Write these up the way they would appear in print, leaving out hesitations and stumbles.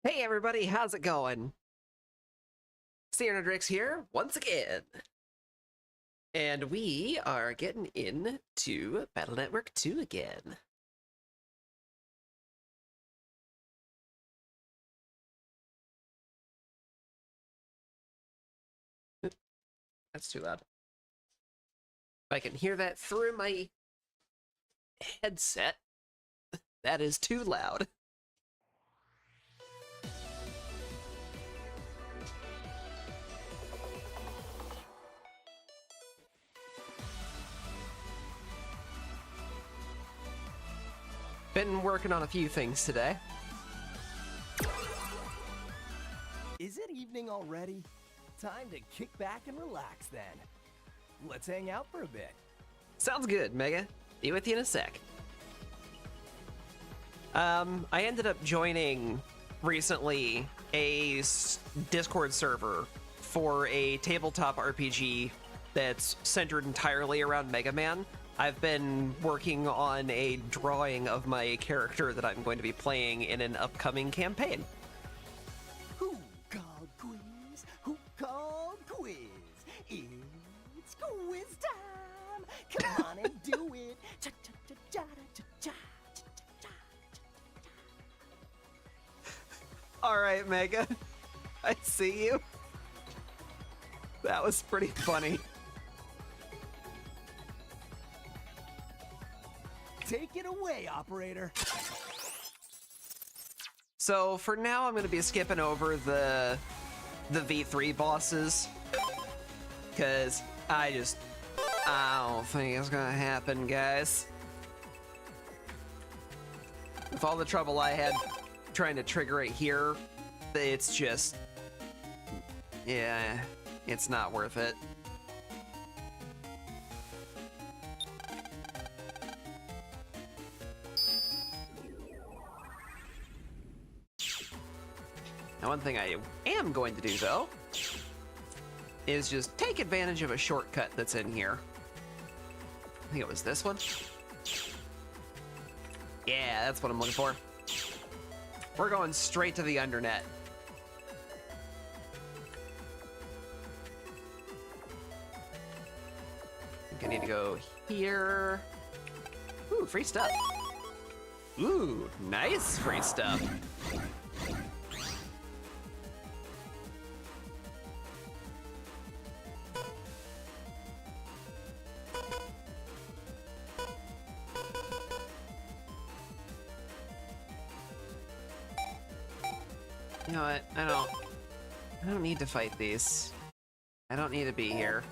Hey everybody, how's it going? Searnadrix here, once again. And we are getting into Battle Network 2 again. That's too loud. If I can hear that through my headset, that is too loud. Been working on a few things today. Is it evening already? Time to kick back and relax then. Let's hang out for a bit. Sounds good, Mega. Be with you in a sec. I ended up joining recently a Discord server for a tabletop RPG that's centered entirely around Mega Man. I've been working on a drawing of my character that I'm going to be playing in an upcoming campaign. Who called quiz? Who called quiz? It's quiz time! Come on and do it! Alright, Mega. I see you. That was pretty funny. Take it away, operator. So for now, I'm going to be skipping over the V3 bosses, because I don't think it's going to happen, guys. With all the trouble I had trying to trigger it here, it's just, yeah, it's not worth it. Now, one thing I am going to do, though, is just take advantage of a shortcut that's in here. I think it was this one. Yeah, that's what I'm looking for. We're going straight to the undernet. I think I need to go here. Ooh, free stuff. Ooh, nice free stuff. You know what? I don't need to fight these. I don't need to be here.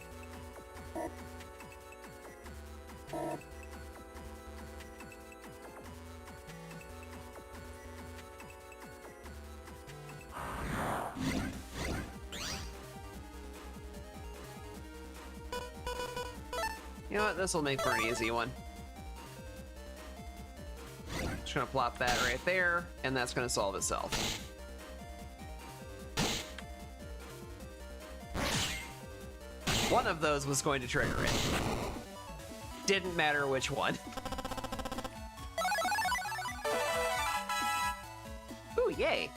You know what? This will make for an easy one. Just gonna plop that right there, and that's gonna solve itself. One of those was going to trigger it. Didn't matter which one. Ooh, yay.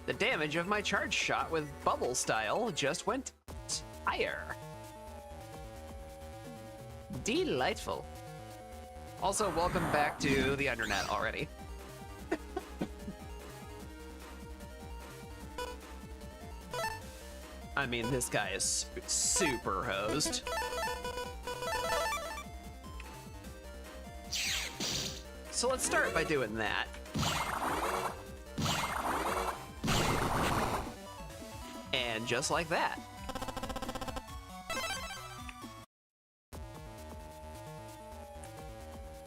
The damage of my charge shot with bubble style just went higher. Delightful. Also, welcome back to the Undernet already. I mean, this guy is super hosed. So let's start by doing that. And just like that.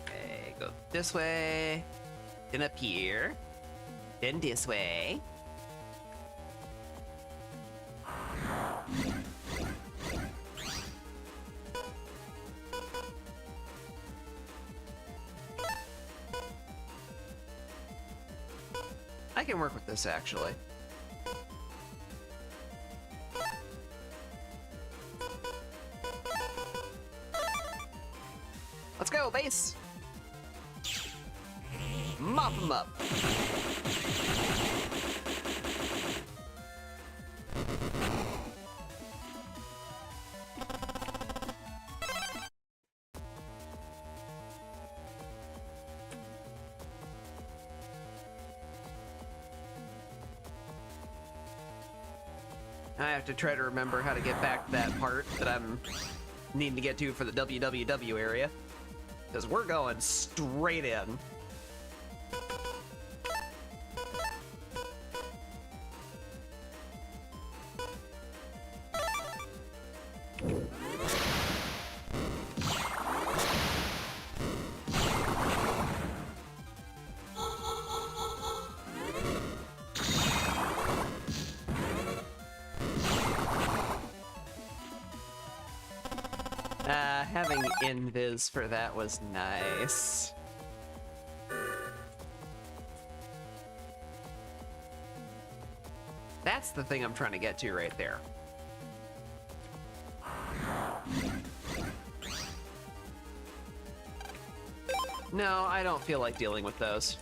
Okay, go this way, then up here, then this way. I can work with this, actually. Let's go, base! I have to try to remember how to get back to that part that I'm needing to get to for the WWW area. Because we're going straight in. Having invis for that was nice. That's the thing I'm trying to get to right there. No, I don't feel like dealing with those.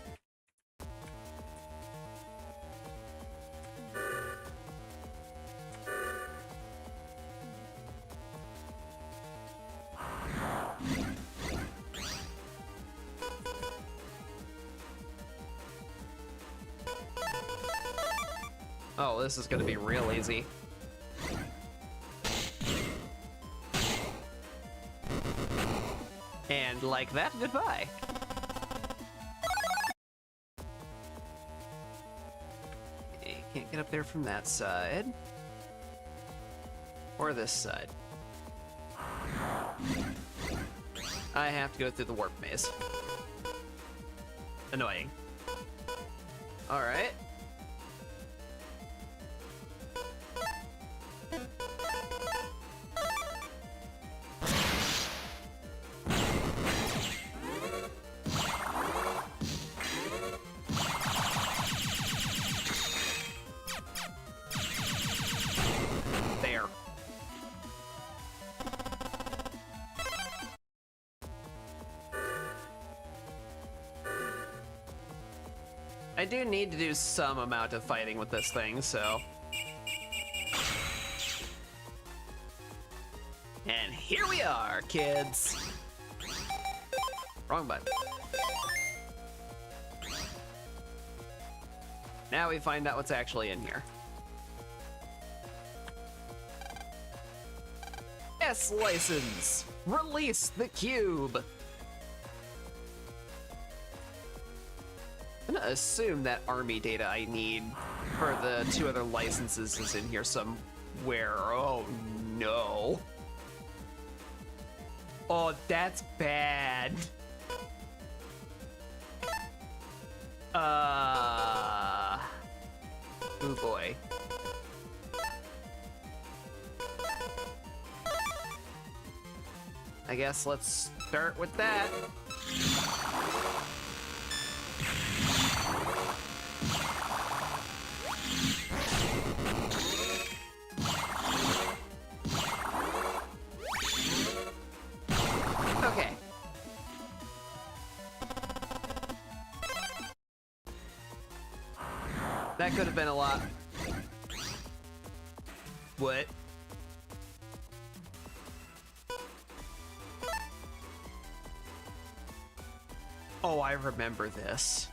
Oh, this is gonna be real easy. And like that, goodbye. Okay, can't get up there from that side. Or this side. I have to go through the warp maze. Annoying. Alright. I do need to do some amount of fighting with this thing, so... And here we are, kids! Wrong button. Now we find out what's actually in here. S license! Release the cube! I'm gonna assume that army data I need for the 2 other licenses is in here somewhere. Oh no. Oh, that's bad. Oh boy. I guess let's start with that. Okay. That could have been a lot. What? Oh, I remember this.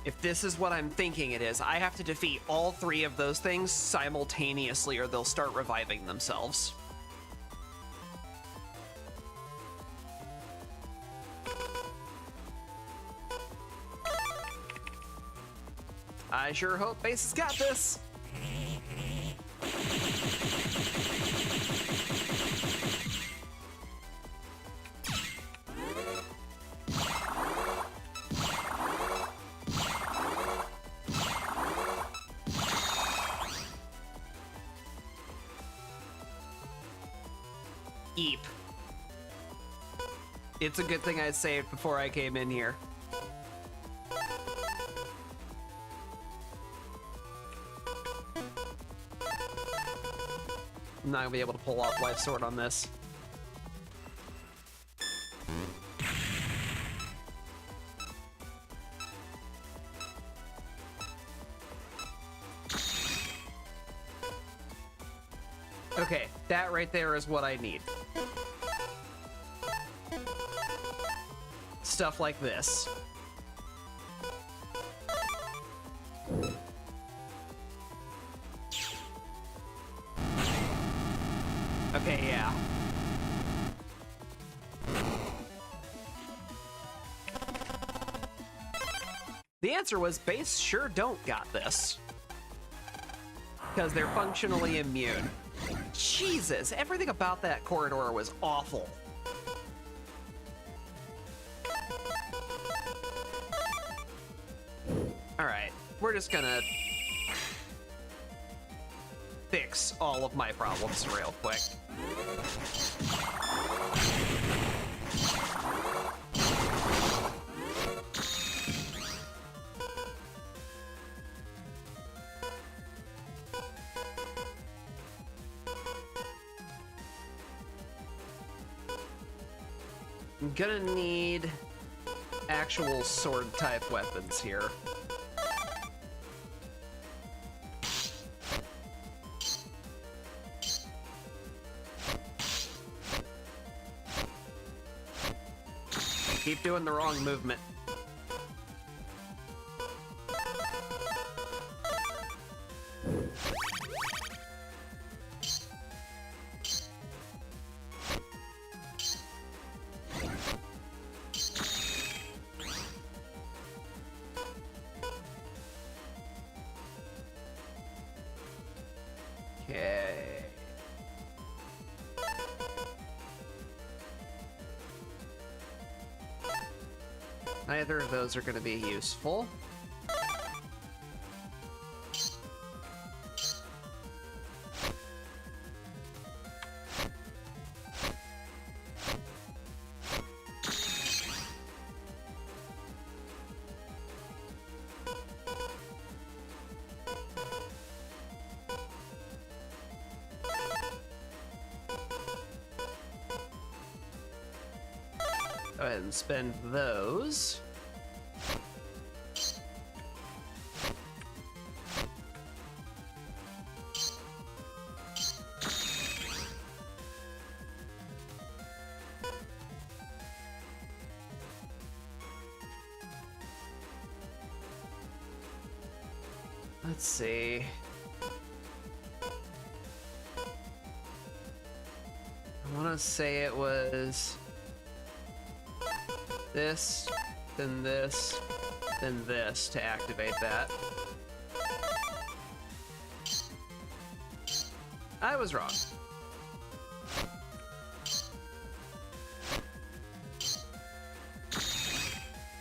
If this is what I'm thinking it is, I have to defeat all 3 of those things simultaneously or they'll start reviving themselves. I sure hope Base has got this. Eep. It's a good thing I saved before I came in here. I'm not gonna be able to pull off Life Sword on this. Okay, that right there is what I need. Stuff like this. The answer was base sure don't got this. Because they're functionally immune. Jesus, everything about that corridor was awful. Alright, we're just gonna fix all of my problems real quick. I'm gonna need actual sword type weapons here. Keep doing the wrong movement. Okay. Neither of those are going to be useful. Go ahead and spend those. Let's see. I want to say it was this, then this, then this to activate that. I was wrong.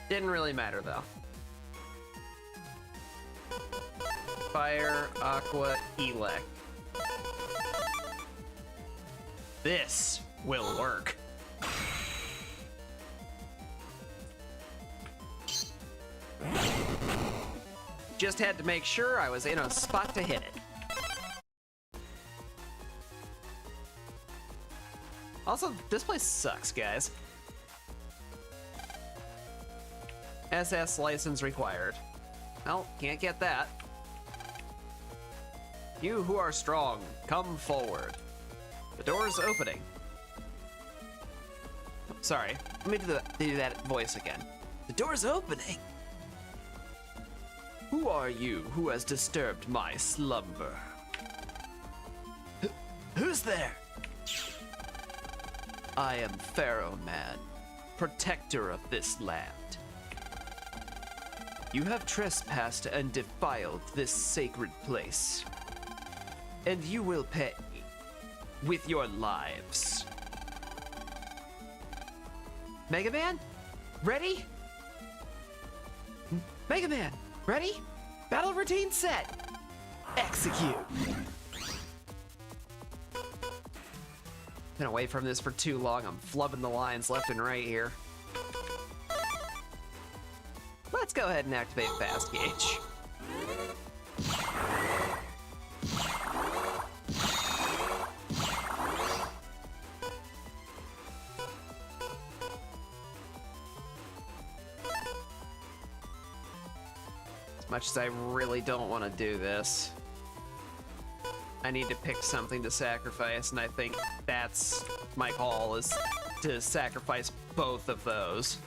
Didn't really matter though. Fire, Aqua, Elec. This will work. Just had to make sure I was in a spot to hit it. Also, this place sucks, guys. SS license required. Well, can't get that. You who are strong, come forward. The door's opening. Sorry, let me do that voice again. The door's opening. Who are you who has disturbed my slumber? Who's there? I am Pharaoh Man, protector of this land. You have trespassed and defiled this sacred place, and you will pay with your lives. Mega Man, ready? Mega Man, ready? Battle routine set. Execute. Been away from this for too long. I'm flubbing the lines left and right here. Let's go ahead and activate Fast Gauge. As much as I really don't want to do this, I need to pick something to sacrifice, and I think that's my call, is to sacrifice both of those.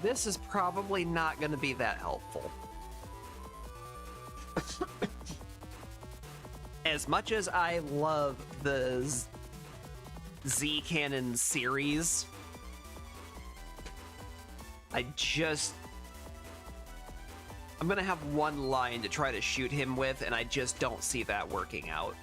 This is probably not going to be that helpful. As much as I love the Z-Cannon series, I'm gonna have one line to try to shoot him with, and I just don't see that working out.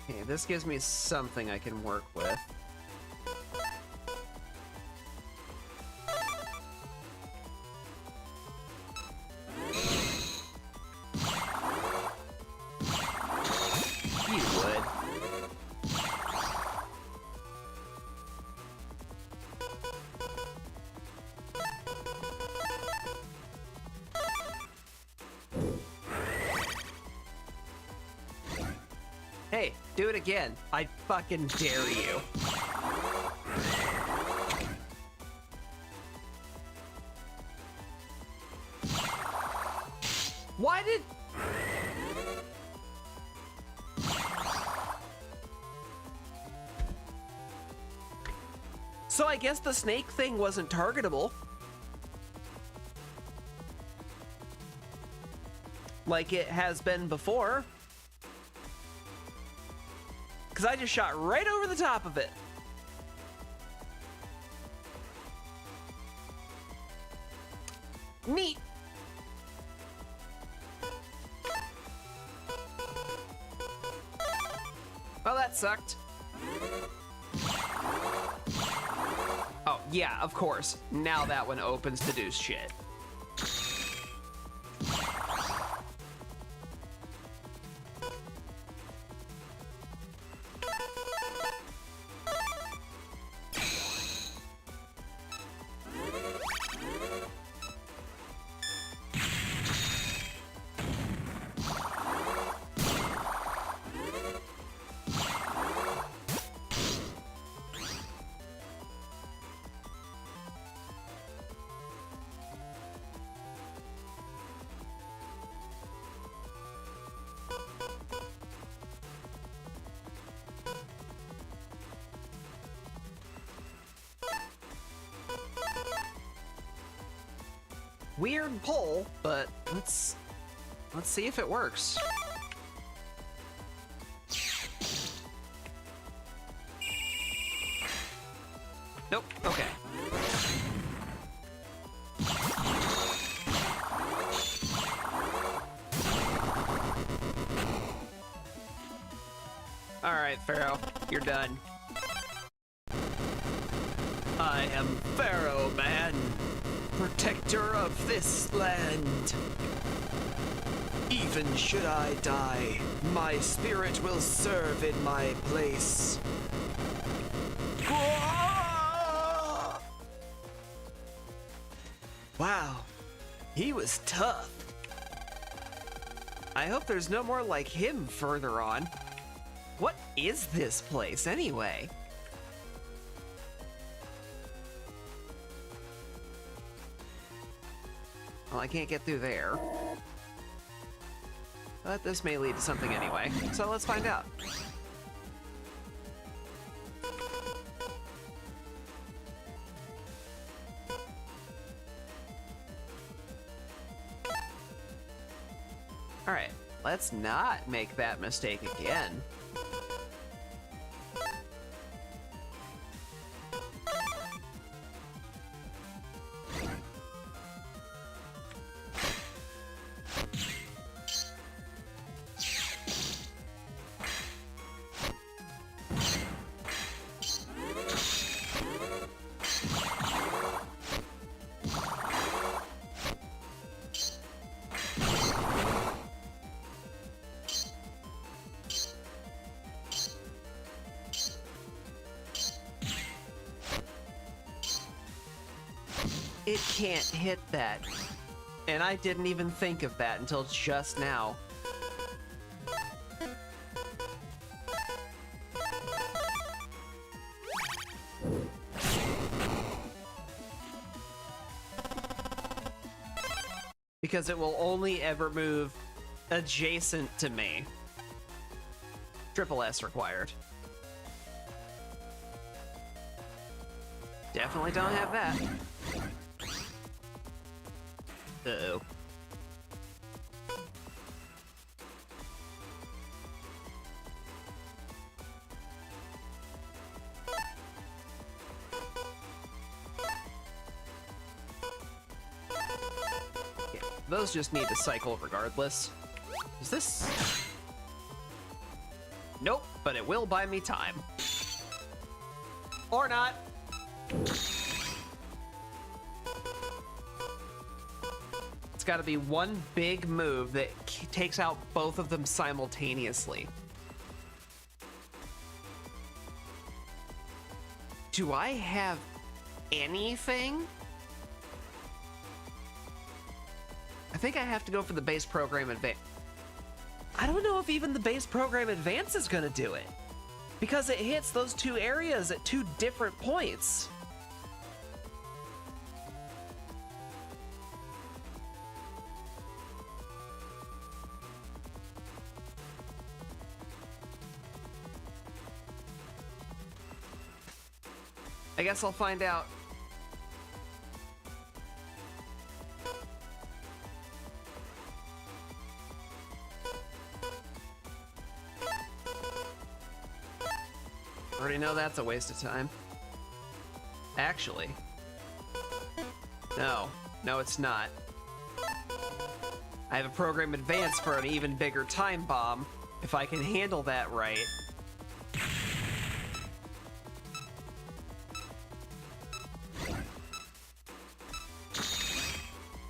Okay, this gives me something I can work with. You would. Hey, do it again. I fucking dare you. Why did... So I guess the snake thing wasn't targetable. Like it has been before. Because I just shot right over the top of it. Neat. Well, that sucked. Oh, yeah, of course. Now that one opens to do shit. Weird pull, but let's see if it works. Nope. Okay. All right, Pharaoh, you're done. I am Pharaoh, man. Protector of this land. Even should I die, my spirit will serve in my place. Wow, he was tough. I hope there's no more like him further on. What is this place anyway? Well, I can't get through there. But this may lead to something anyway, so let's find out. Alright, let's not make that mistake again. it can't hit that. And I didn't even think of that until just now. Because it will only ever move adjacent to me. Triple S required. Definitely don't have that. Uh-oh. Yeah, those just need to cycle regardless. Is this... Nope, but it will buy me time. Or not. It's got to be one big move that takes out both of them simultaneously. Do I have anything? I think I have to go for the base program advance. I don't know if even the base program advance is going to do it, because it hits those two areas at two different points. I guess I'll find out. Already know that's a waste of time. Actually. No, it's not. I have a program advance for an even bigger time bomb, if I can handle that right.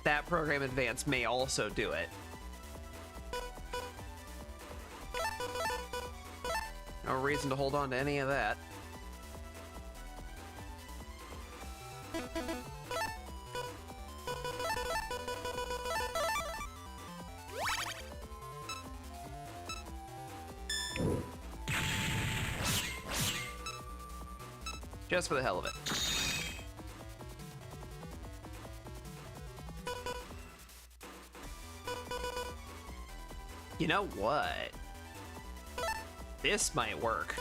That program advance may also do it. No reason to hold on to any of that. Just for the hell of it. You know what? This might work.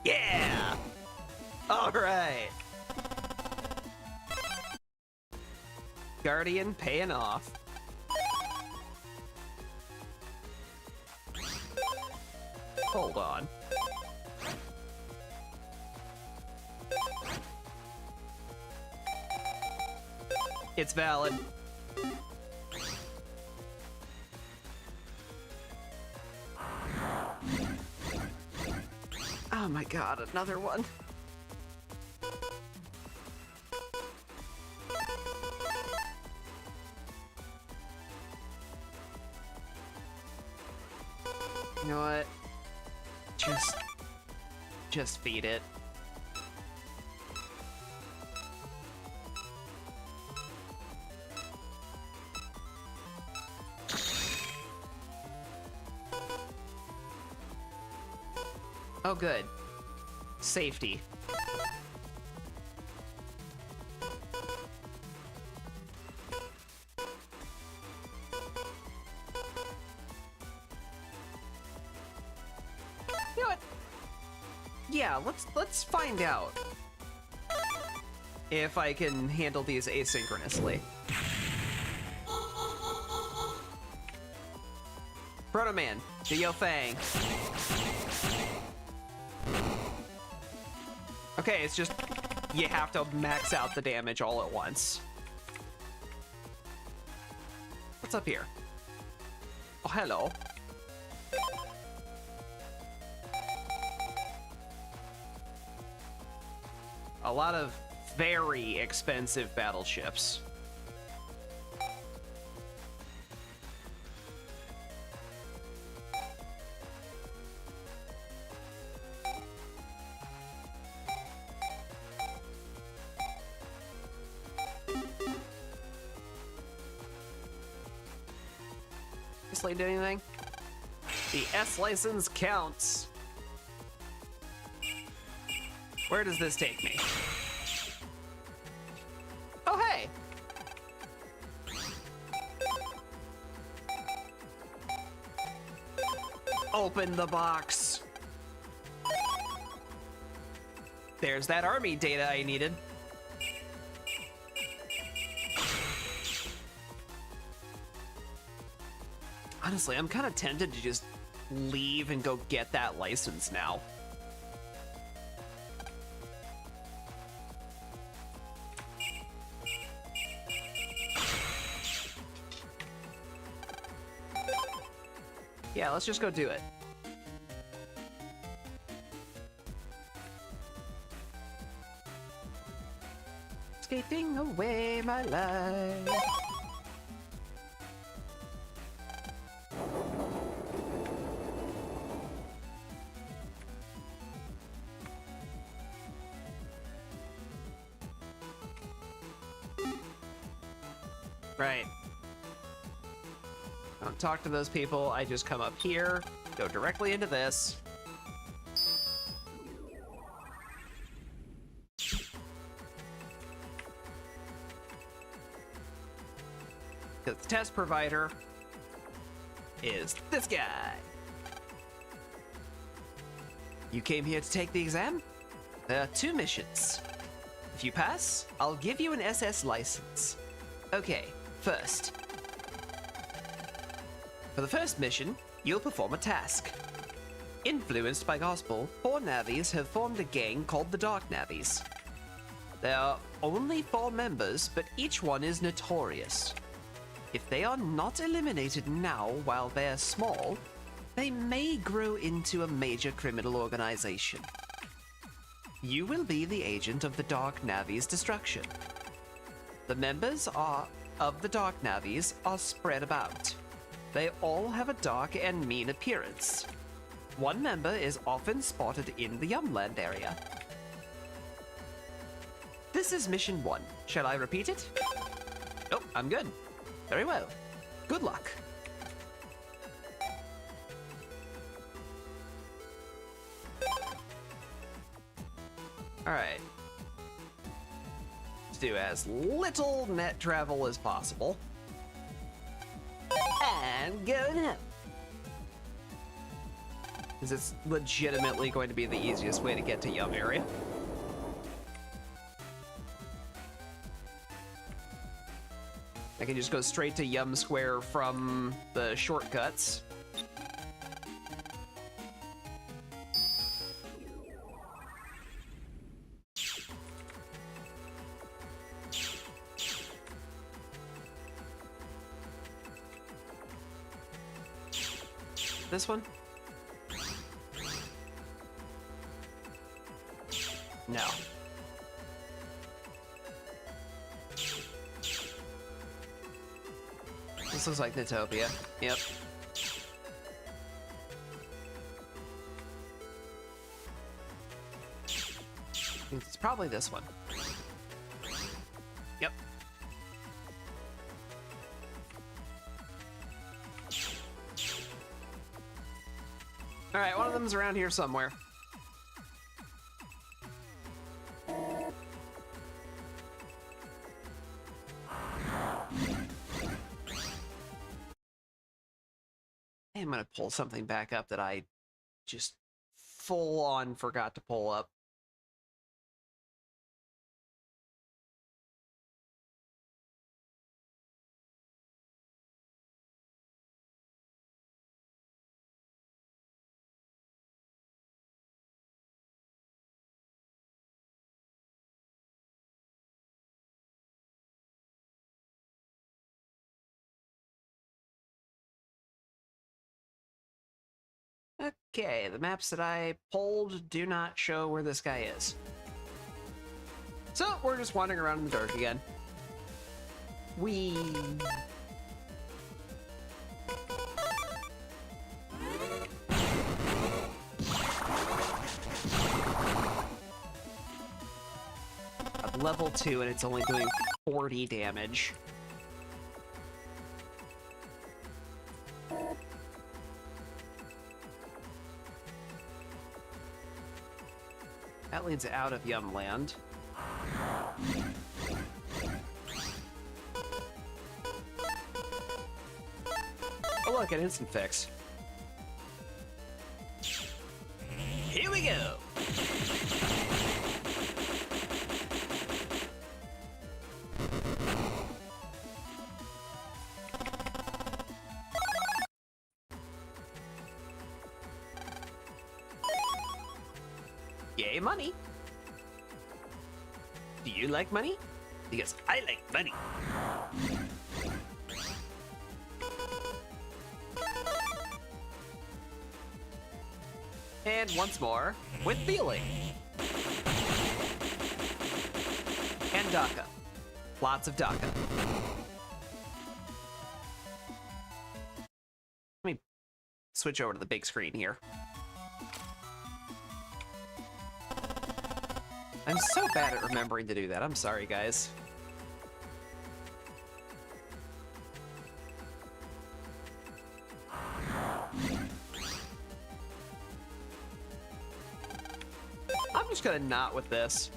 Yeah! All right. Guardian paying off. Hold on. It's valid. Oh my god, another one. You know what? Just feed it. Oh, good. Safety. You know what? Yeah, let's find out if I can handle these asynchronously. Proto Man, do your thing. Okay, it's just you have to max out the damage all at once. What's up here? Oh, hello. A lot of very expensive battleships. actually do anything. The S license counts. Where does this take me? Oh, hey! Open the box. There's that army data I needed. Honestly, I'm kind of tempted to just leave and go get that license now. Yeah, let's just go do it. Skating away my life. Right. Don't talk to those people. I just come up here, go directly into this. The test provider is this guy. You came here to take the exam? There are 2 missions. If you pass, I'll give you an SS license. Okay, first. For the first mission, you'll perform a task. Influenced by gospel, 4 navvies have formed a gang called the Dark Navvies. There are only 4 members, but each one is notorious. If they are not eliminated now while they're small, they may grow into a major criminal organization. You will be the agent of the Dark Navvies' destruction. The members of the Dark Navvies are spread about. They all have a dark and mean appearance. One member is often spotted in the Yumland area. This is mission 1. Shall I repeat it? Oh, I'm good. Very well. Good luck. Alright. Let's do as little net travel as possible. And go now. Because it's legitimately going to be the easiest way to get to Yum area. I can just go straight to Yum Square from the shortcuts. This one? No. This looks like Nutopia. Yep. It's probably this one. Yep. Alright, one of them's around here somewhere. I'm gonna pull something back up that I just full on forgot to pull up. Okay, the maps that I pulled do not show where this guy is. So, we're just wandering around in the dark again. Whee! I'm level 2 and it's only doing 40 damage. That leads out of Yumland. Oh look, an instant fix. Here we go! Yay, money! Do you like money? Because I like money. And once more, with feeling. And DACA. Lots of DACA. Let me switch over to the big screen here. I'm so bad at remembering to do that. I'm sorry, guys. I'm just gonna not with this.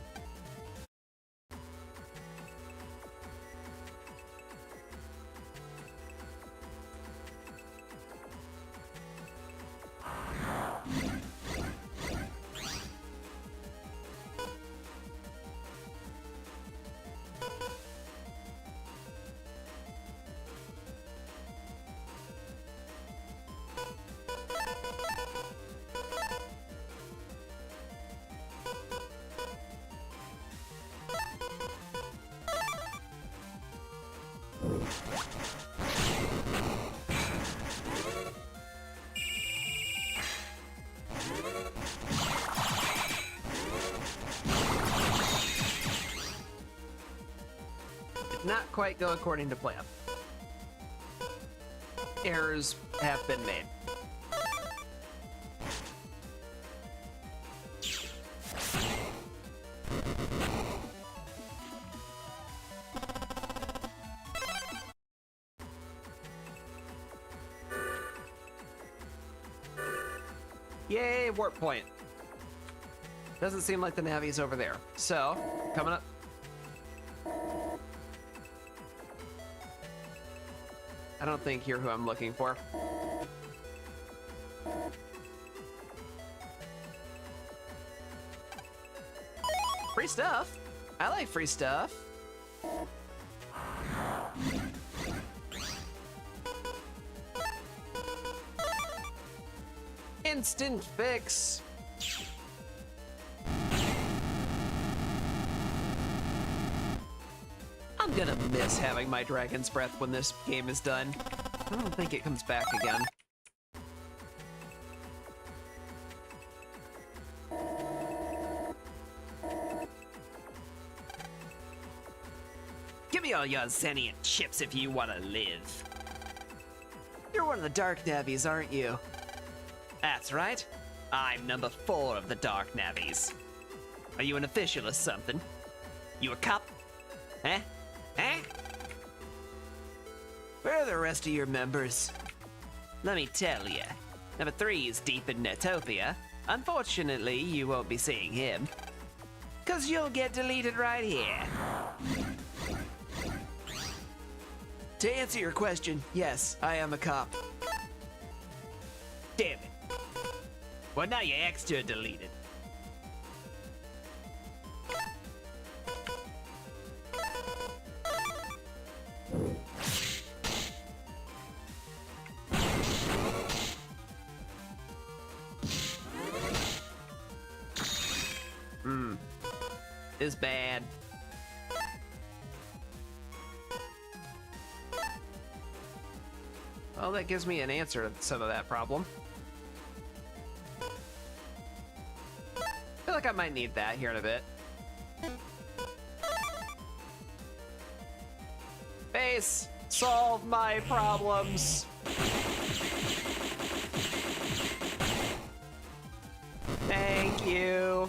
Did not quite go according to plan. Errors have been made. Yay, warp point. Doesn't seem like the Navi's over there. So, coming up. I don't think you're who I'm looking for. Free stuff. I like free stuff. Instant fix. I'm gonna miss having my Dragon's Breath when this game is done. I don't think it comes back again. Give me all your Xenian chips if you want to live. You're one of the Dark Navies, aren't you? That's right. I'm number 4 of the Dark Navies. Are you an official or something? You a cop? Eh? Eh? Where are the rest of your members? Let me tell ya. Number 3 is deep in Netopia. Unfortunately, you won't be seeing him. 'Cause you'll get deleted right here. To answer your question, yes, I am a cop. Damn it. Well, now you're extra deleted. Is bad. Well, that gives me an answer to some of that problem. I feel like I might need that here in a bit. Base, solve my problems. Thank you.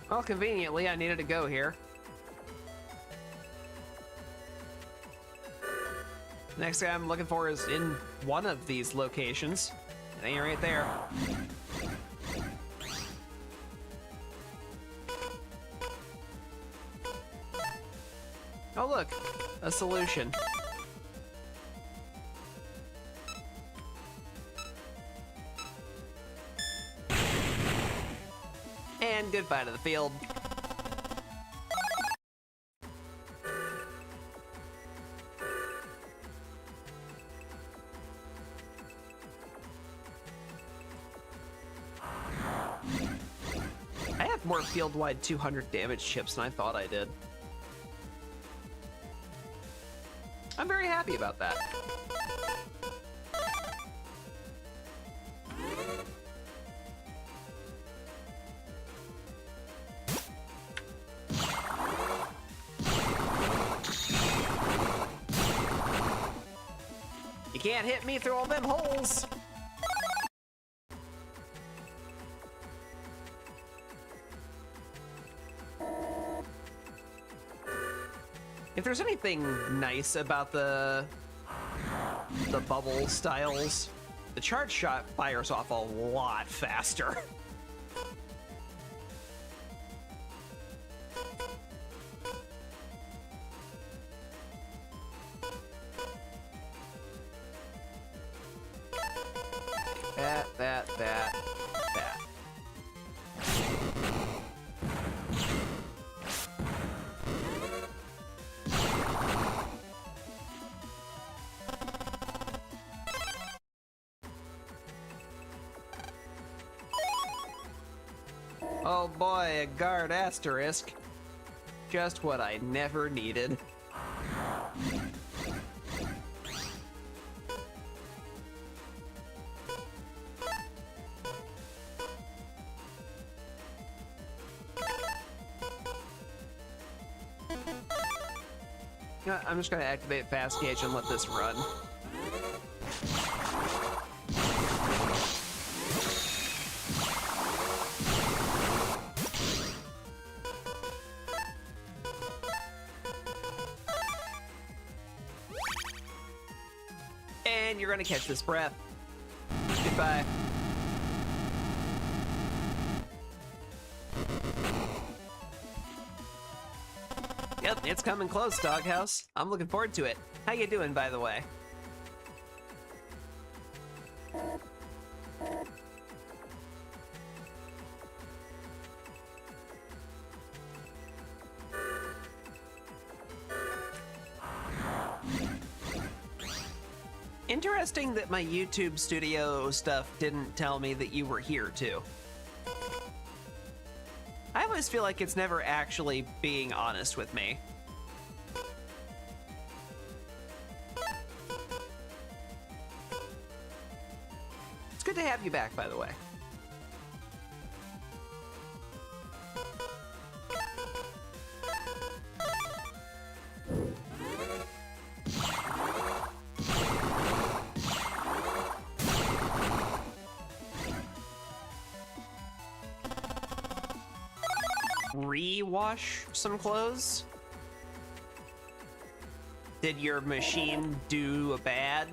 Well, conveniently, I needed to go here. Next guy I'm looking for is in one of these locations. It ain't right there. Oh look, a solution. And goodbye to the field. I have more field-wide 200 damage chips than I thought I did. I'm very happy about that. You can't hit me through all them holes. If there's anything nice about the bubble styles, the charge shot fires off a lot faster. That. Oh boy, a guard asterisk. Just what I never needed. I'm just gonna activate fast gauge and let this run. And you're gonna catch this breath. Goodbye. Yep, it's coming close, Doghouse. I'm looking forward to it. How you doing, by the way? Interesting that my YouTube studio stuff didn't tell me that you were here, too. I always feel like it's never actually being honest with me. It's good to have you back, by the way. Re-wash some clothes? Did your machine do a bad?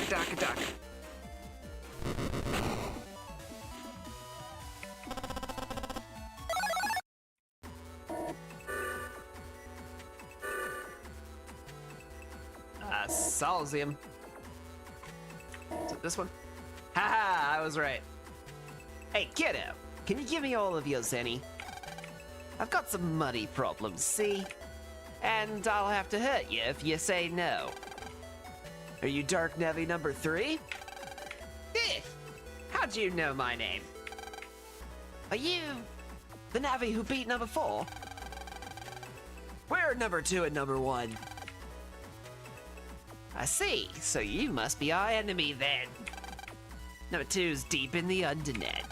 Daka. Solzium. Is it this one? Haha, I was right. Hey, kiddo, can you give me all of your zenny? I've got some money problems, see? And I'll have to hurt you if you say no. Are you Dark Navi number 3? Eh, how'd you know my name? Are you the Navi who beat number 4? We're number 2 and number 1. I see, so you must be our enemy then. Number 2's deep in the undernet.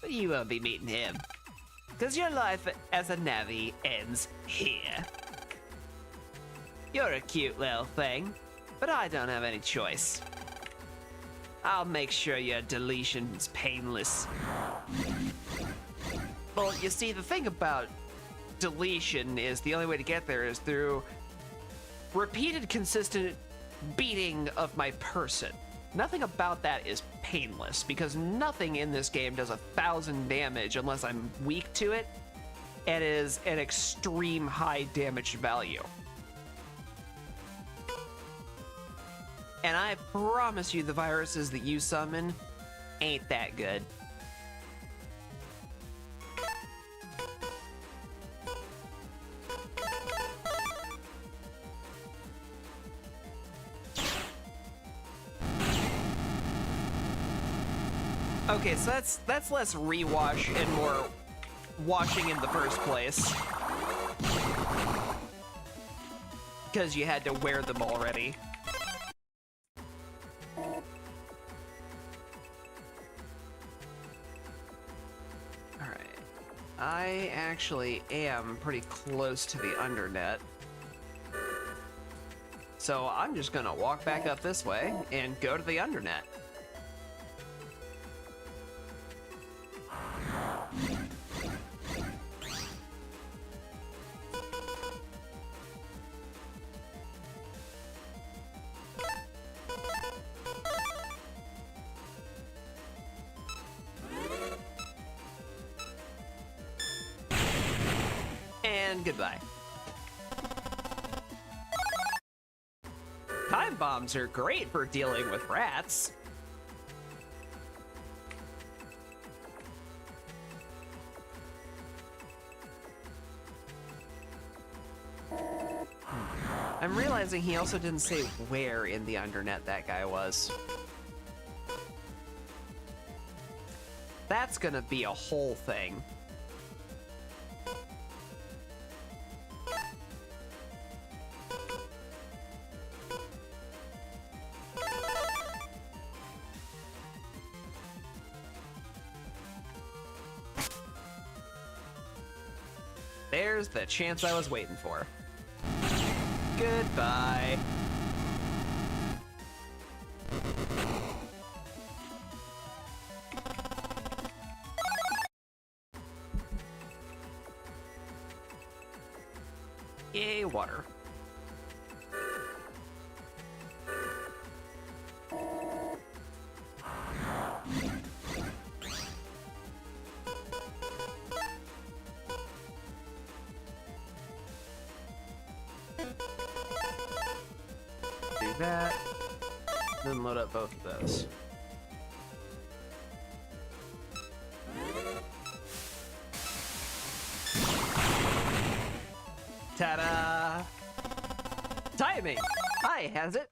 but you won't be meeting him. Because your life as a navvy ends here. You're a cute little thing, but I don't have any choice. I'll make sure your deletion's painless. Well, you see, the thing about deletion is the only way to get there is through repeated, consistent beating of my person. Nothing about that is painless, because nothing in this game does 1,000 damage unless I'm weak to it, and is an extreme high damage value. And I promise you the viruses that you summon ain't that good. Okay, so that's less rewash and more washing in the first place. Because you had to wear them already. Alright. I actually am pretty close to the undernet. So I'm just gonna walk back up this way and go to the undernet. And goodbye. Time bombs are great for dealing with rats. I'm realizing he also didn't say where in the undernet that guy was. That's gonna be a whole thing. There's the chance I was waiting for. Goodbye. Yay, water. Do that, then load up both of those. Ta-da! Timing! Hi, has it?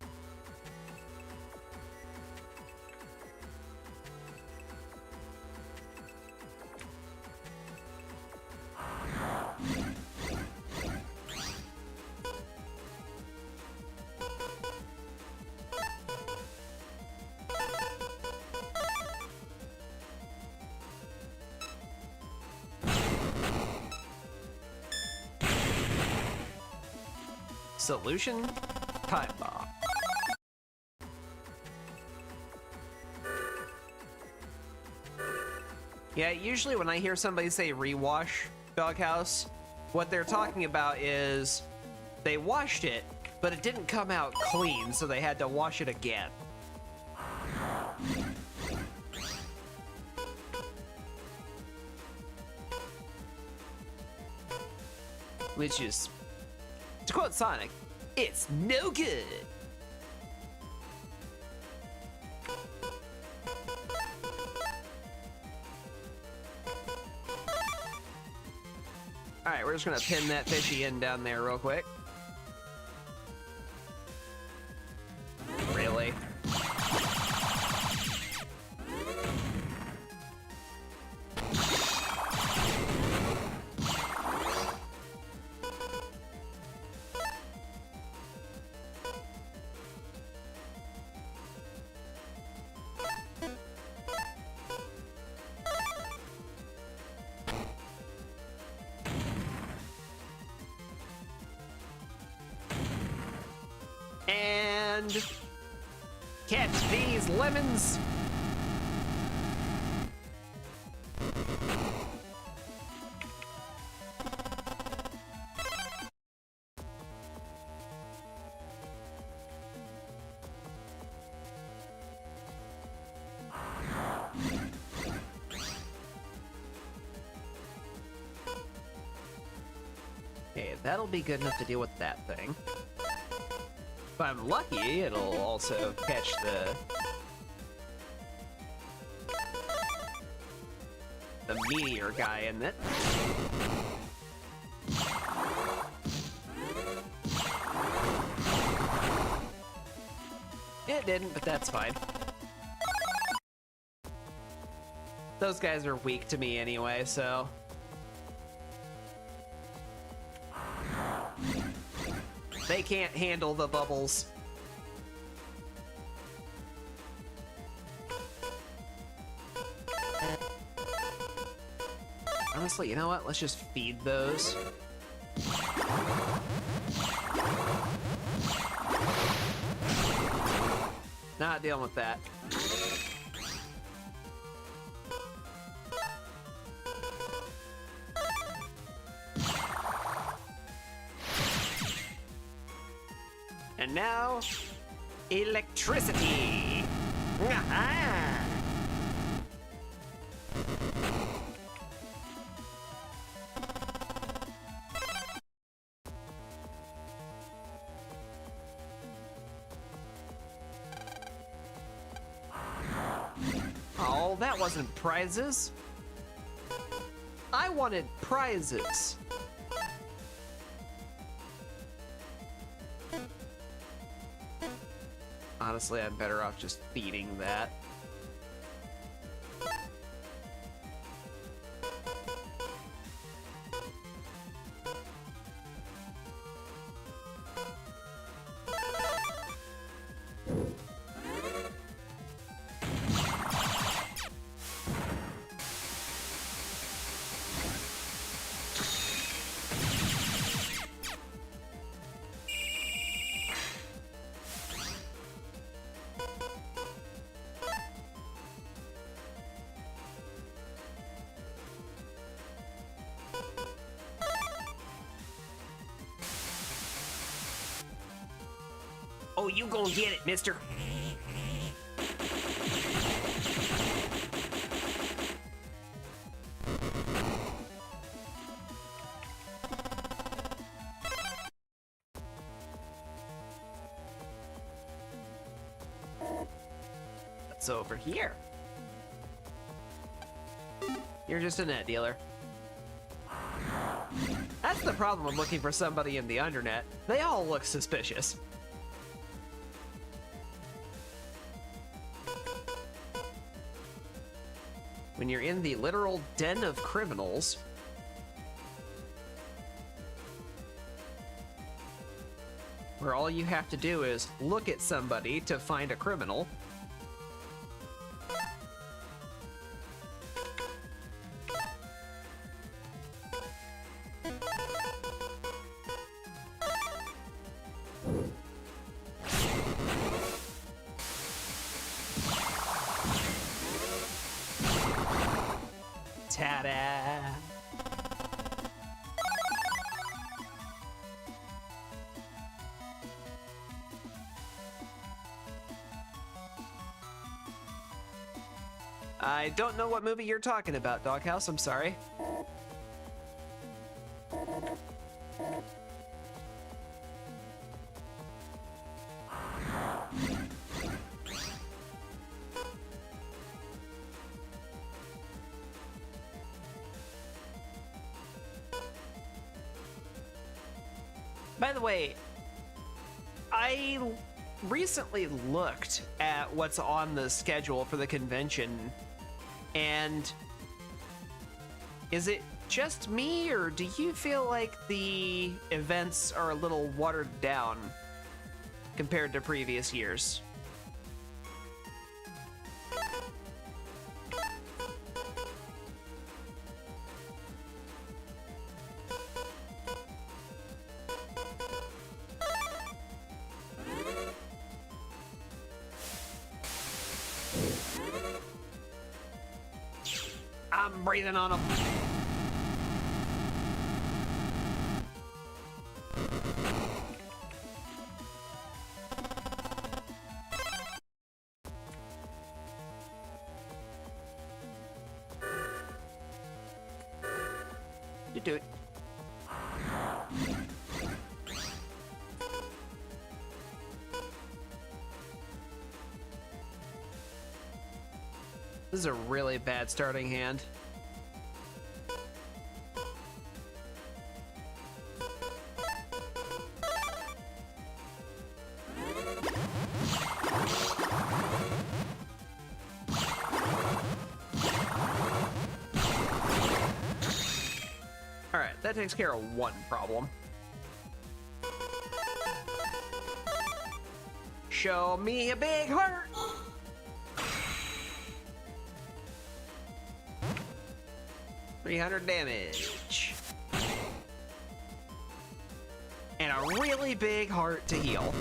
Solution? Time bomb. Yeah, usually when I hear somebody say rewash Doghouse, what they're talking about is they washed it, but it didn't come out clean, so they had to wash it again. Which is, to quote Sonic, it's no good. Alright, we're just gonna pin that fishy in down there real quick. Really? And catch these lemons. Okay, that'll be good enough to deal with that thing. If I'm lucky, it'll also catch the meteor guy in it. It didn't, but that's fine. Those guys are weak to me anyway, so... they can't handle the bubbles. Honestly, you know what? Let's just feed those. Not dealing with that. And now, electricity. Aha! Oh, that wasn't prizes. I wanted prizes. Honestly, I'm better off just feeding that. Oh, you gonna get it, mister. What's over here? You're just a net dealer. That's the problem with looking for somebody in the undernet. They all look suspicious. When you're in the literal den of criminals, where all you have to do is look at somebody to find a criminal. Ta-da! I don't know what movie you're talking about, Doghouse. I'm sorry. By the way, I recently looked at what's on the schedule for the convention, and is it just me, or do you feel like the events are a little watered down compared to previous years? breathing on him. You do it. This is a really bad starting hand. All right, that takes care of one problem. Show me a big heart. $300 damage. And a really big heart to heal.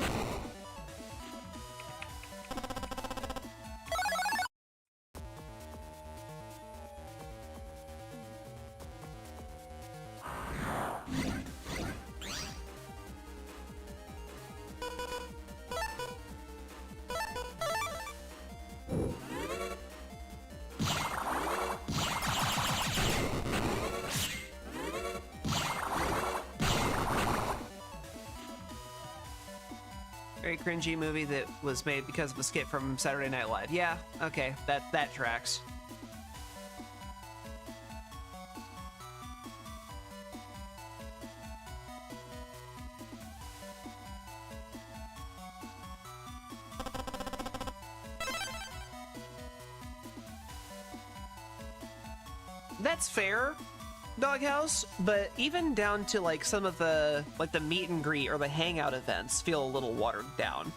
Very cringy movie that was made because of a skit from Saturday Night Live. Yeah, okay, that tracks. That's fair, Doghouse, but even down to like some of the meet and greet or the hangout events feel a little watered down,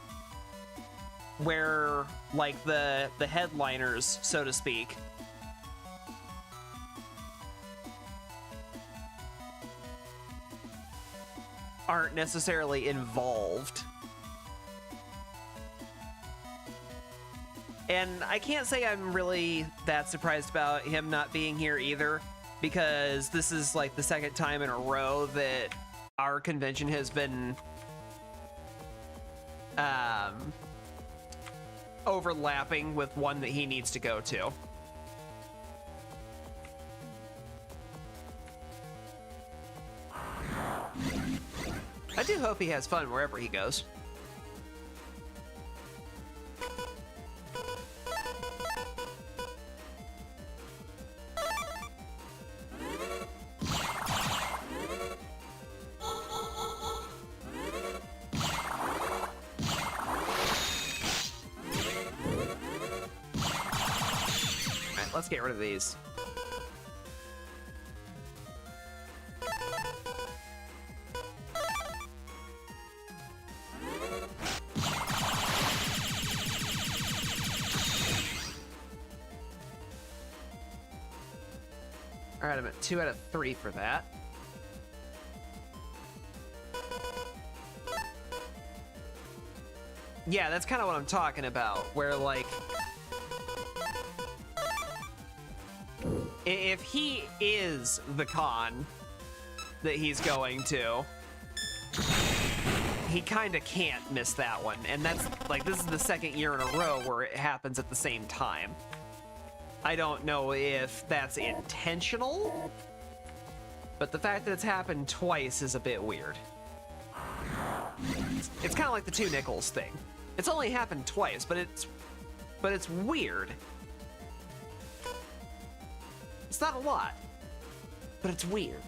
where like the headliners, so to speak, aren't necessarily involved. And I can't say I'm really that surprised about him not being here either, because this is like the second time in a row that our convention has been overlapping with one that he needs to go to. I do hope he has fun wherever he goes. Let's get rid of these. All right, I'm at 2 out of 3 for that. Yeah, that's kind of what I'm talking about, where like, if he is the con that he's going to, he kind of can't miss that one. And that's like, this is the second year in a row where it happens at the same time. I don't know if that's intentional, but the fact that it's happened twice is a bit weird. It's kind of like the 2 nickels thing. It's only happened twice, but it's weird. It's not a lot, but it's weird.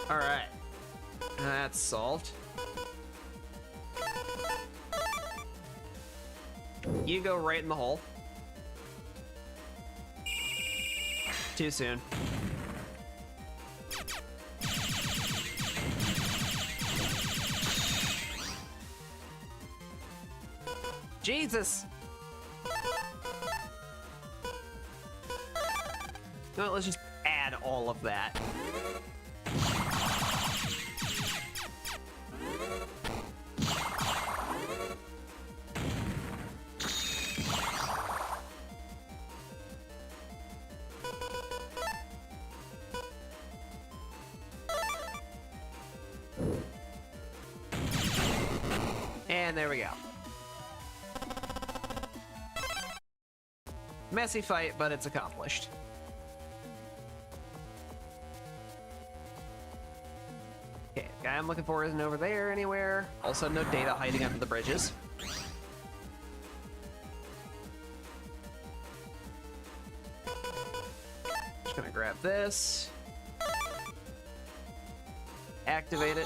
All right, that's solved. You go right in the hole. Too soon. Jesus! Well, let's just add all of that. And there we go. Messy fight, but it's accomplished. Okay, the guy I'm looking for isn't over there anywhere. Also, no data hiding under the bridges. Just gonna grab this. Activate it.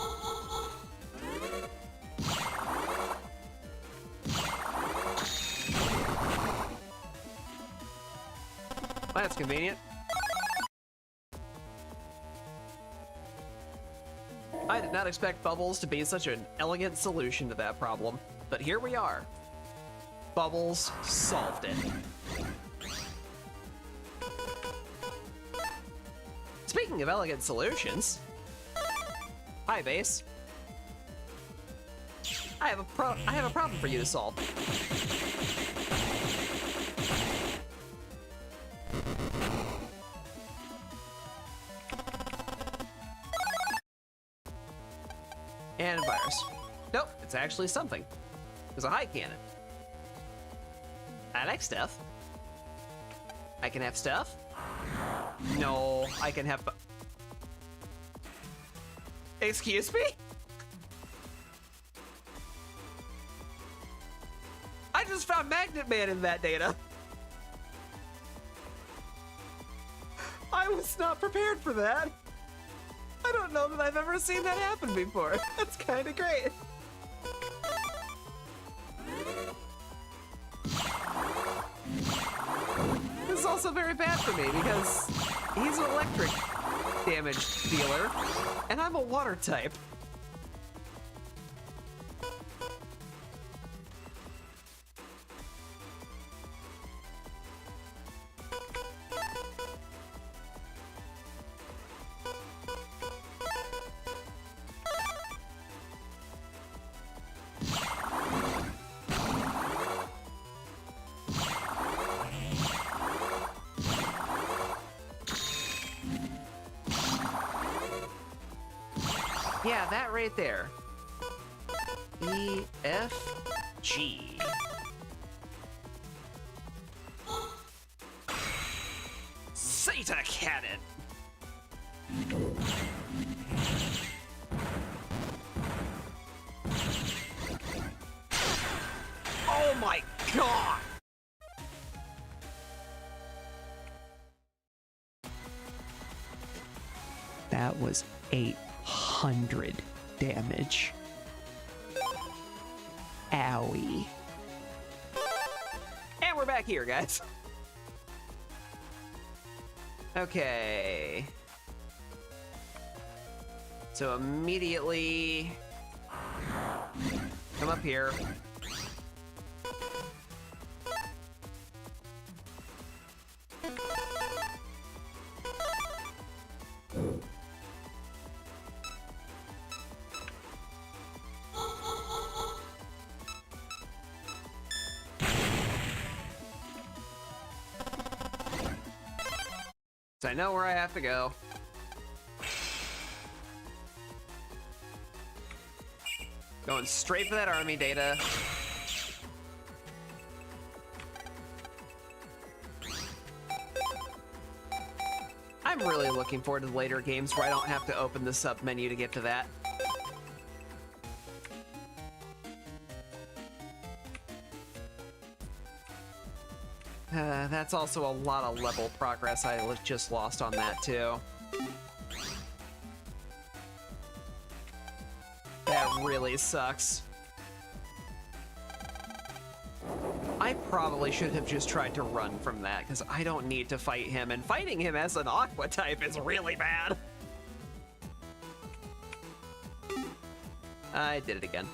That's convenient. I did not expect bubbles to be such an elegant solution to that problem, but here we are. Bubbles solved it. Speaking of elegant solutions, hi base. I have a problem for you to solve. And a virus. Nope, it's actually something. There's a high cannon. I like stuff. I can have stuff? No, I can have... Excuse me? I just found Magnet Man in that data. I was not prepared for that. I don't know that I've ever seen that happen before. That's kind of great. This is also very bad for me because he's an electric damage dealer and I'm a water type. Yeah, that right there. E, F, G. Zeta Cannon! Oh my god! That was 800 damage. Owie. And we're back here, guys. Okay. So immediately come up here. So I know where I have to go. Going straight for that army data. I'm really looking forward to the later games where I don't have to open the sub menu to get to that. That's also a lot of level progress I just lost on that too. That really sucks. I probably should have just tried to run from that, because I don't need to fight him, and fighting him as an Aqua type is really bad. I did it again.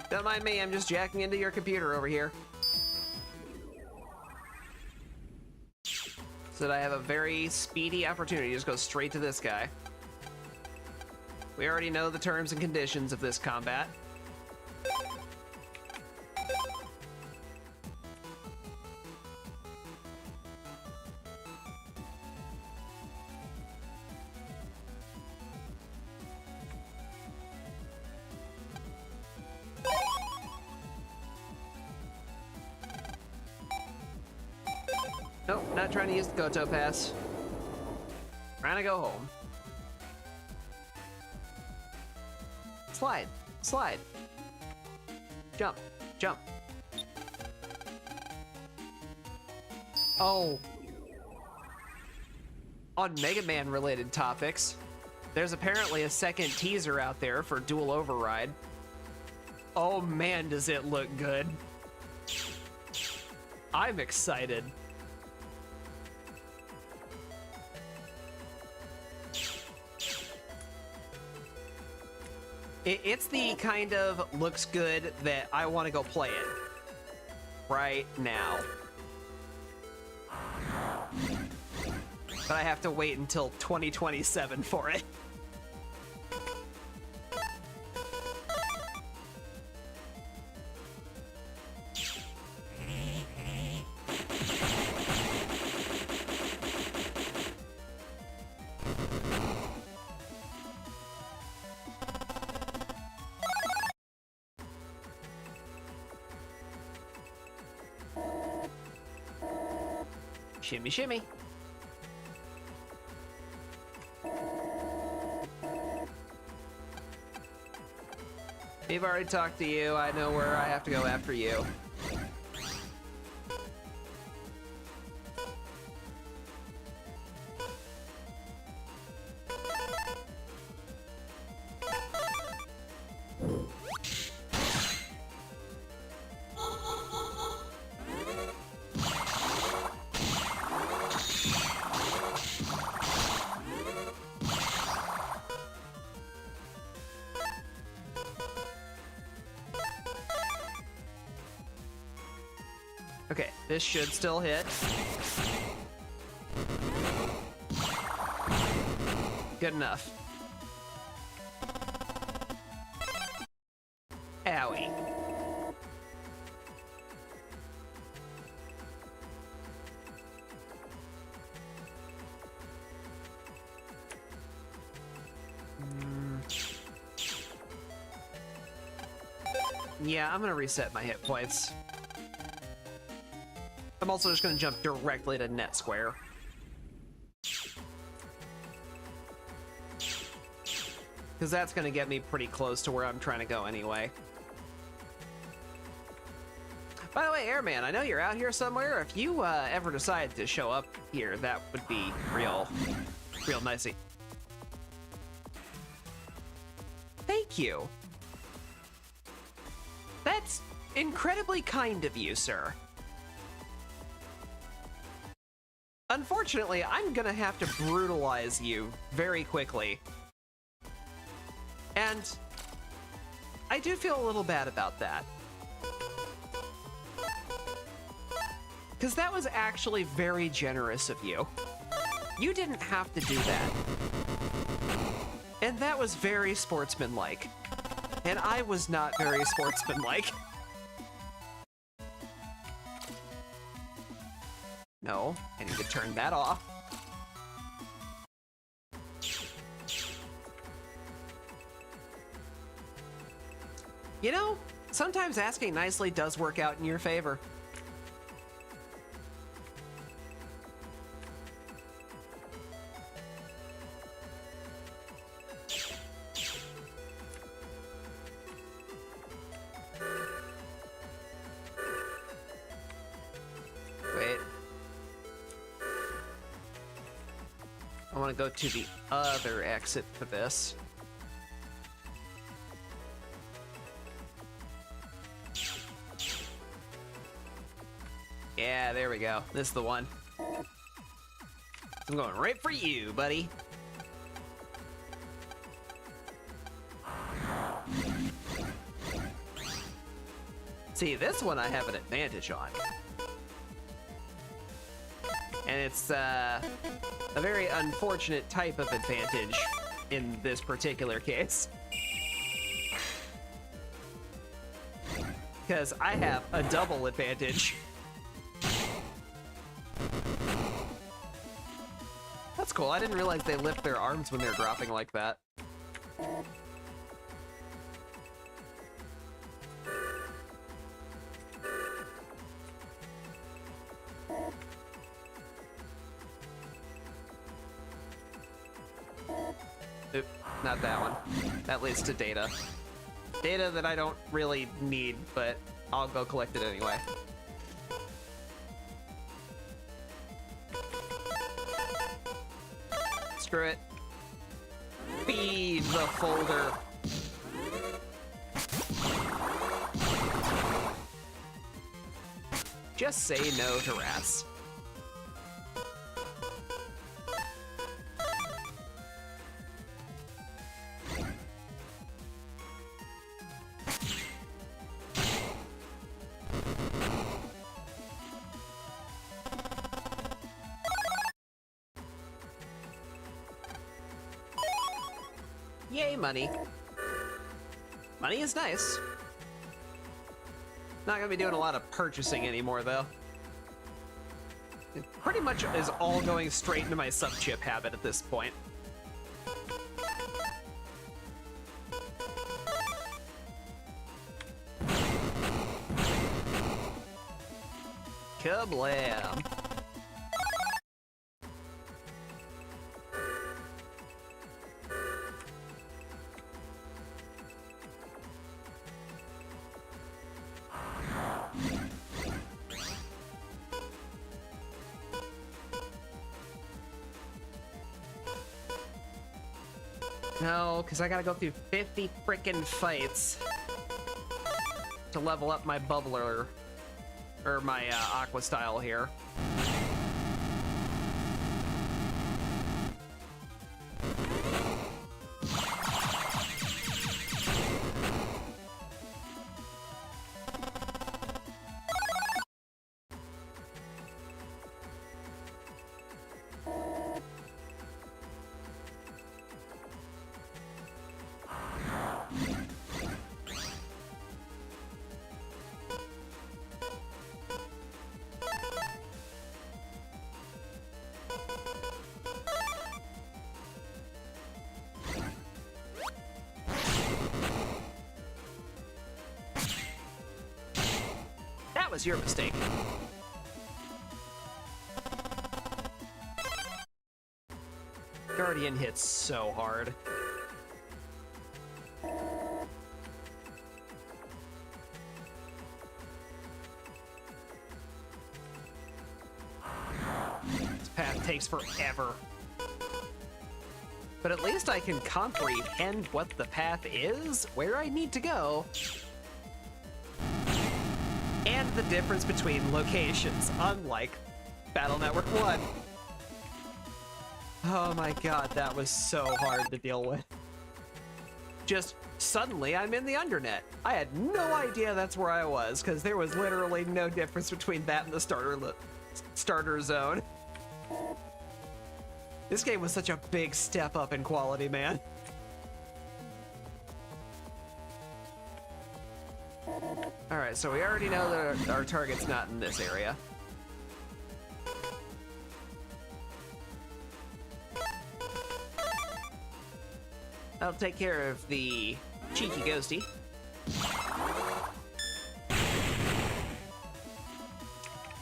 Don't mind me, I'm just jacking into your computer over here. So that I have a very speedy opportunity to just go straight to this guy. We already know the terms and conditions of this combat. Nope, not trying to use the Goto pass. Trying to go home. Slide, slide. Jump, jump. Oh. On Mega Man related topics, there's apparently a second teaser out there for Dual Override. Oh man, does it look good. I'm excited. It's the kind of looks good that I want to go play it right now. But I have to wait until 2027 for it. Shimmy, shimmy. We've already talked to you. I know where I have to go after you. Okay, this should still hit. Good enough. Owie. Yeah, I'm gonna reset my hit points. I'm also just going to jump directly to net square. Because that's going to get me pretty close to where I'm trying to go anyway. By the way, Airman, I know you're out here somewhere. If you ever decide to show up here, that would be real nicey. Thank you. That's incredibly kind of you, sir. Unfortunately, I'm gonna have to brutalize you very quickly. And I do feel a little bad about that. Because that was actually very generous of you. You didn't have to do that. And that was very sportsmanlike. And I was not very sportsmanlike. No, I need to turn that off. You know, sometimes asking nicely does work out in your favor. I want to go to the other exit for this. Yeah, there we go. This is the one. I'm going right for you, buddy. See, this one I have an advantage on. And it's a very unfortunate type of advantage in this particular case. Because I have a double advantage. That's cool. I didn't realize they lift their arms when they're dropping like that. Oop, not that one. That leads to data. Data that I don't really need, but I'll go collect it anyway. Screw it. Feed the folder. Just say no to rats. Yay, money. Money is nice. Not gonna be doing a lot of purchasing anymore, though. It pretty much is all going straight into my sub-chip habit at this point. Kablam. No, because I gotta go through 50 frickin' fights to level up my bubbler, or my aqua style here. That was your mistake. Guardian hits so hard. This path takes forever. But at least I can comprehend what the path is, where I need to go, and the difference between locations, unlike Battle Network 1. Oh my god, that was so hard to deal with. Just suddenly I'm in the Undernet. I had no idea that's where I was, because there was literally no difference between that and the starter zone. This game was such a big step up in quality, man. Alright, so we already know that our target's not in this area. I'll take care of the cheeky ghosty.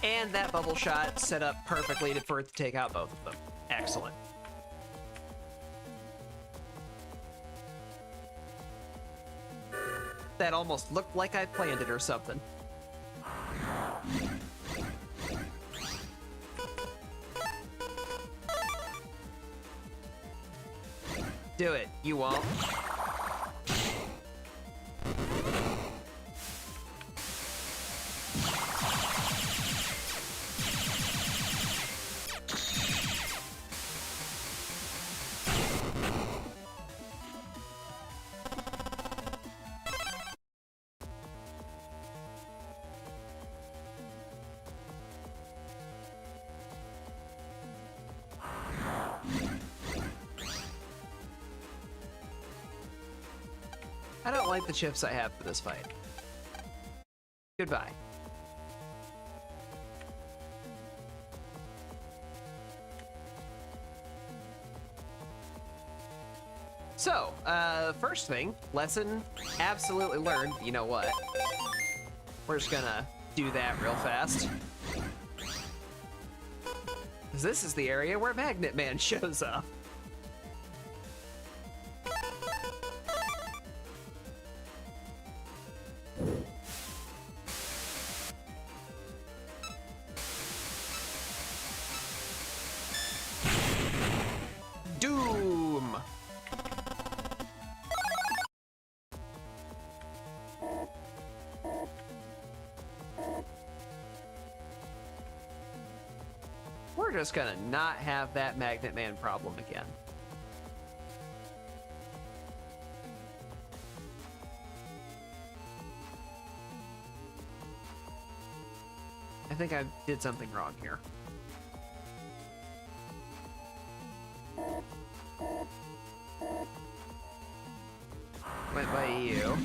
And that bubble shot set up perfectly for it to take out both of them. Excellent. That almost looked like I planned it or something. Do it. You won't. I don't like the chips I have for this fight. Goodbye. So, first thing, lesson absolutely learned. You know what? We're just gonna do that real fast. 'Cause this is the area where Magnet Man shows up. Doom! We're just gonna not have that Magnet Man problem again. I think I did something wrong here. Went by you.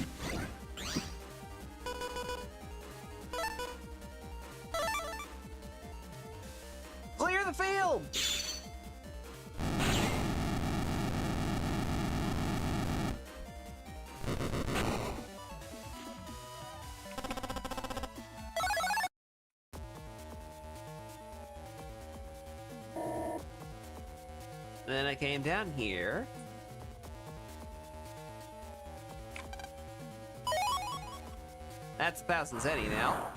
Clear the field! Then I came down here. That's 1,000 Zeni now.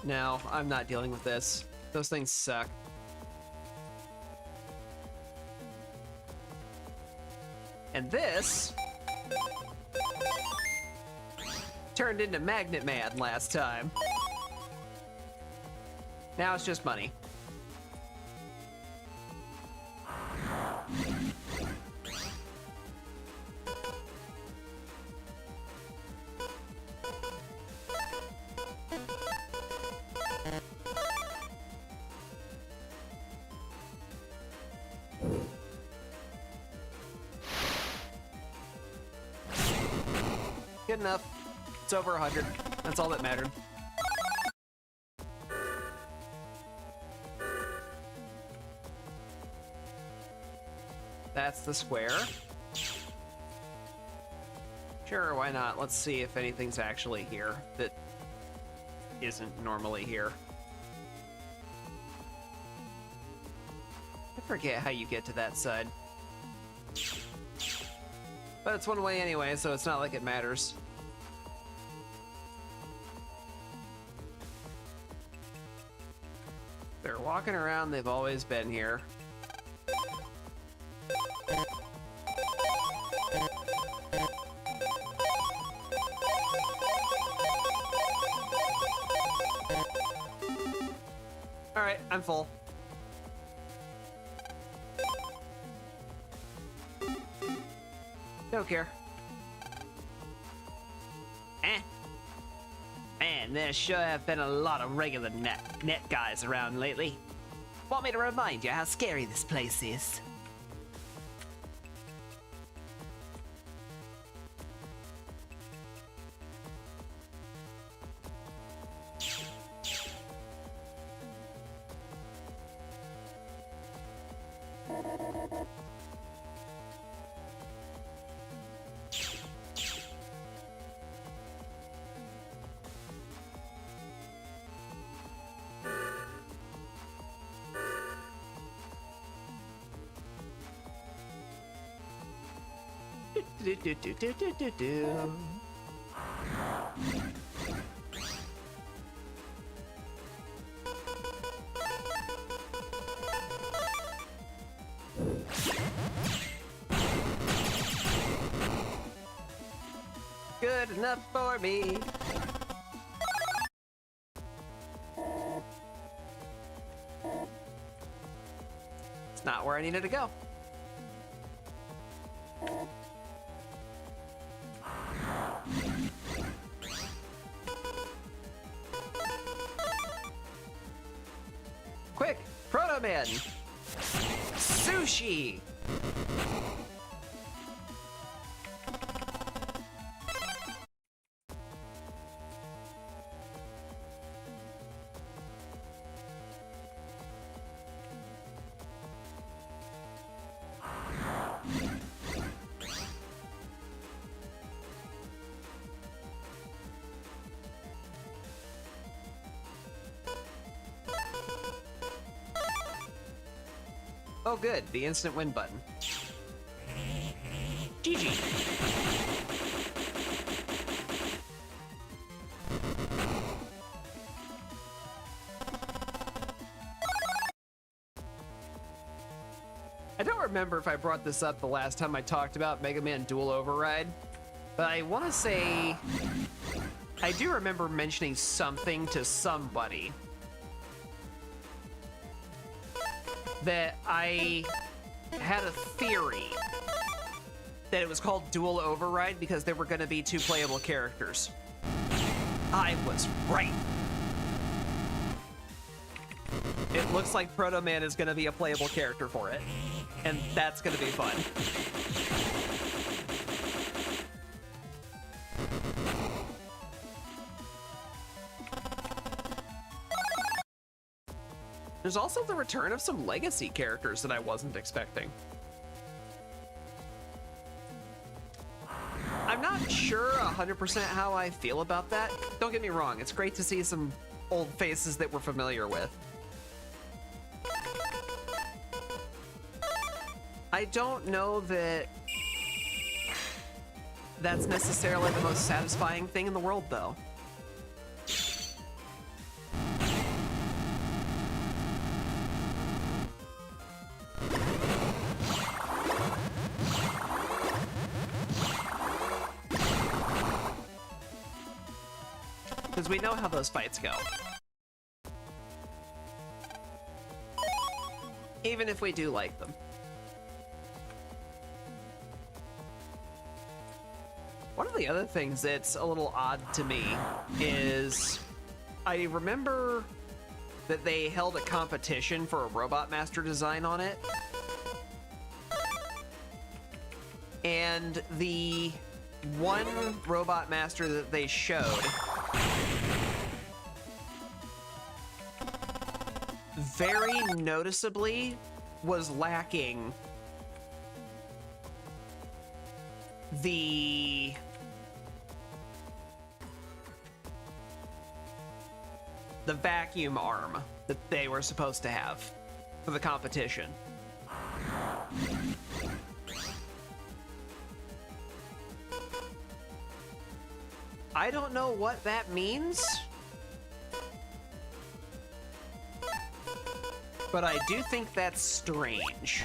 No, I'm not dealing with this. Those things suck. And this turned into Magnet Man last time. Now it's just money. Good enough. It's over 100. That's all that mattered. That's the square. Sure, why not? Let's see if anything's actually here that isn't normally here. I forget how you get to that side. But it's one way anyway, so it's not like it matters. They're walking around, they've always been here. Alright, I'm full. Don't care. Man, there sure have been a lot of regular net guys around lately. Want me to remind you how scary this place is? Do. Good enough for me. It's not where I needed to go. Quick, Proto Man! Sushi! Oh good, the instant win button. GG. I don't remember if I brought this up the last time I talked about Mega Man Dual Override, but I want to say I do remember mentioning something to somebody that I had a theory that it was called Dual Override because there were going to be 2 playable characters. I was right. It looks like Proto Man is going to be a playable character for it, and that's going to be fun. There's also the return of some legacy characters that I wasn't expecting. I'm not sure 100% how I feel about that. Don't get me wrong, it's great to see some old faces that we're familiar with. I don't know that that's necessarily the most satisfying thing in the world, though. Because we know how those fights go. Even if we do like them. One of the other things that's a little odd to me is I remember that they held a competition for a Robot Master design on it. And the one Robot Master that they showed very noticeably was lacking the vacuum arm that they were supposed to have for the competition. I don't know what that means, but I do think that's strange.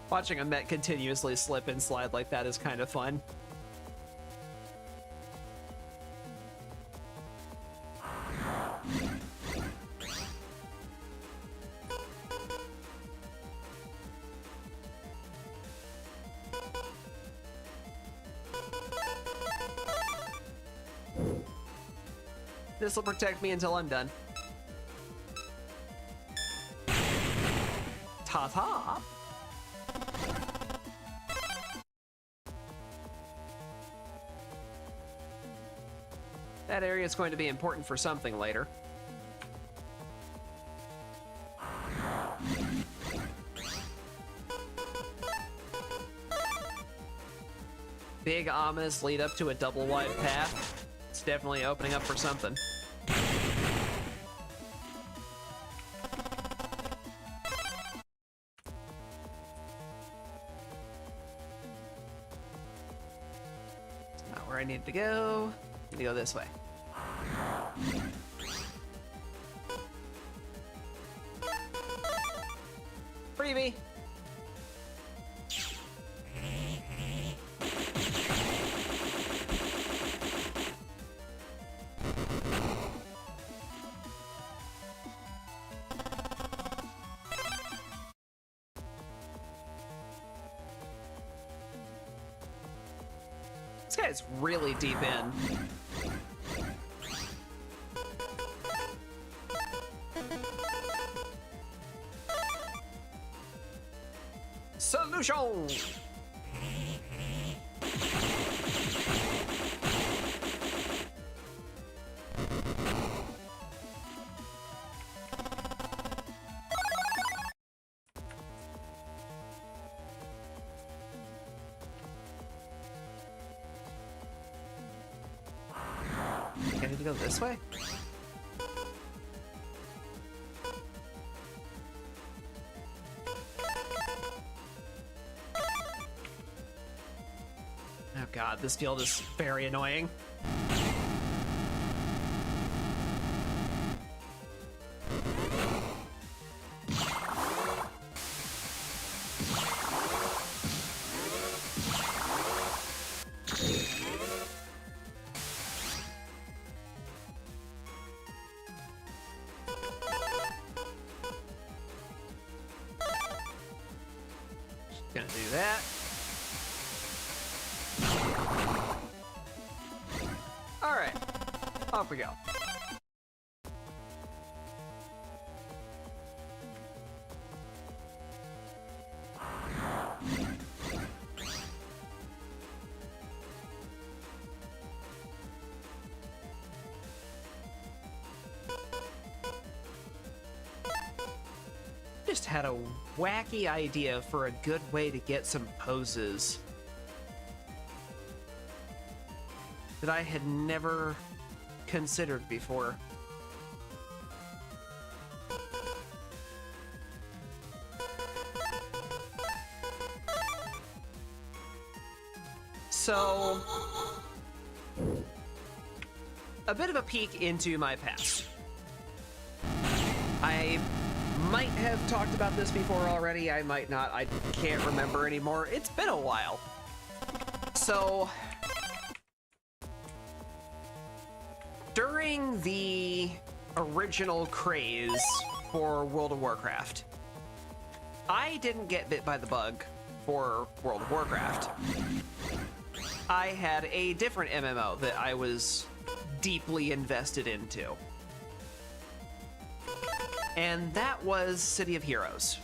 Watching a Met continuously slip and slide like that is kind of fun. This will protect me until I'm done. Ta-ta! That area is going to be important for something later. Big ominous lead up to a double wide path. It's definitely opening up for something. need to go. I need to go this way. Freebie. This guy's really deep in. Solution! I need to go this way? Oh god, this field is very annoying. Gonna do that. All right, off we go. Just had a wacky idea for a good way to get some poses that I had never considered before. So, a bit of a peek into my past. I might have talked about this before already, I might not, I can't remember anymore. It's been a while. So, during the original craze for World of Warcraft, I didn't get bit by the bug for World of Warcraft. I had a different MMO that I was deeply invested into. And that was City of Heroes.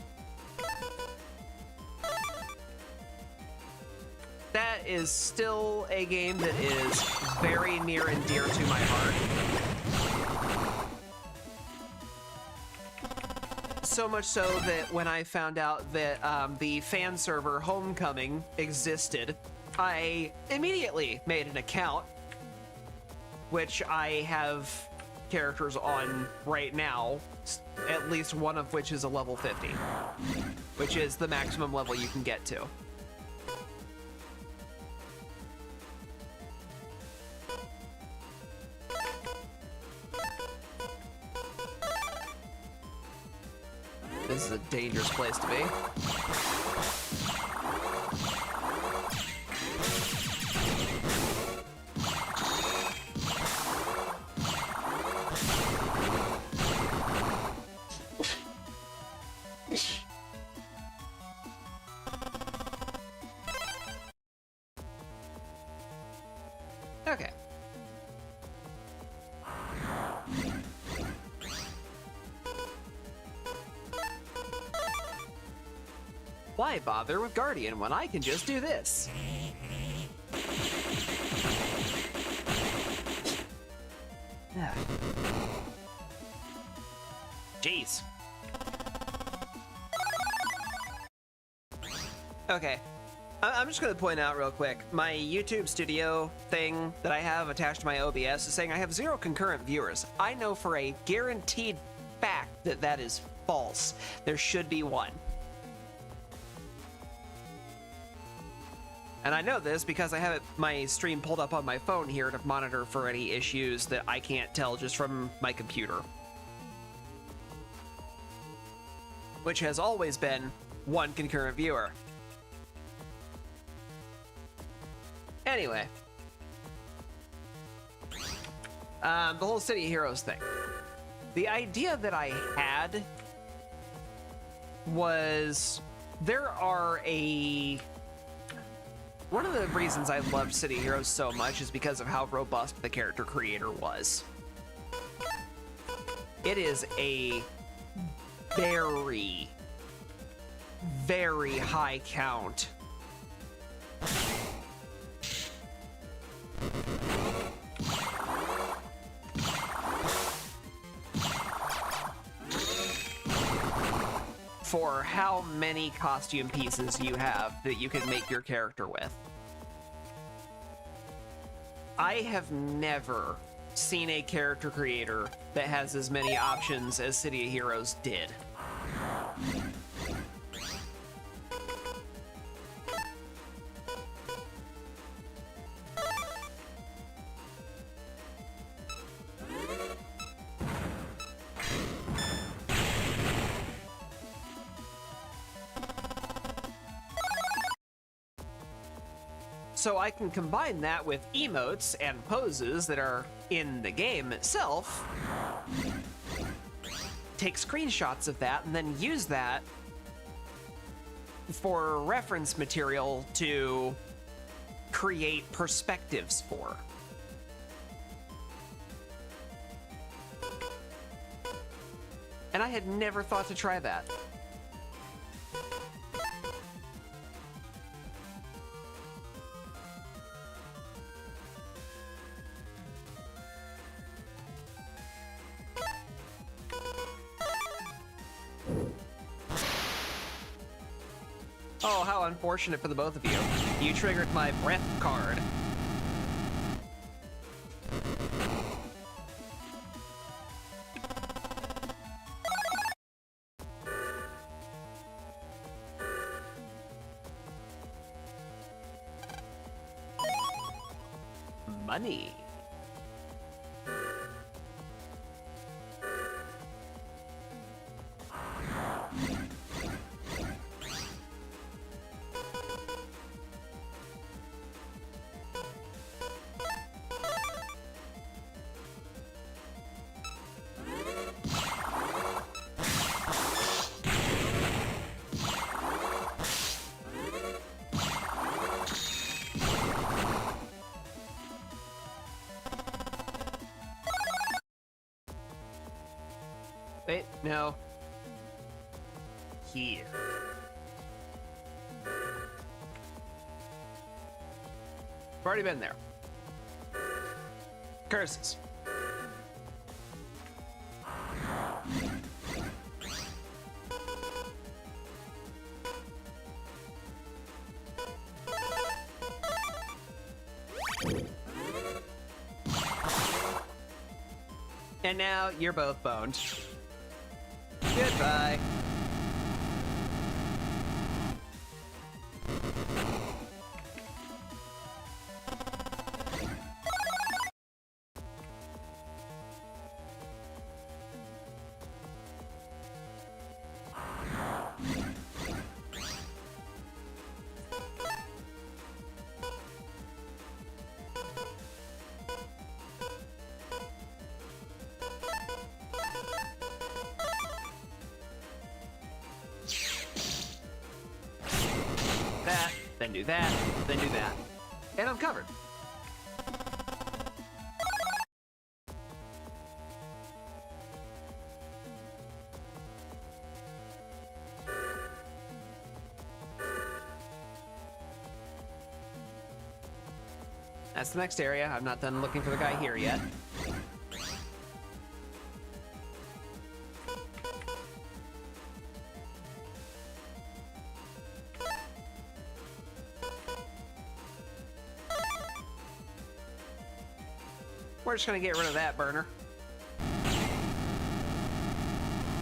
That is still a game that is very near and dear to my heart. So much so that when I found out that the fan server Homecoming existed, I immediately made an account, which I have characters on right now, at least one of which is a level 50, which is the maximum level you can get to. This is a dangerous place to be. Okay. Why bother with Guardian when I can just do this? Jeez. Okay. I'm just going to point out real quick, my YouTube studio thing that I have attached to my OBS is saying I have 0 concurrent viewers. I know for a guaranteed fact that that is false. There should be one. And I know this because I have my stream pulled up on my phone here to monitor for any issues that I can't tell just from my computer. Which has always been one concurrent viewer. Anyway. The whole City of Heroes thing. The idea that I had was there are one of the reasons I loved City of Heroes so much is because of how robust the character creator was. It is a very, very high count for how many costume pieces you have that you can make your character with. I have never seen a character creator that has as many options as City of Heroes did. So I can combine that with emotes and poses that are in the game itself, take screenshots of that, and then use that for reference material to create perspectives for. And I had never thought to try that. Oh, how unfortunate for the both of you. You triggered my breath card. Money. Wait, no. Here. I've already been there. Curses. And now you're both boned. Goodbye. Then do that, then do that. And I'm covered. That's the next area. I'm not done looking for the guy here yet. We're just gonna get rid of that burner.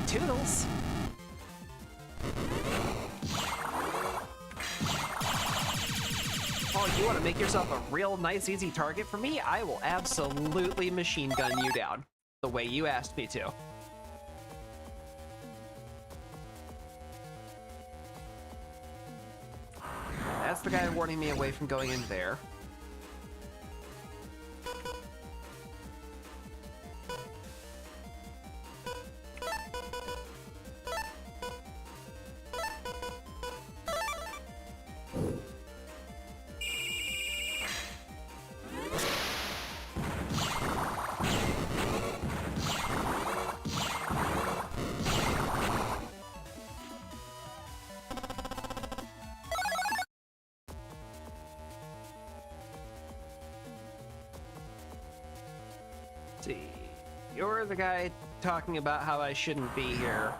Toodles. Oh, you want to make yourself a real nice, easy target for me? I will absolutely machine gun you down the way you asked me to. That's the guy warning me away from going in there. See, you're the guy talking about how I shouldn't be here.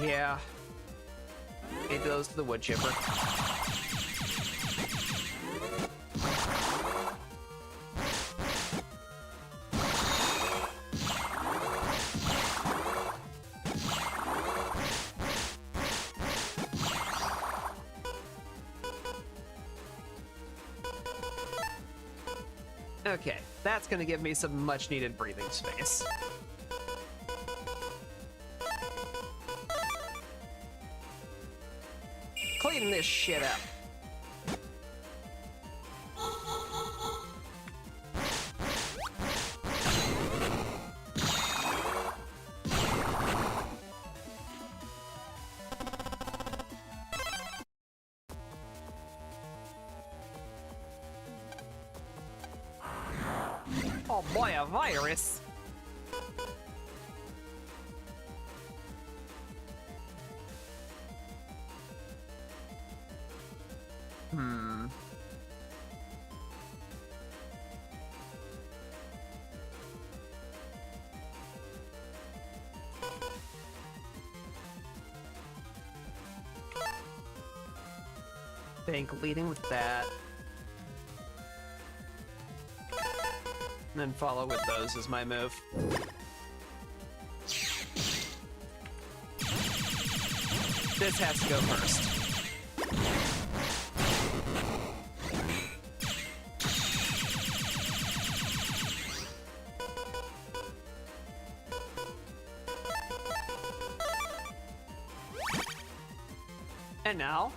Yeah. It goes to the wood chipper. Okay, that's gonna give me some much needed breathing space. Clean this shit up. Oh boy, a virus! I think leading with that. And then follow with those is my move. This has to go first. And now,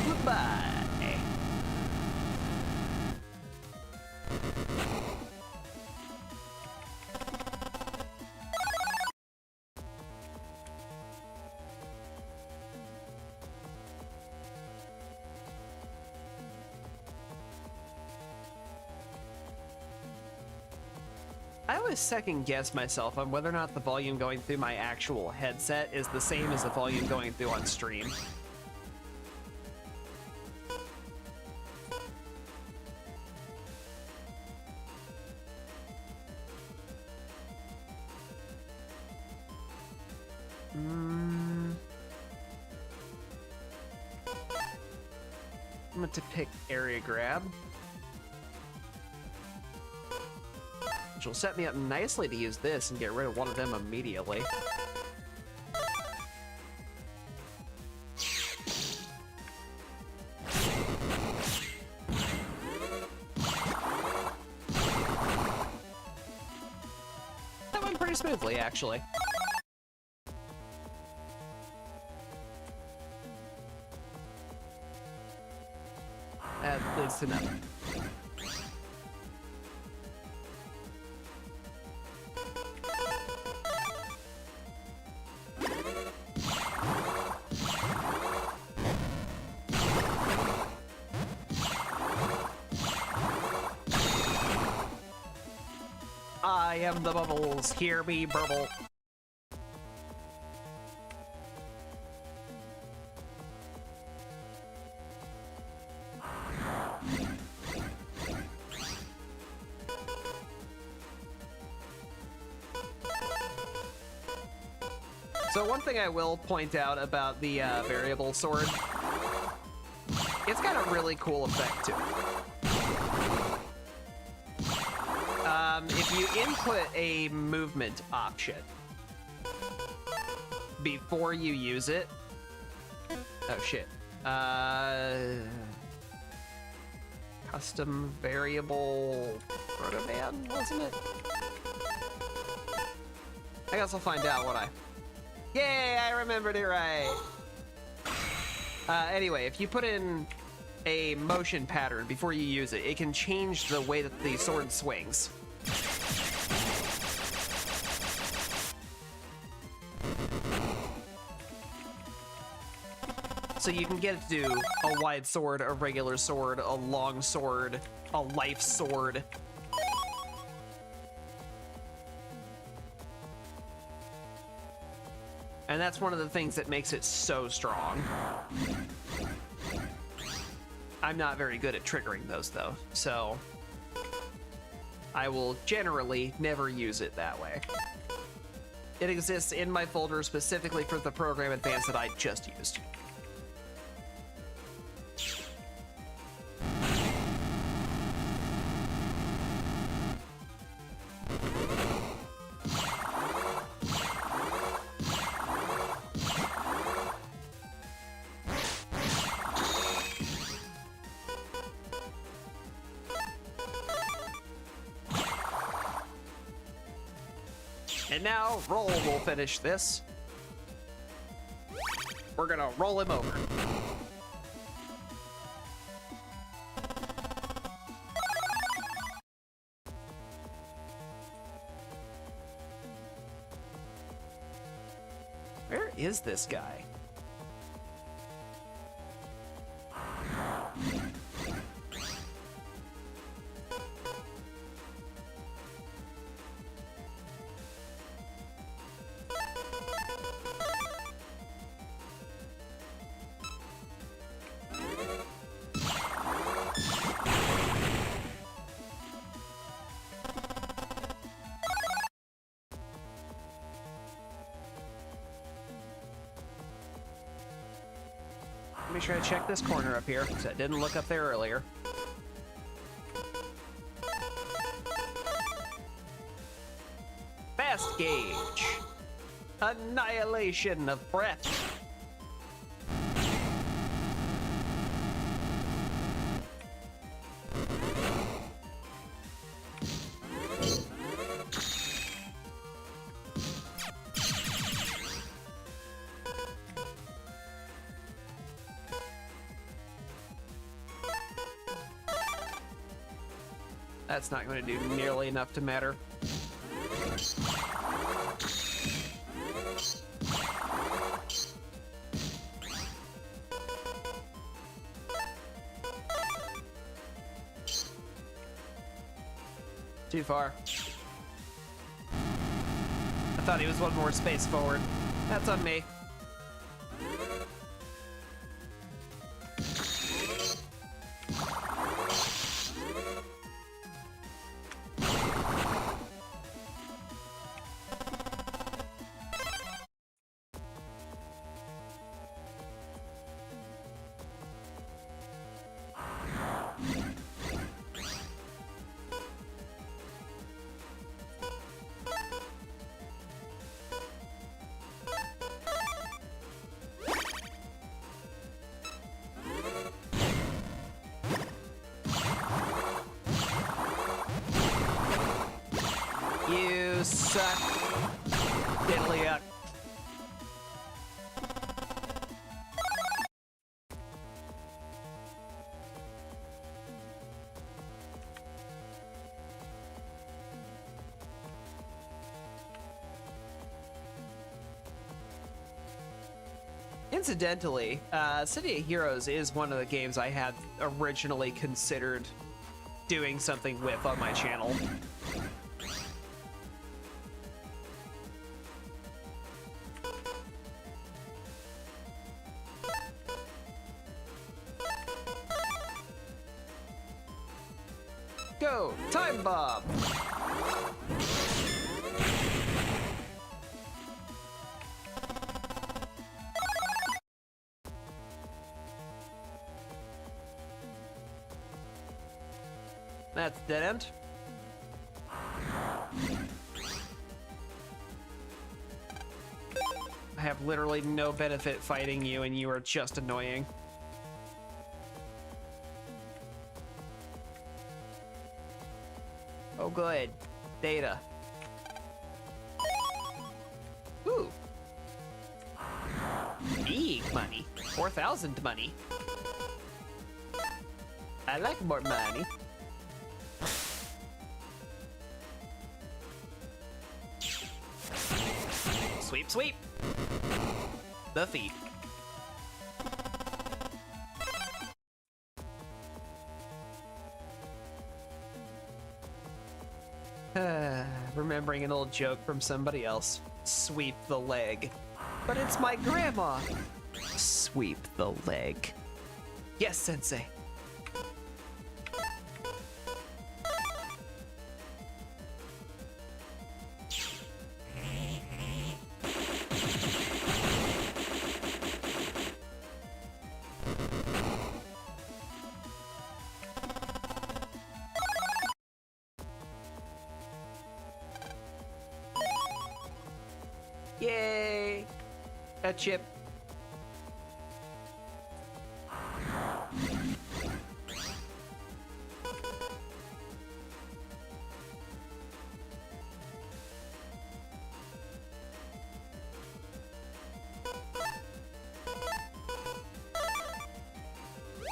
goodbye. I always second guess myself on whether or not the volume going through my actual headset is the same as the volume going through on stream. I'm going to pick area grab, which will set me up nicely to use this and get rid of one of them immediately. That went pretty smoothly, actually. That leads to nothing. I am the bubbles, hear me burble. So one thing I will point out about the variable sword It's got a really cool effect to it. If you input a movement option before you use it, oh shit. Custom variable protoman, wasn't it? I guess I'll find out what Yay, I remembered it right. Anyway, if you put in a motion pattern before you use it, it can change the way that the sword swings. So you can get it to do a wide sword, a regular sword, a long sword, a life sword. And that's one of the things that makes it so strong. I'm not very good at triggering those though, so I will generally never use it that way. It exists in my folder specifically for the program advance that I just used. And now, Roll will finish this. We're gonna roll him over. Where is this guy? Make sure I check this corner up here, because I didn't look up there earlier. Fast gauge. Annihilation of breath. That's not going to do nearly enough to matter. Too far. I thought he was one more space forward. That's on me. You suck. Diddly up. Incidentally, City of Heroes is one of the games I had originally considered doing something with on my channel. Go! Time bomb! That's dead end. I have literally no benefit fighting you, and you are just annoying. Oh, good. Data. Ooh. Big money. 4,000 money. I like more money. Sweep, sweep. Buffy. Remembering an old joke from somebody else. Sweep the leg. But it's my grandma. Sweep the leg. Yes, Sensei. Yay! A chip.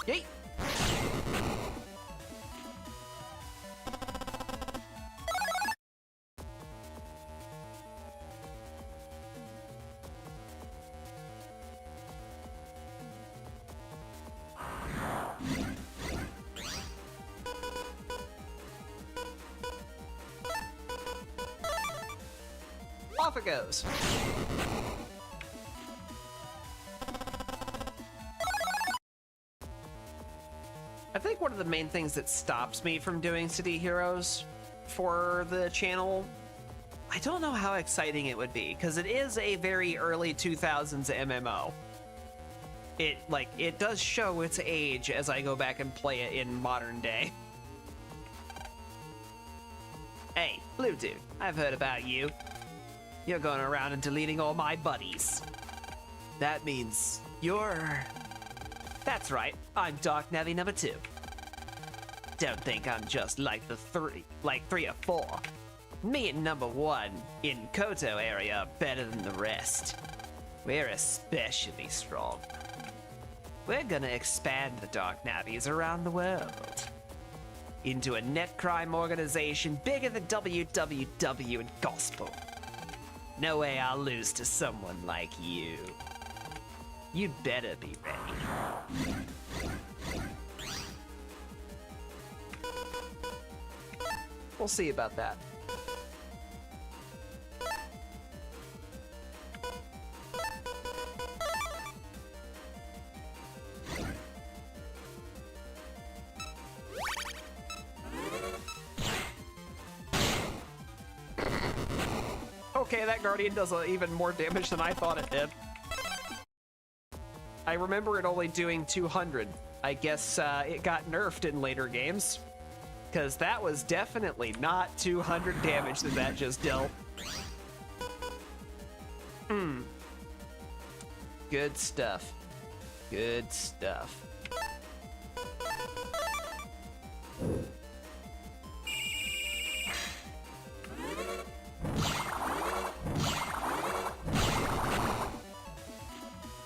Yay! Off it goes. I think one of the main things that stops me from doing City Heroes for the channel, I don't know how exciting it would be, because it is a very early 2000s MMO. It does show its age as I go back and play it in modern day. Hey, Blue Dude, I've heard about you. You're going around and deleting all my buddies. That means you're... That's right, I'm Dark Navy number 2. Don't think I'm just like three or four. Me and number 1 in Koto area are better than the rest. We're especially strong. We're gonna expand the Dark Navies around the world. Into a net crime organization bigger than WWW and Gospel. No way I'll lose to someone like you. You'd better be ready. We'll see about that. Okay, that Guardian does even more damage than I thought it did. I remember it only doing 200. I guess it got nerfed in later games, because that was definitely not 200 damage that just dealt. Good stuff. Good stuff.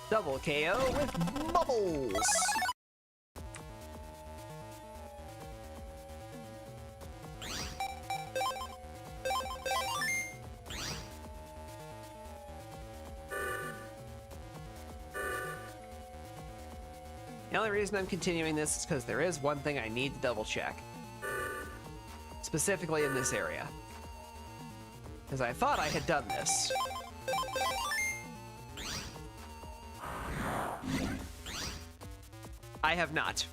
Double KO with bubbles. The only reason I'm continuing this is because there is one thing I need to double check. Specifically in this area. Because I thought I had done this. I have not.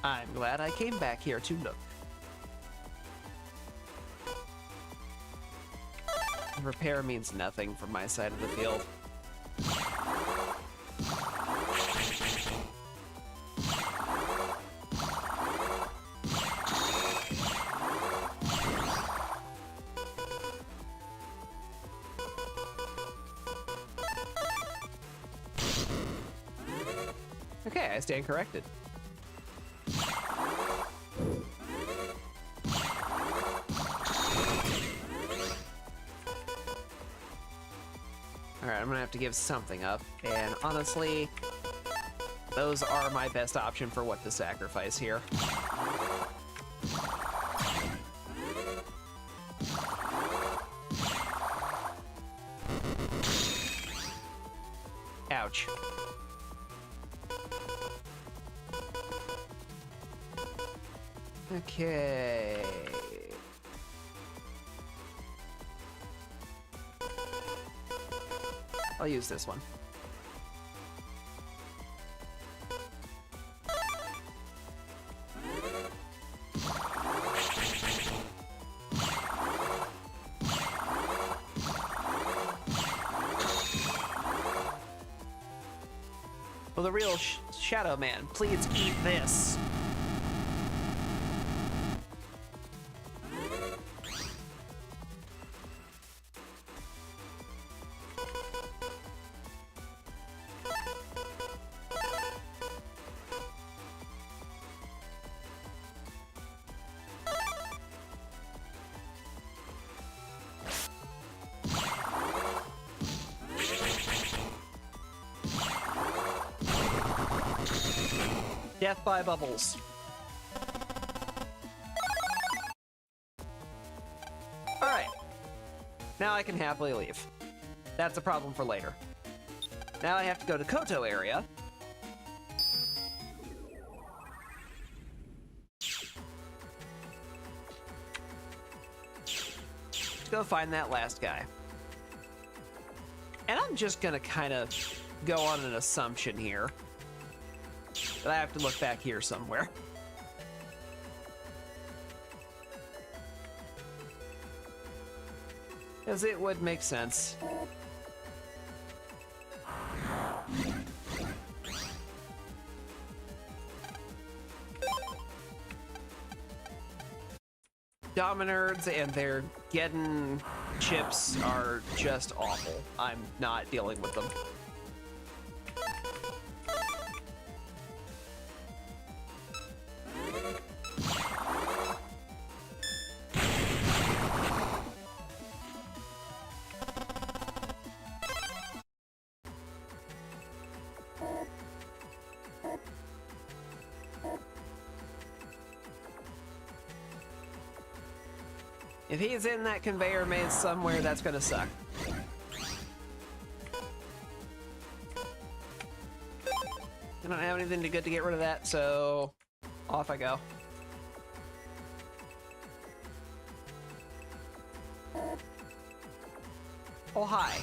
I'm glad I came back here to look. Repair means nothing from my side of the field. Okay, I stand corrected. Alright, I'm gonna have to give something up, and honestly, those are my best option for what to sacrifice here. Ouch. Okay. I'll use this one. Well, the real Shadow Man, please eat this. Death by bubbles. Alright. Now I can happily leave. That's a problem for later. Now I have to go to Koto area. To go find that last guy. And I'm just gonna kind of go on an assumption here. But I have to look back here somewhere. Because it would make sense. Dominards and their Geddon chips are just awful. I'm not dealing with them. If he's in that conveyor maze somewhere, that's gonna suck. I don't have anything good to get rid of that, so off I go. Oh, hi.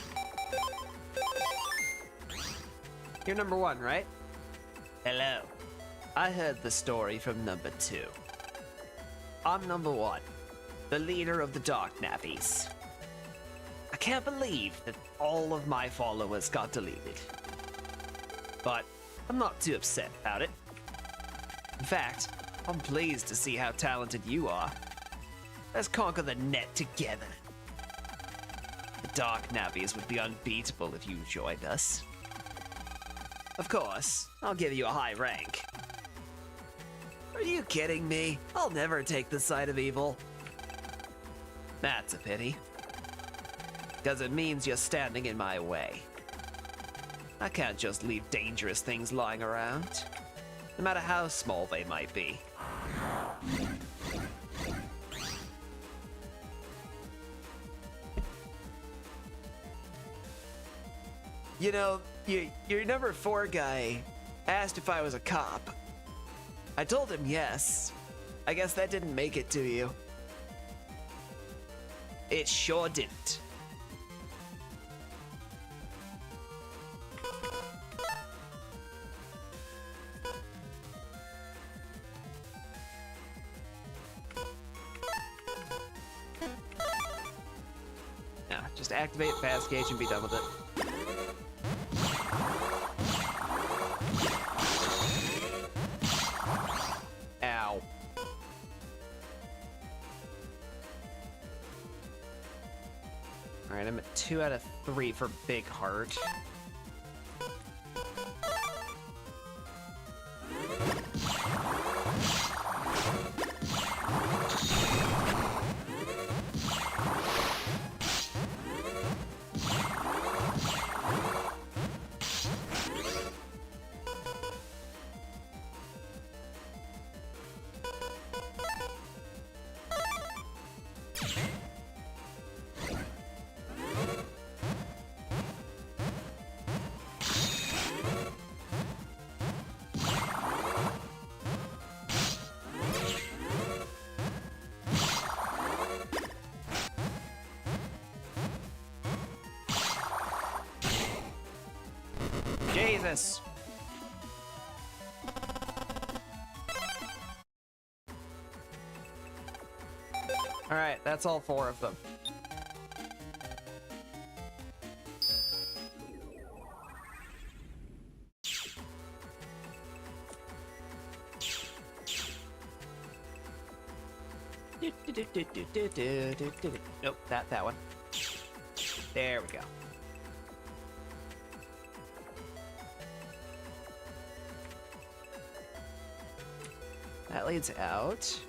You're number one, right? Hello. I heard the story from number two. I'm number one. The leader of the Dark Nappies. I can't believe that all of my followers got deleted. But I'm not too upset about it. In fact, I'm pleased to see how talented you are. Let's conquer the net together. The Dark Nappies would be unbeatable if you joined us. Of course, I'll give you a high rank. Are you kidding me? I'll never take the side of evil. That's a pity. Because it means you're standing in my way. I can't just leave dangerous things lying around, no matter how small they might be. You know, your number 4 guy asked if I was a cop. I told him yes. I guess that didn't make it to you. It sure didn't. Now, just activate fast gauge and be done with it. Ow. Alright, I'm at 2 out of 3 for Big Heart. this. Alright, that's all 4 of them. Nope, that one. There we go. That leads out.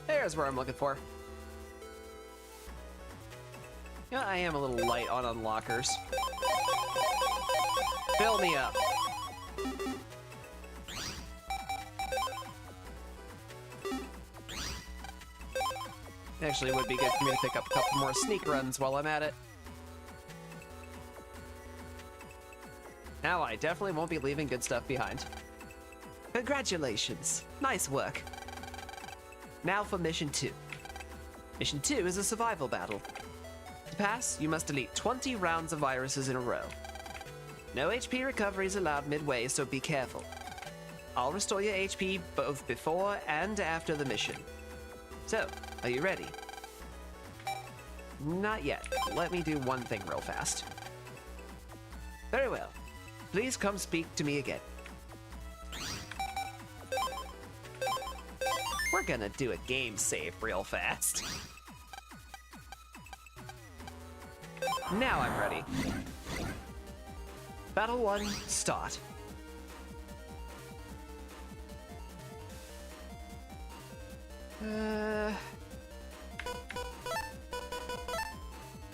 There's where I'm looking for. Yeah, I am a little light on unlockers. Fill me up. Actually, it would be good for me to pick up a couple more sneak runs while I'm at it. Now I definitely won't be leaving good stuff behind. Congratulations. Nice work. Now for Mission 2. Mission 2 is a survival battle. To pass, you must delete 20 rounds of viruses in a row. No HP recovery is allowed midway, so be careful. I'll restore your HP both before and after the mission. So, are you ready? Not yet. Let me do one thing real fast. Very well. Please come speak to me again. We're gonna do a game save real fast. Now I'm ready. Battle 1, start.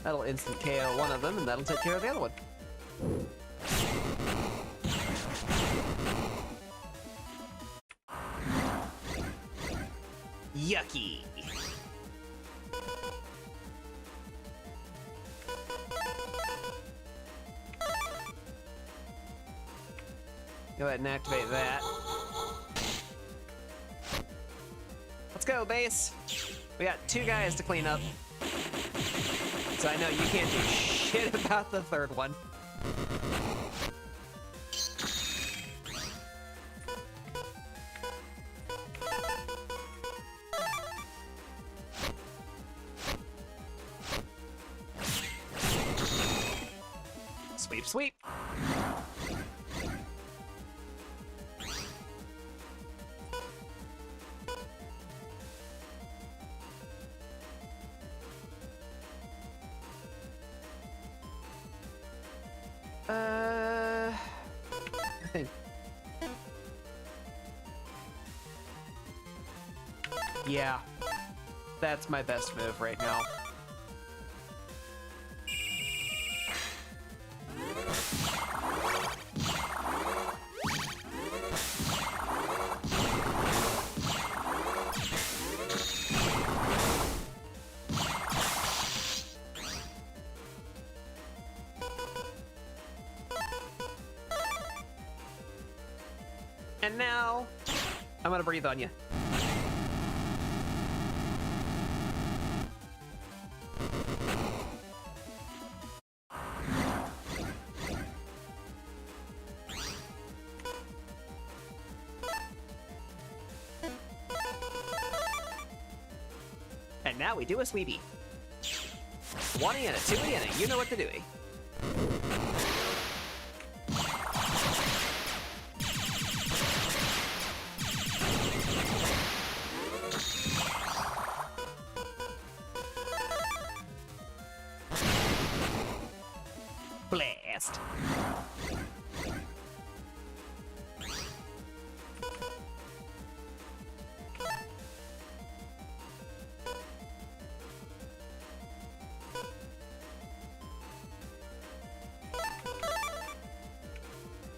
That'll instant KO one of them, and that'll take care of the other one. Yucky. Go ahead and activate that. Let's go, base. We got 2 guys to clean up. So I know you can't do shit about the 3rd one. Sweep, sweep. I think. Yeah, that's my best move right now. And now, I'm gonna breathe on you. And now we do a sweepy. 1-y and a 2-y and a you know what to do-y. Blast.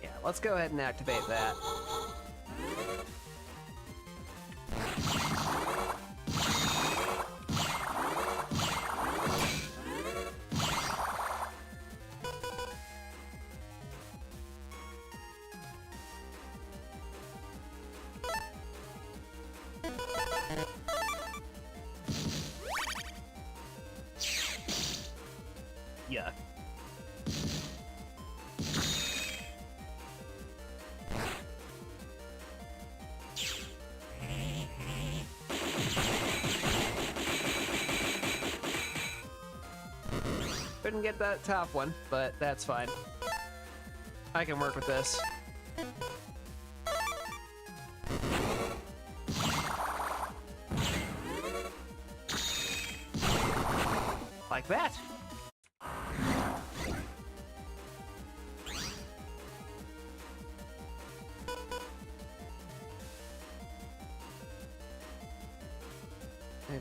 Yeah, let's go ahead and activate that. Yuck. couldn't get that top one, but that's fine. I can work with this. Like that.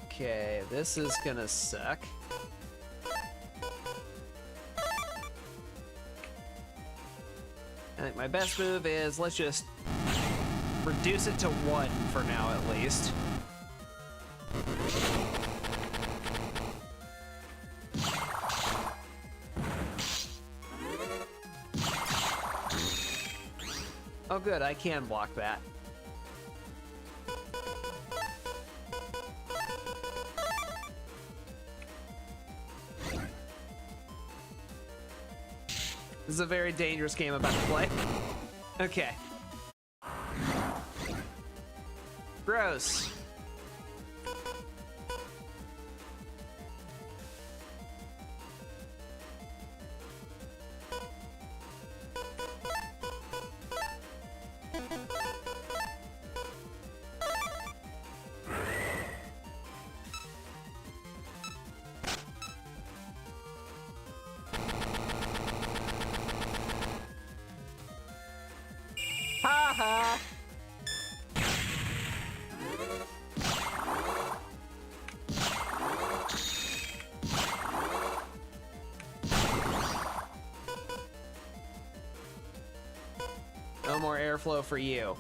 Okay, this is gonna suck. I think my best move is let's just reduce it to 1 for now at least. Oh good, I can block that. This is a very dangerous game I'm about to play. Okay. Gross. Ha ha! No more airflow for you.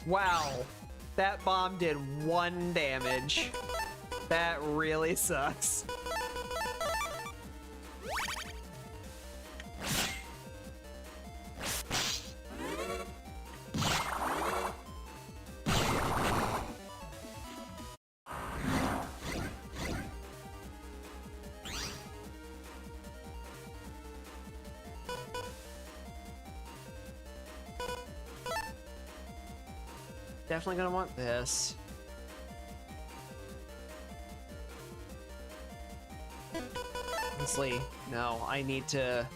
Wow, that bomb did 1 damage. That really sucks. Definitely gonna want this. Honestly, no, I need to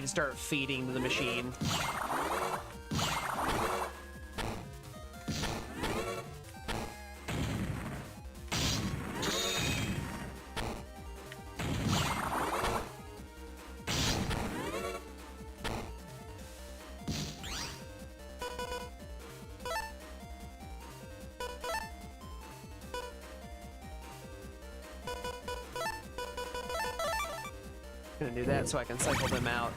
start feeding the machine. Gonna do that so I can cycle them out.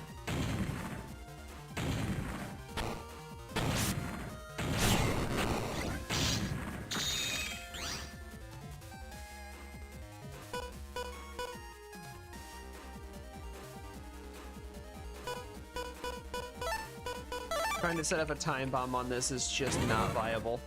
Trying to set up a time bomb on this is just not viable.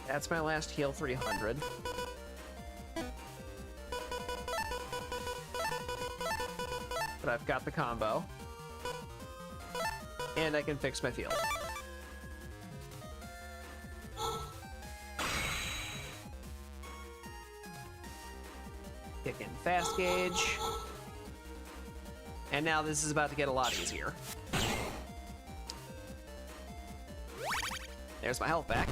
That's my last heal 300. But I've got the combo. And I can fix my field. Kick in fast gauge. And now this is about to get a lot easier. There's my health back.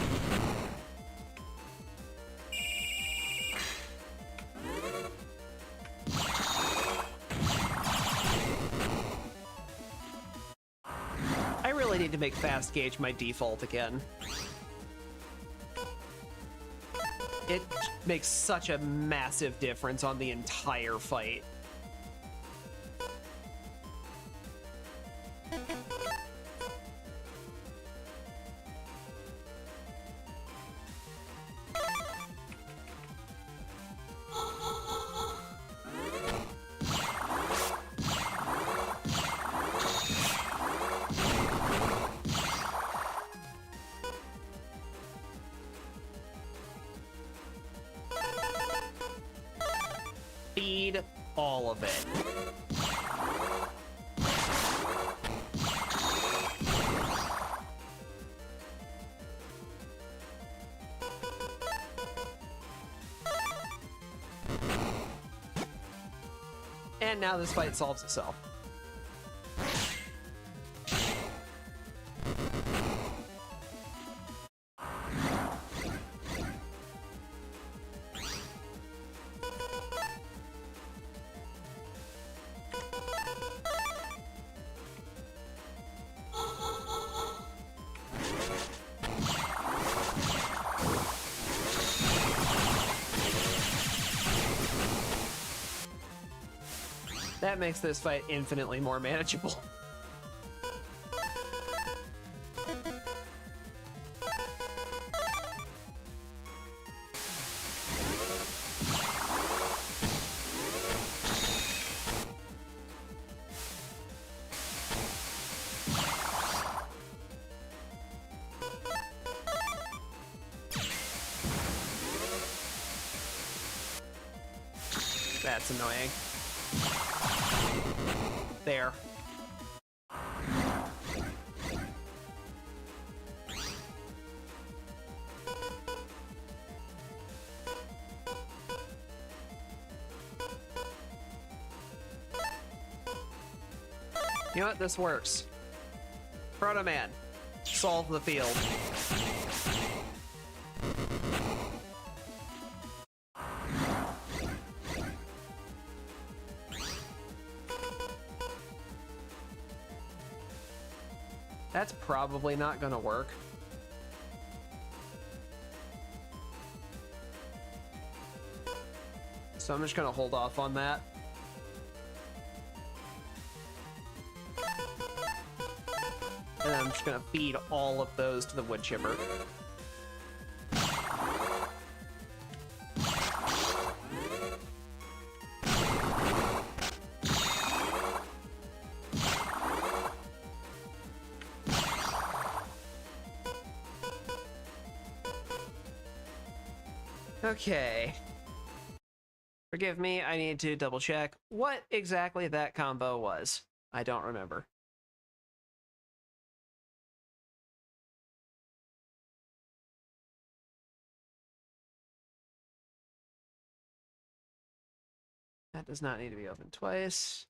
To to make fast gauge my default again. It makes such a massive difference on the entire fight. Feed all of it. And now this fight solves itself. That makes this fight infinitely more manageable. That's annoying. There. You know what? This works. Proto Man, solve the field. That's probably not gonna work. So I'm just gonna hold off on that. And I'm just gonna feed all of those to the wood chipper. Okay. Forgive me, I need to double check what exactly that combo was. I don't remember. That does not need to be opened twice.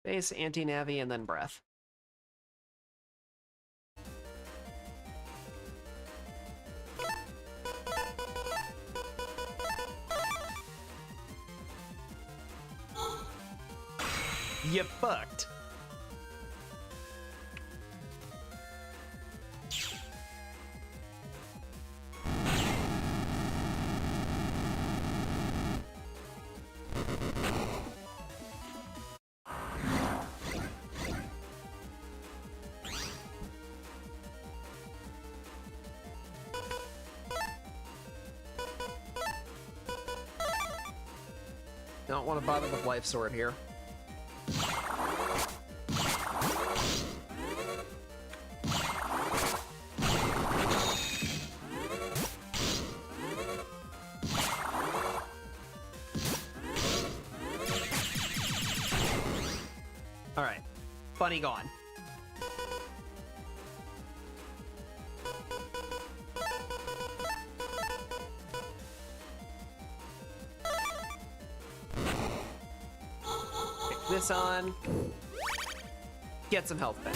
Base, anti-navi, and then breath. You fucked. Don't want to bother with life sword here. All right, bunny gone. This on, get some health back.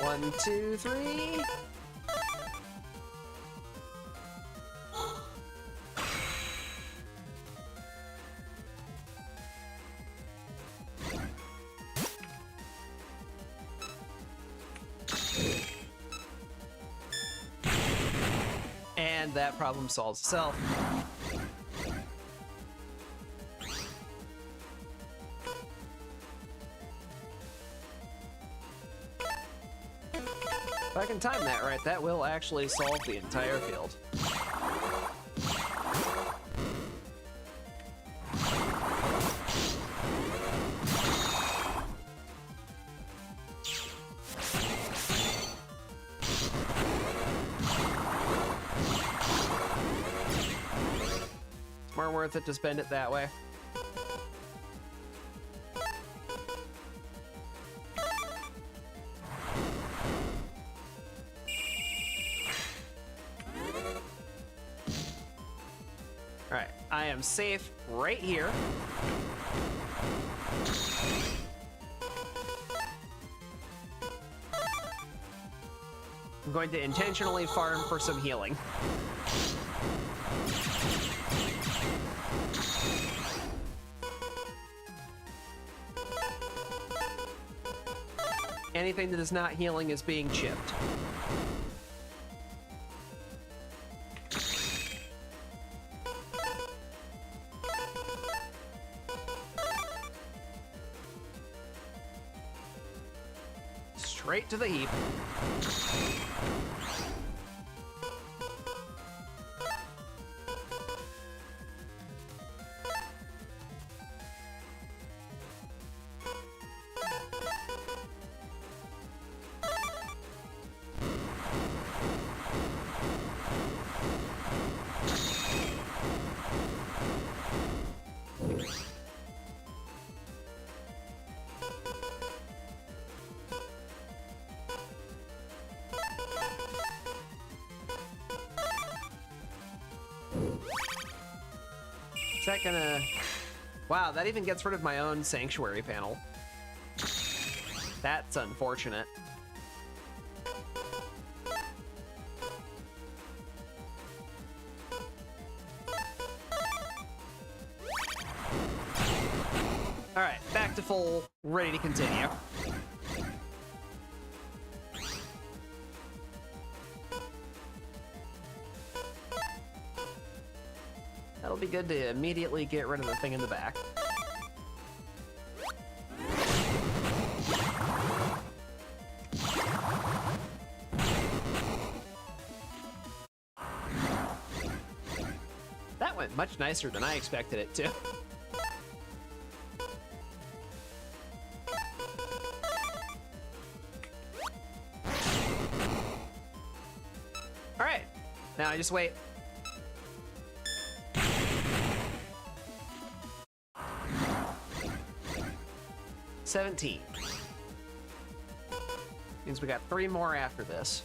1, 2, 3. And that problem solves itself. If I can time that right, that will actually solve the entire field. It's more worth it to spend it that way. Alright, I am safe right here. I'm going to intentionally farm for some healing. Anything that is not healing is being chipped. Straight to the heap. Is that gonna... Wow, that even gets rid of my own sanctuary panel. That's unfortunate. Alright, back to full, ready to continue. That'll be good to immediately get rid of the thing in the back. That went much nicer than I expected it to. All right, now I just wait. $17. Means we got 3 more after this.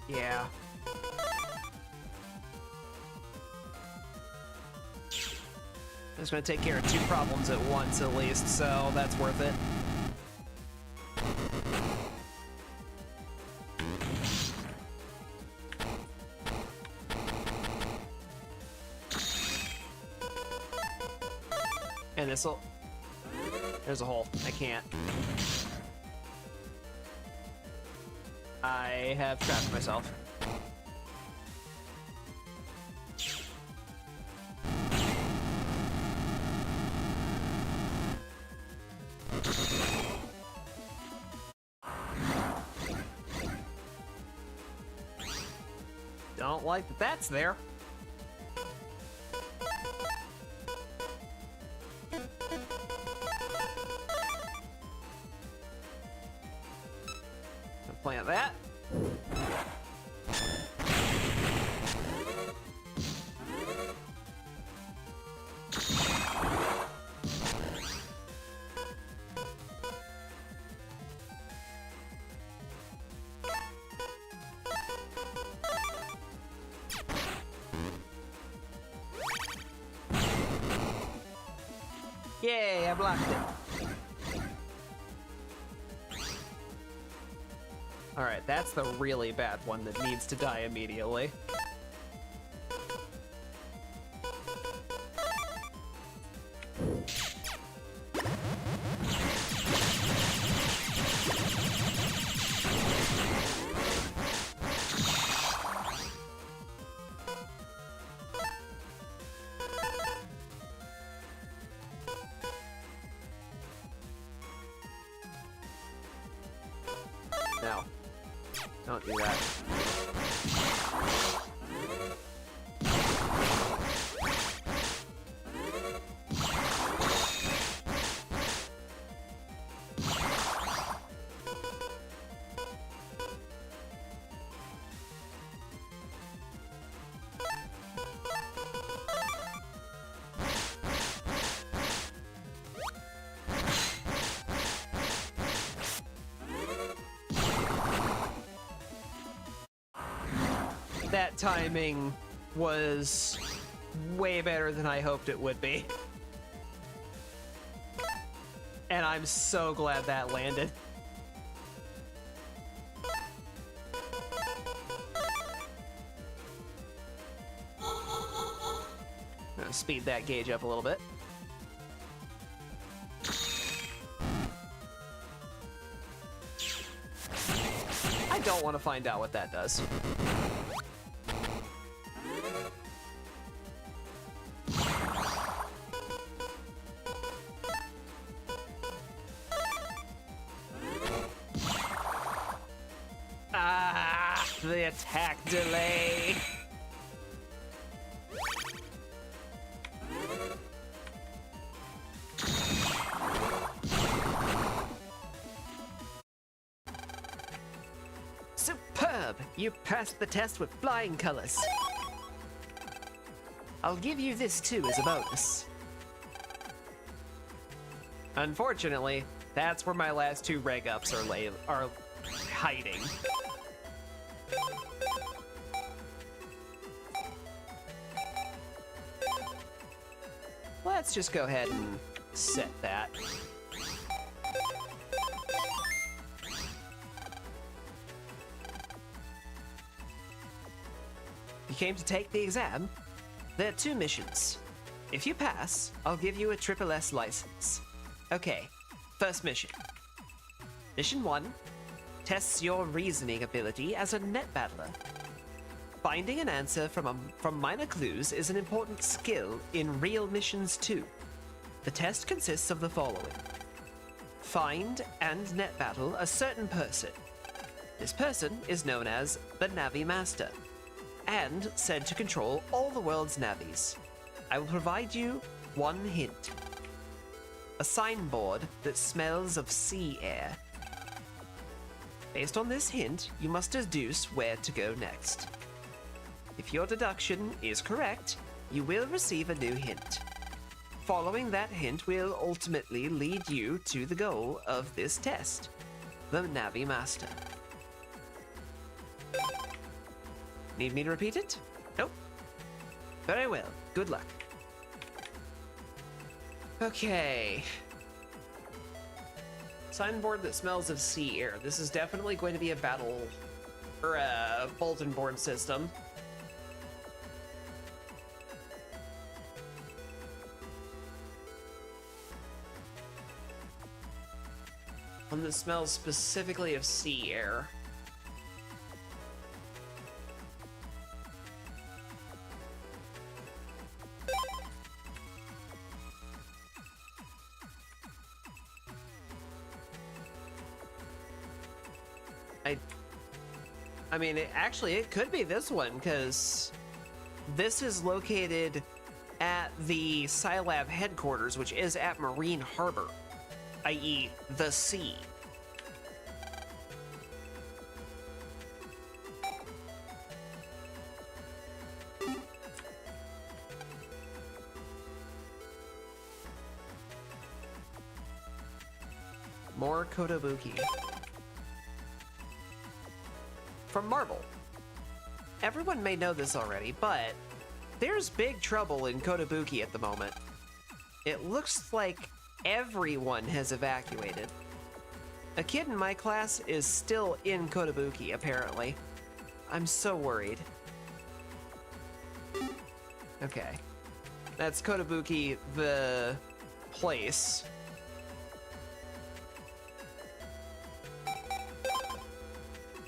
Yeah. I'm just gonna take care of 2 problems at once at least, so that's worth it. And this'll... There's a hole. I can't. I have trapped myself. don't like that that's there. Plant that. Yay, I blocked it. Alright, that's the really bad one that needs to die immediately. No. Don't do that. That timing was way better than I hoped it would be. And I'm so glad that landed. I'm gonna speed that gauge up a little bit. I don't want to find out what that does. The attack delay. Superb! You passed the test with flying colors. I'll give you this too as a bonus. Unfortunately, that's where my last two reg ups are hiding. Let's just go ahead and set that. You came to take the exam? There are 2 missions. If you pass, I'll give you a SSS license. Okay, first mission. Mission 1 tests your reasoning ability as a net battler. Finding an answer from minor clues is an important skill in real missions too. The test consists of the following. Find and net battle a certain person. This person is known as the Navi Master, and said to control all the world's navies. I will provide you 1 hint. A signboard that smells of sea air. Based on this hint, you must deduce where to go next. If your deduction is correct, you will receive a new hint. Following that hint will ultimately lead you to the goal of this test, the Navi Master. Need me to repeat it? Nope. Very well. Good luck. Okay. Signboard that smells of sea air. This is definitely going to be a battle or a bulletin board system. One that smells specifically of sea air. I mean, actually, it could be this one, because this is located at the Scilab headquarters, which is at Marine Harbor, i.e. the sea. More Kotobuki. From Marble. Everyone may know this already, but there's big trouble in Kotobuki at the moment. It looks like everyone has evacuated. A kid in my class is still in Kotobuki, apparently. I'm so worried. Okay. That's Kotobuki, the place.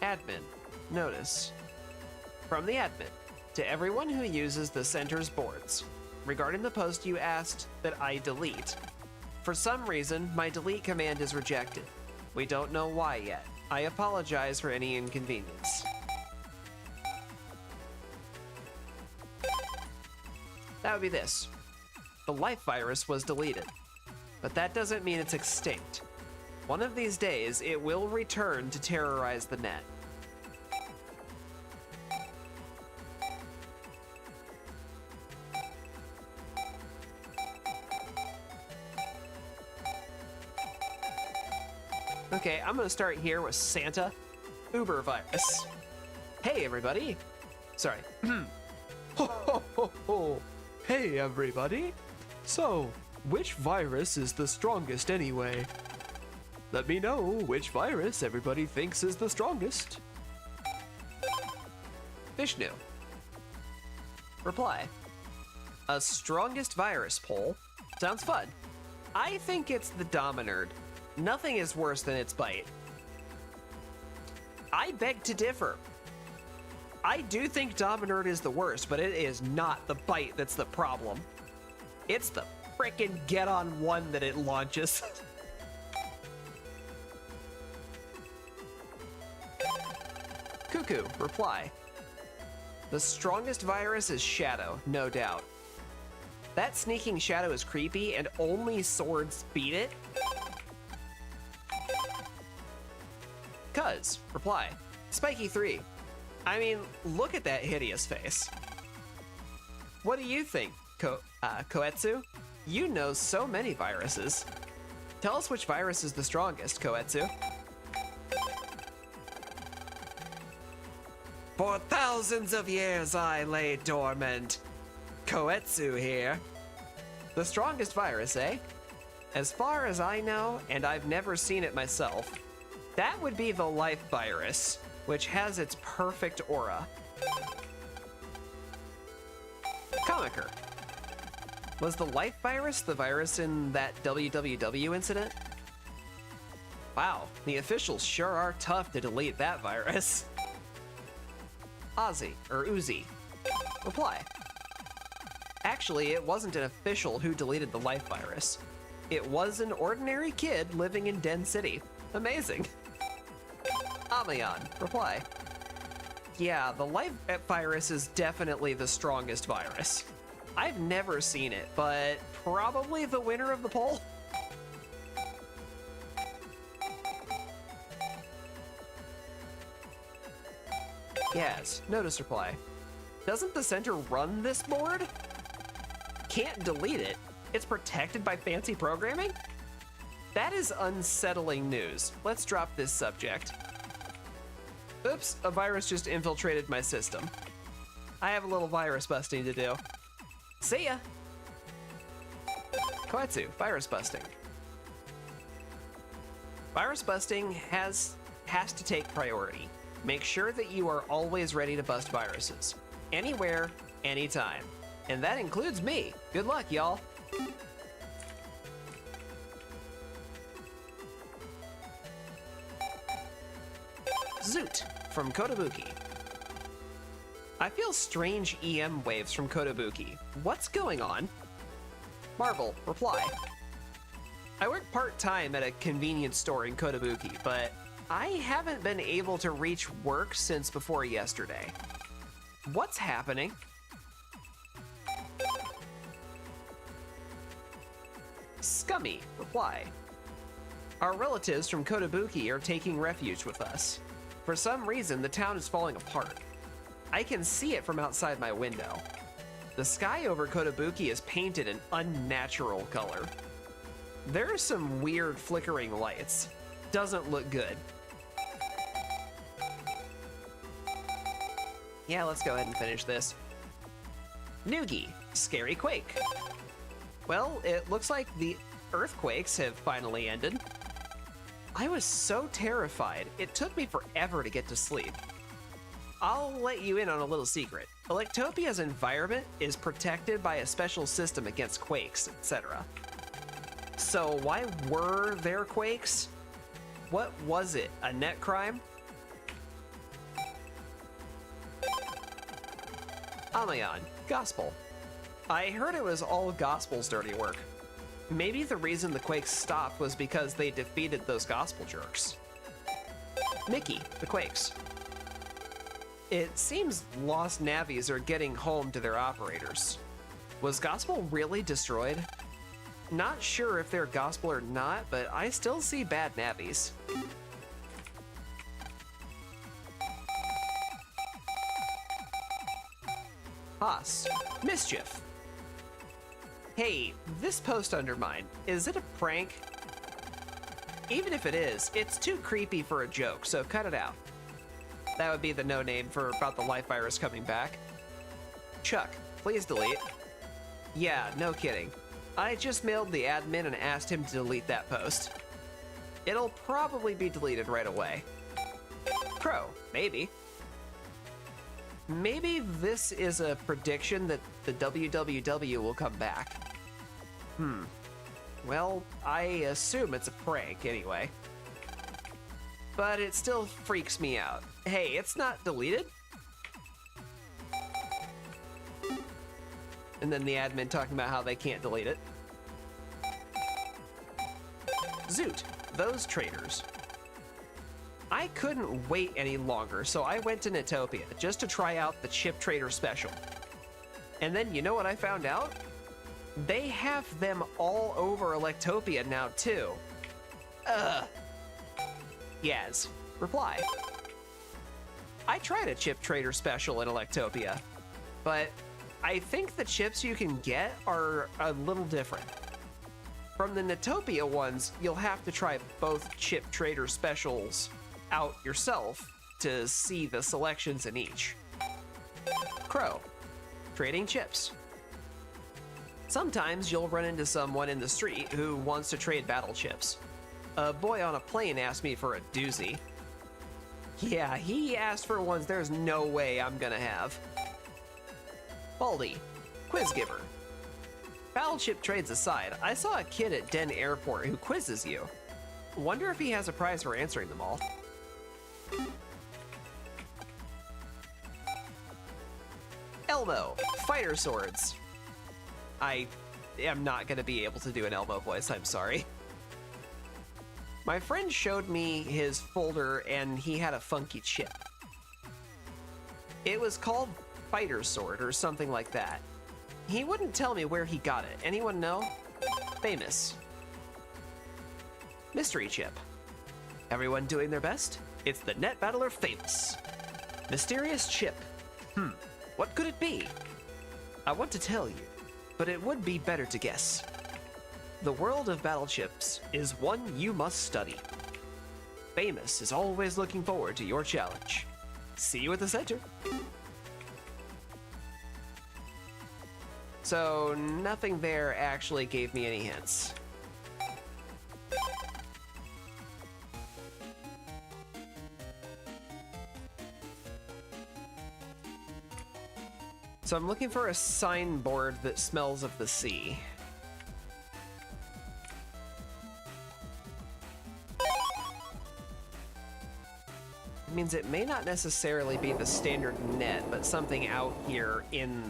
Admin. Notice. From the admin, to everyone who uses the center's boards. Regarding the post you asked that I delete. For some reason, my delete command is rejected. We don't know why yet. I apologize for any inconvenience. That would be this. The life virus was deleted, but that doesn't mean it's extinct. One of these days, it will return to terrorize the net. Okay, I'm gonna start here with Santa Uber virus. Hey, everybody. Sorry. Ho, ho, ho, ho. Hey, everybody. So, which virus is the strongest anyway? Let me know which virus everybody thinks is the strongest. Vishnu. Reply. A strongest virus poll. Sounds fun. I think it's the Dominard. Nothing is worse than its bite. I beg to differ. I do think Dominard is the worst, but it is not the bite that's the problem. It's the frickin' get on one that it launches. Cuckoo, reply. The strongest virus is Shadow, no doubt. That sneaking Shadow is creepy and only swords beat it? Cuz, reply. Spiky 3. I mean, look at that hideous face. What do you think, Koetsu? You know so many viruses. Tell us which virus is the strongest, Koetsu. For thousands of years I lay dormant. Koetsu here. The strongest virus, eh? As far as I know, and I've never seen it myself, that would be the life virus, which has its perfect aura. Comiker. Was the life virus the virus in that WWW incident? Wow, the officials sure are tough to delete that virus. Ozzy, or Uzi. Reply. Actually, it wasn't an official who deleted the life virus. It was an ordinary kid living in Den City. Amazing. Amayan, reply. Yeah, the life virus is definitely the strongest virus. I've never seen it, but probably the winner of the poll? Yes, notice reply. Doesn't the center run this board? Can't delete it. It's protected by fancy programming? That is unsettling news. Let's drop this subject. Oops, a virus just infiltrated my system. I have a little virus busting to do. See ya! Koetsu, virus busting. Virus busting has to take priority. Make sure that you are always ready to bust viruses. Anywhere, anytime. And that includes me. Good luck, y'all. Zoot from Kotobuki. I feel strange EM waves from Kotobuki. What's going on? Marvel, reply. I work part-time at a convenience store in Kotobuki, but I haven't been able to reach work since before yesterday. What's happening? Scummy, reply. Our relatives from Kotobuki are taking refuge with us. For some reason, the town is falling apart. I can see it from outside my window. The sky over Kotobuki is painted an unnatural color. There are some weird flickering lights. Doesn't look good. Yeah, let's go ahead and finish this. Noogie, scary quake. Well, it looks like the earthquakes have finally ended. I was so terrified, it took me forever to get to sleep. I'll let you in on a little secret. Electopia's environment is protected by a special system against quakes, etc. So why were there quakes? What was it, a net crime? Amayan, gospel. I heard it was all gospel's dirty work. Maybe the reason the quakes stopped was because they defeated those gospel jerks. Mickey, the quakes. It seems lost navies are getting home to their operators. Was gospel really destroyed? Not sure if they're gospel or not, but I still see bad navies. Haas, mischief. Hey, this post under mine, is it a prank? Even if it is, it's too creepy for a joke, so cut it out. That would be the no name for about the life virus coming back. Chuck, please delete. Yeah, no kidding. I just mailed the admin and asked him to delete that post. It'll probably be deleted right away. Crow, maybe. Maybe this is a prediction that the WWW will come back. Well, I assume it's a prank anyway. But it still freaks me out. Hey, it's not deleted? And then the admin talking about how they can't delete it. Zoot, those traitors. I couldn't wait any longer, so I went to Netopia just to try out the Chip Trader special. And then you know what I found out? They have them all over Electopia now too. Yaz, reply. I tried a Chip Trader special in Electopia, but I think the chips you can get are a little different. From the Netopia ones, you'll have to try both Chip Trader specials out yourself to see the selections in each. Crow, trading chips. Sometimes you'll run into someone in the street who wants to trade battle chips. A boy on a plane asked me for a doozy. Yeah, he asked for ones there's no way I'm gonna have. Baldy, quiz giver. Battle chip trades aside, I saw a kid at Den Airport who quizzes you. Wonder if he has a prize for answering them all. Elmo, fighter swords. I am not going to be able to do an Elmo voice, I'm sorry. My friend showed me his folder and he had a funky chip. It was called fighter sword or something like that. He wouldn't tell me where he got it. Anyone know? Famous. Mystery chip. Everyone doing their best? It's the Net Battler Famous. Mysterious chip. What could it be? I want to tell you, but it would be better to guess. The world of battle chips is one you must study. Famous is always looking forward to your challenge. See you at the center. So nothing there actually gave me any hints. So I'm looking for a signboard that smells of the sea. It means it may not necessarily be the standard net, but something out here in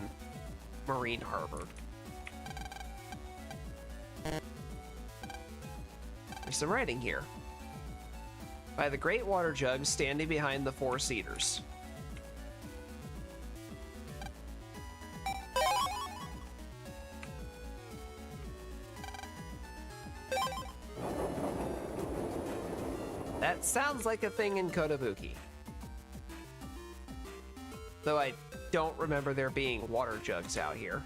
Marine Harbor. There's some writing here. By the great water jug standing behind the four cedars. That sounds like a thing in Kotobuki. Though I don't remember there being water jugs out here.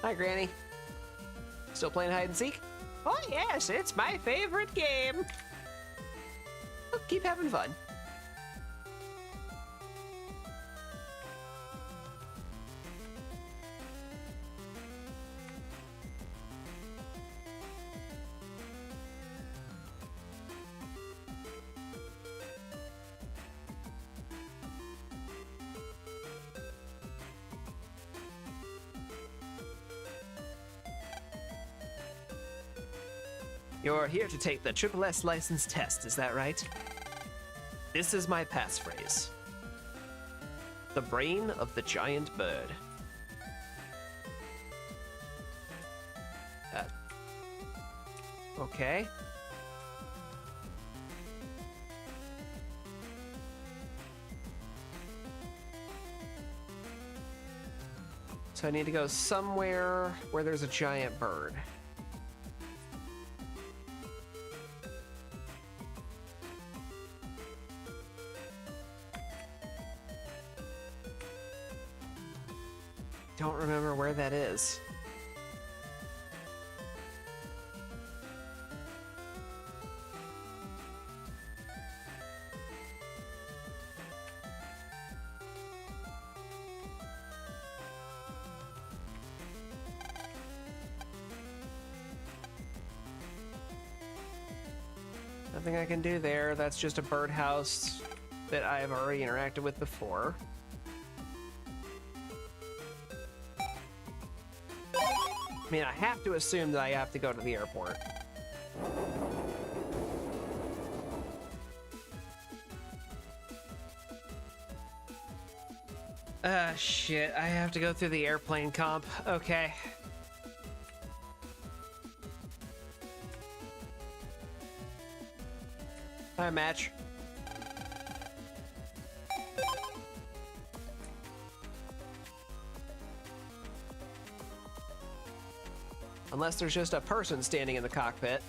Hi, Granny. Still playing hide and seek? Oh yes, it's my favorite game. Well, keep having fun. You're here to take the Triple S license test, is that right? This is my passphrase. The brain of the giant bird. Okay. So I need to go somewhere where there's a giant bird. Don't remember where that is. Nothing I can do there. That's just a birdhouse that I have already interacted with before. I mean, I have to assume that I have to go to the airport. Shit. I have to go through the airplane comp. Okay. Hi, match. Unless there's just a person standing in the cockpit.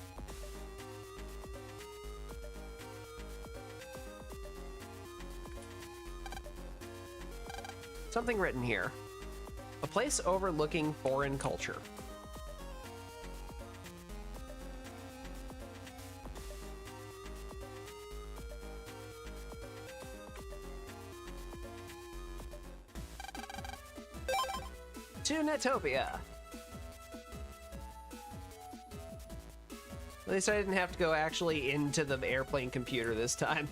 Something written here. A place overlooking foreign culture. To Netopia. At least I didn't have to go actually into the airplane computer this time.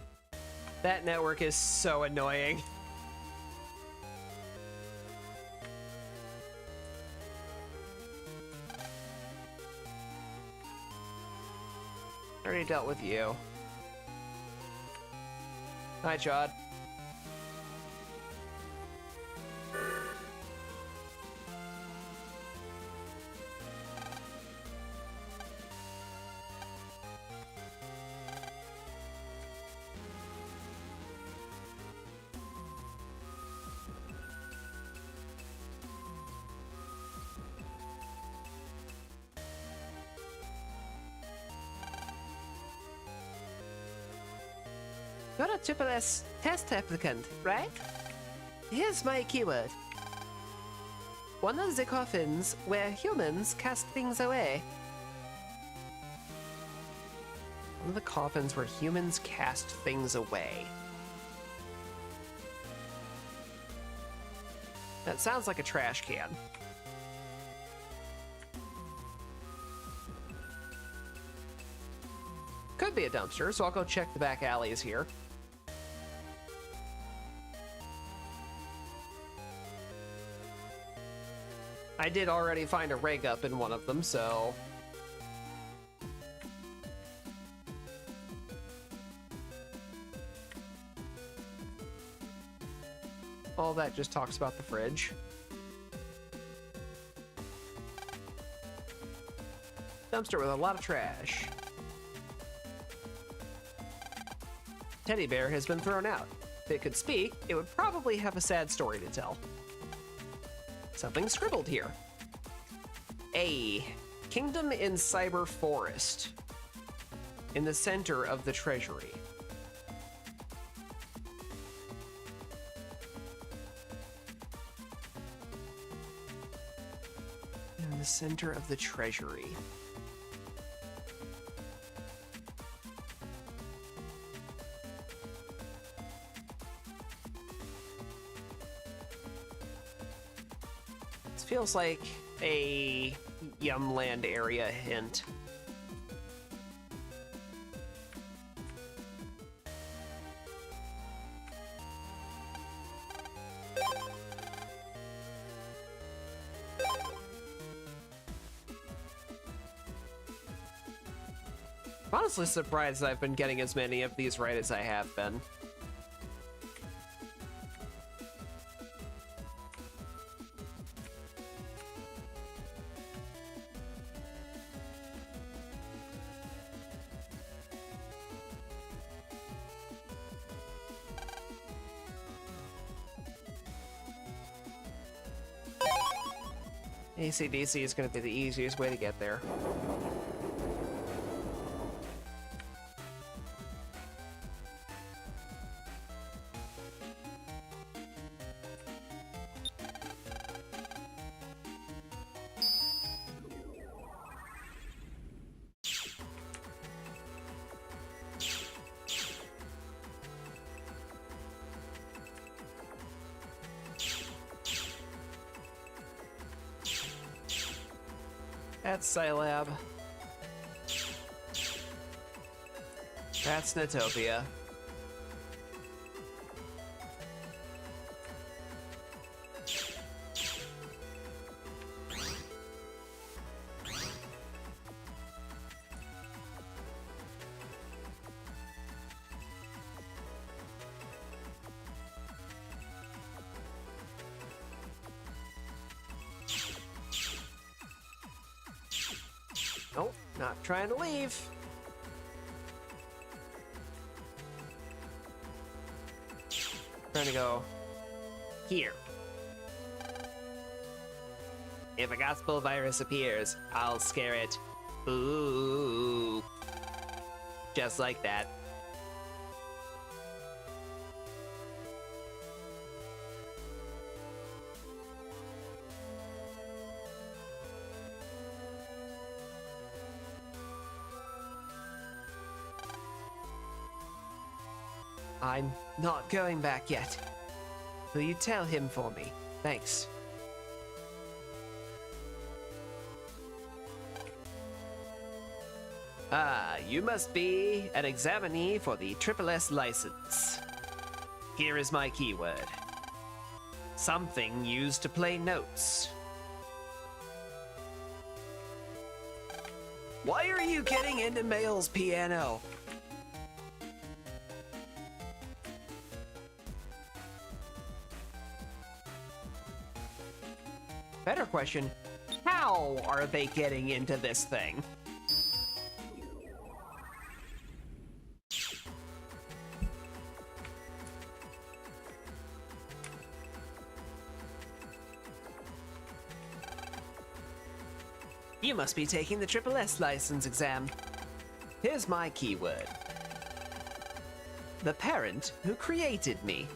That network is so annoying. Already dealt with you. Hi, Chad. You're a Triple S test applicant, right? Here's my keyword. One of the coffins where humans cast things away. One of the coffins where humans cast things away. That sounds like a trash can. Could be a dumpster, so I'll go check the back alleys here. I did already find a rig up in one of them, so... all that just talks about the fridge. Dumpster with a lot of trash. Teddy bear has been thrown out. If it could speak, it would probably have a sad story to tell. Something scribbled here. A kingdom in cyber forest. In the center of the treasury. In the center of the treasury. This feels like a Yumland area hint. I'm honestly surprised I've been getting as many of these right as I have been. AC/DC is going to be the easiest way to get there. That's Scilab. That's Natopia. Nope, not trying to leave. Trying to go here. If a gospel virus appears, I'll scare it. Ooh. Just like that. I'm not going back yet. Will you tell him for me? Thanks. Ah, you must be an examinee for the SSS license. Here is my keyword. Something used to play notes. Why are you getting into Mail's piano? Better question, how are they getting into this thing? You must be taking the SSS license exam. Here's my keyword. The parent who created me.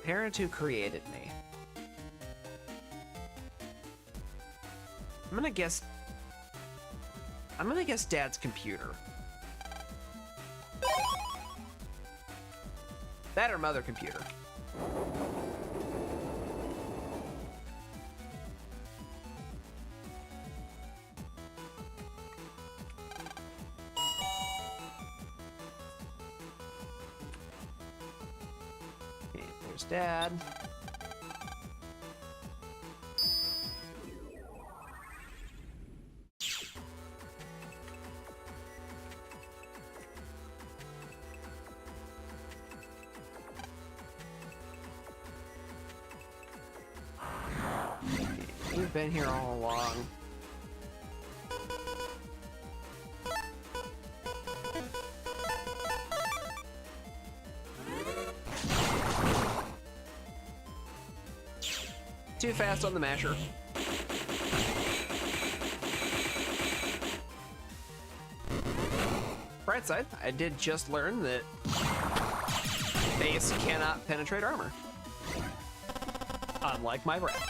Parent who created me. I'm gonna guess Dad's computer. That or mother computer. Okay, there's Dad. been here all along. Too fast on the masher. Bright side, I did just learn that base cannot penetrate armor. Unlike my breath.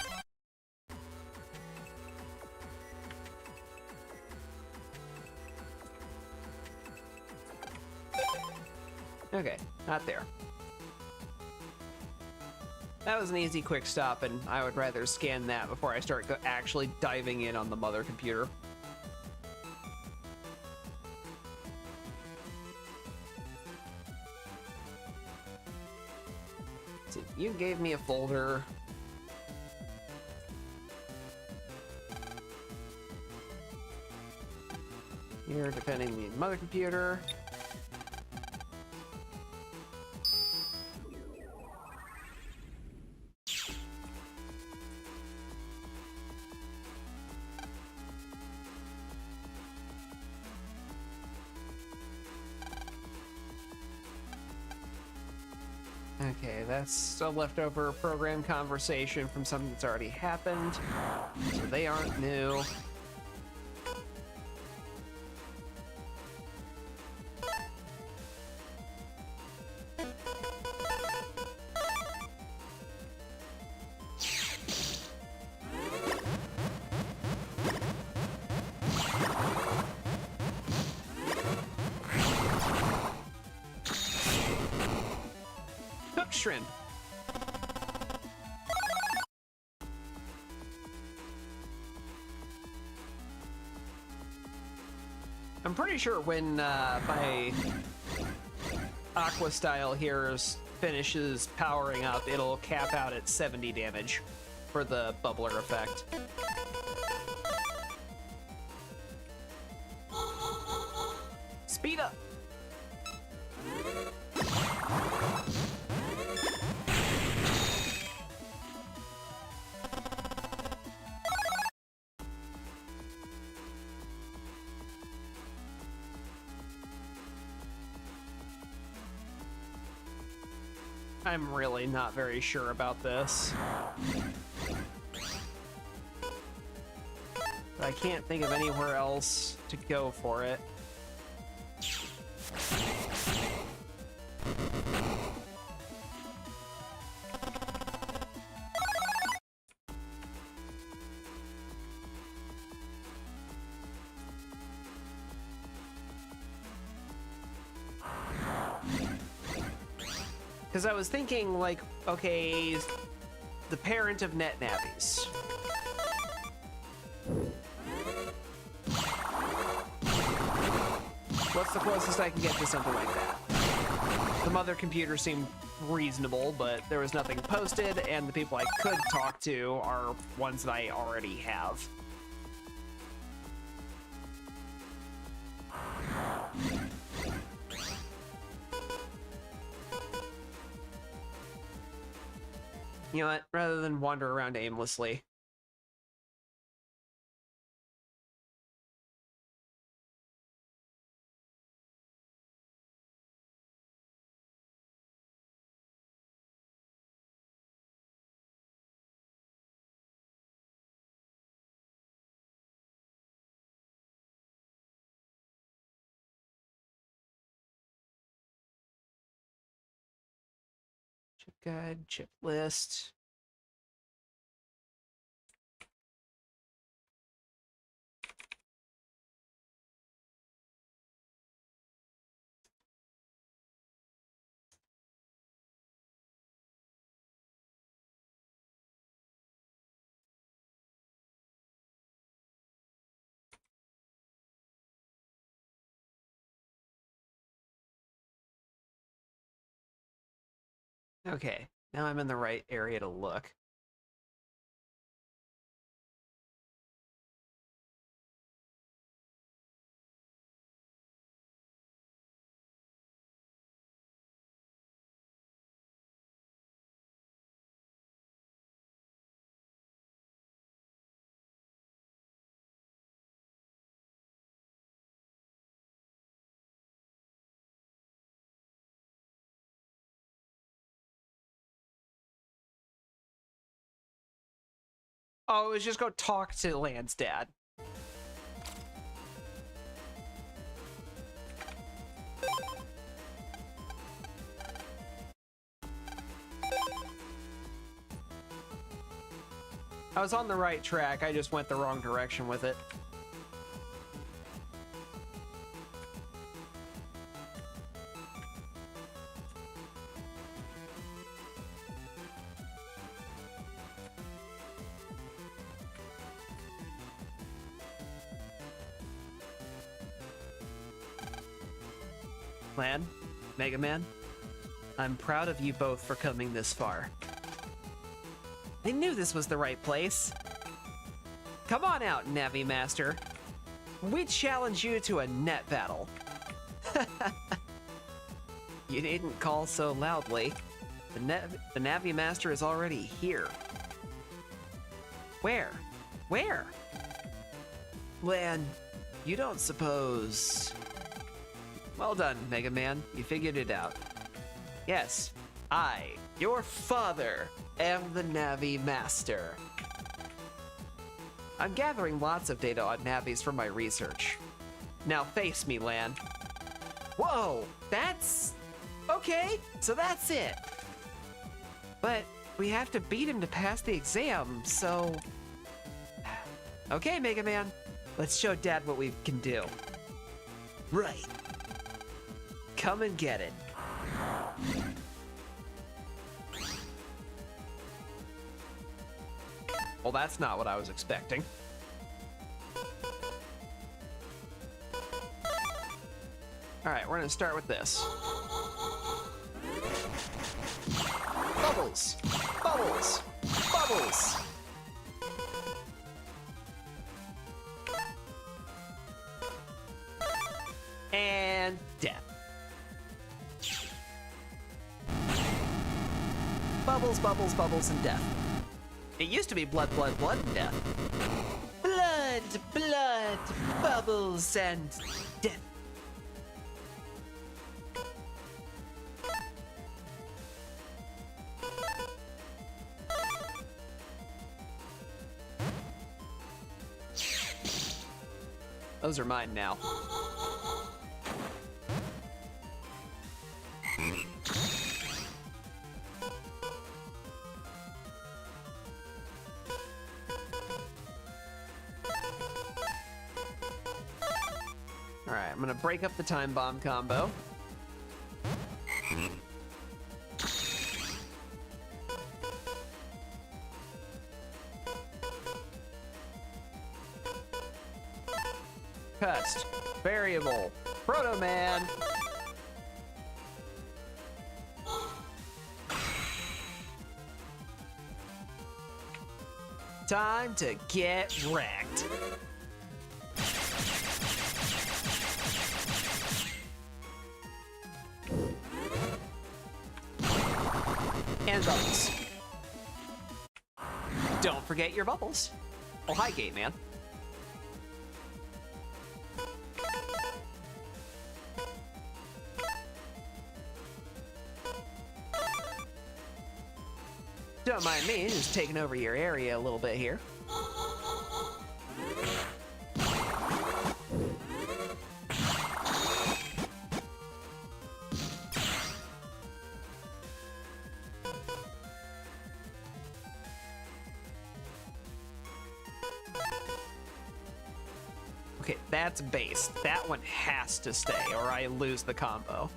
Okay, not there. That was an easy quick stop, and I would rather scan that before I start actually diving in on the mother computer. So you gave me a folder. You're defending the mother computer. Okay, that's a leftover program conversation from something that's already happened, so they aren't new. Shrimp. I'm pretty sure when my Aqua style here finishes powering up, it'll cap out at 70 damage for the bubbler effect. Speed up. I'm really not very sure about this. But I can't think of anywhere else to go for it. Because I was thinking, like, okay, the parent of net nabbies. What's the closest I can get to something like that? The mother computer seemed reasonable, but there was nothing posted, and the people I could talk to are ones that I already have. You know what? Rather than wander around aimlessly. Chip guide, chip list. Okay, now I'm in the right area to look. Oh, it was just go talk to Land's dad. I was on the right track, I just went the wrong direction with it. Lan, Mega Man, I'm proud of you both for coming this far. I knew this was the right place. Come on out, Navi Master. We challenge you to a net battle. You needn't call so loudly. The Navi Master is already here. Where? Where? Lan, you don't suppose... Well done, Mega Man. You figured it out. Yes, I, your father, am the Navi Master. I'm gathering lots of data on Navis from my research. Now face me, Lan. Whoa, that's... Okay, so that's it. But we have to beat him to pass the exam, so... Okay, Mega Man. Let's show Dad what we can do. Right. Come and get it. Well, that's not what I was expecting. Alright, we're gonna start with this. Bubbles! Bubbles! Bubbles! And death. Bubbles, bubbles, bubbles, and death. It used to be blood, blood, blood, and death. Blood, blood, bubbles, and death. Those are mine now. Alright, I'm gonna break up the time bomb combo. Cust, variable, Proto Man. Time to get wrecked. And bubbles. Don't forget your bubbles. Oh, hi, Gate Man. Don't mind me, just taking over your area a little bit here. Okay, that's base. That one has to stay, or I lose the combo.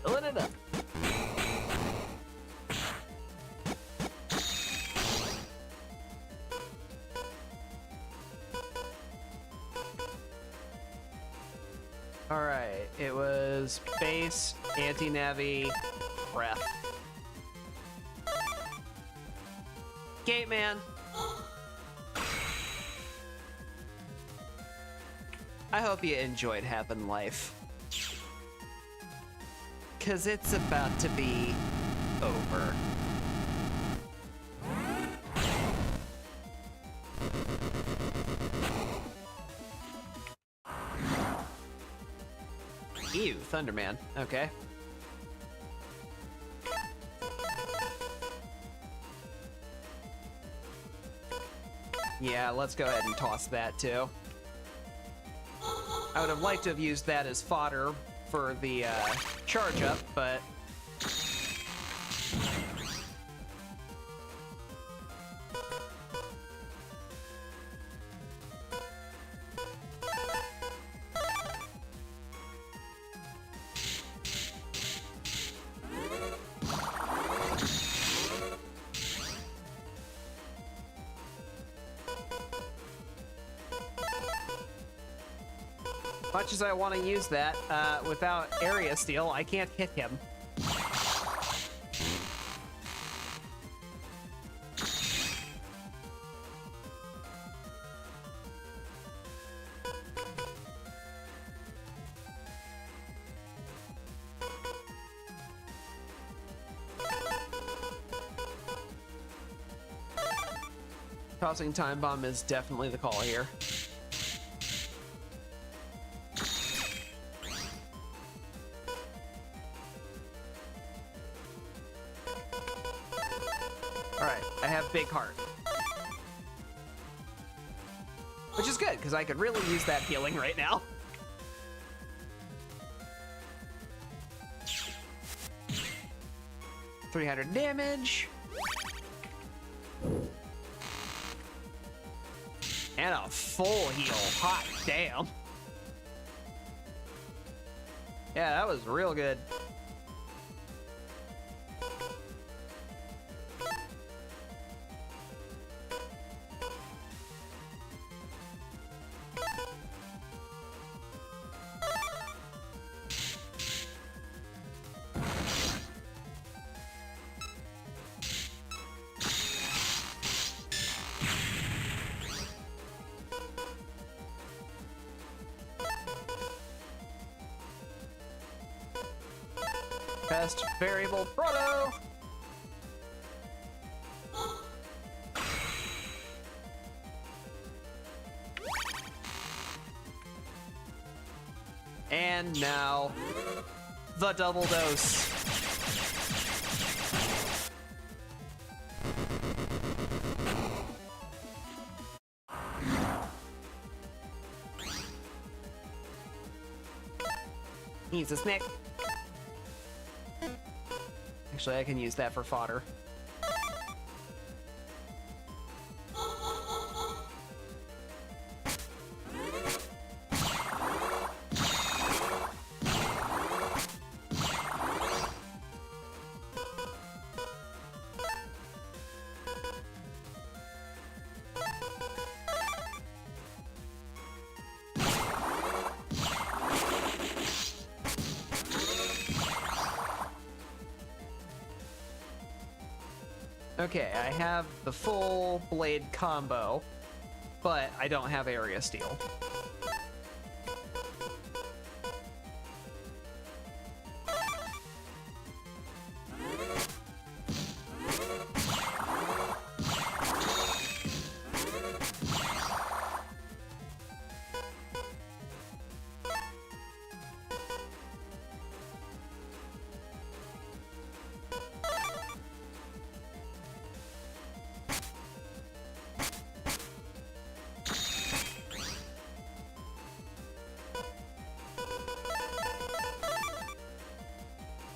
Filling it up. All right, it was base, anti-navi, breath. Gate Man. I hope you enjoyed having life. 'Cause it's about to be over. Ew, Thunderman. Okay. Yeah, let's go ahead and toss that too. I would have liked to have used that as fodder for the charge up, but much as I want to use that, without area steal, I can't hit him. Tossing Time Bomb is definitely the call here. Alright, I have Big Heart. Which is good, because I could really use that healing right now. $300 damage. And a full heal. Hot damn. Yeah, that was real good. Best variable Proto. And now the double dose. He's a snack. Actually, I can use that for fodder. Okay, I have the full blade combo, but I don't have area steal.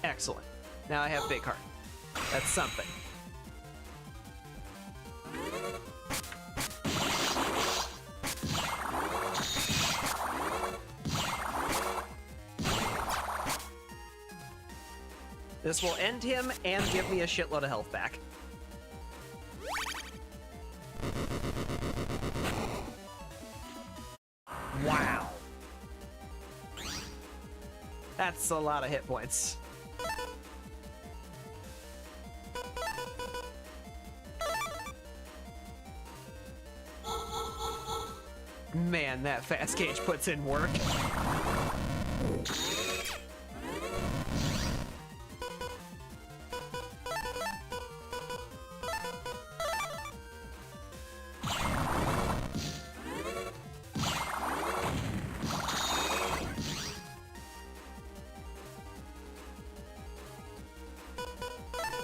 Excellent. Now I have Big Heart. That's something. This will end him and give me a shitload of health back. Wow. That's a lot of hit points. Man, that fast gauge puts in work.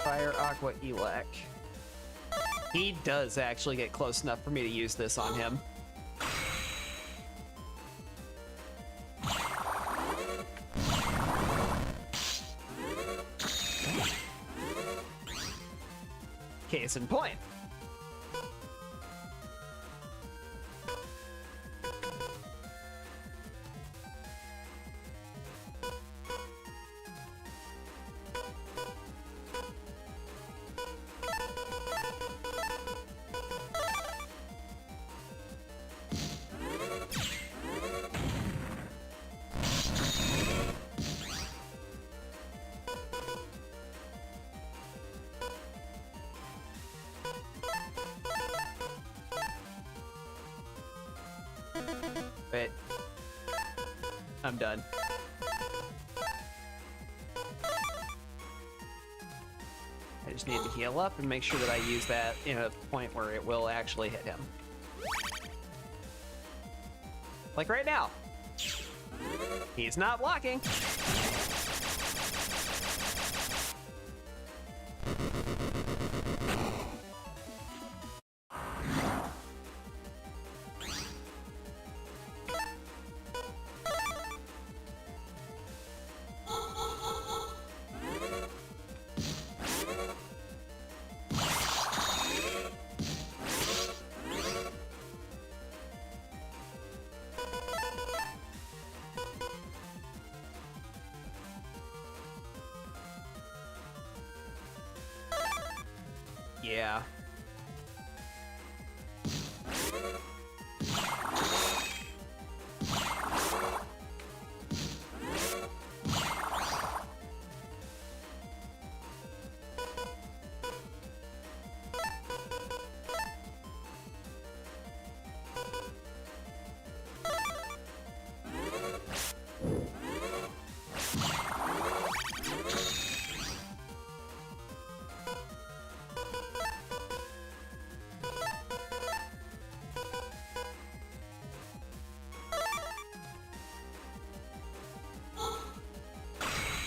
Fire Aqua Elec. He does actually get close enough for me to use this on him. Case in point. Wait. I'm done. I just need to heal up and make sure that I use that in a point where it will actually hit him. Like right now. He's not blocking. Yeah.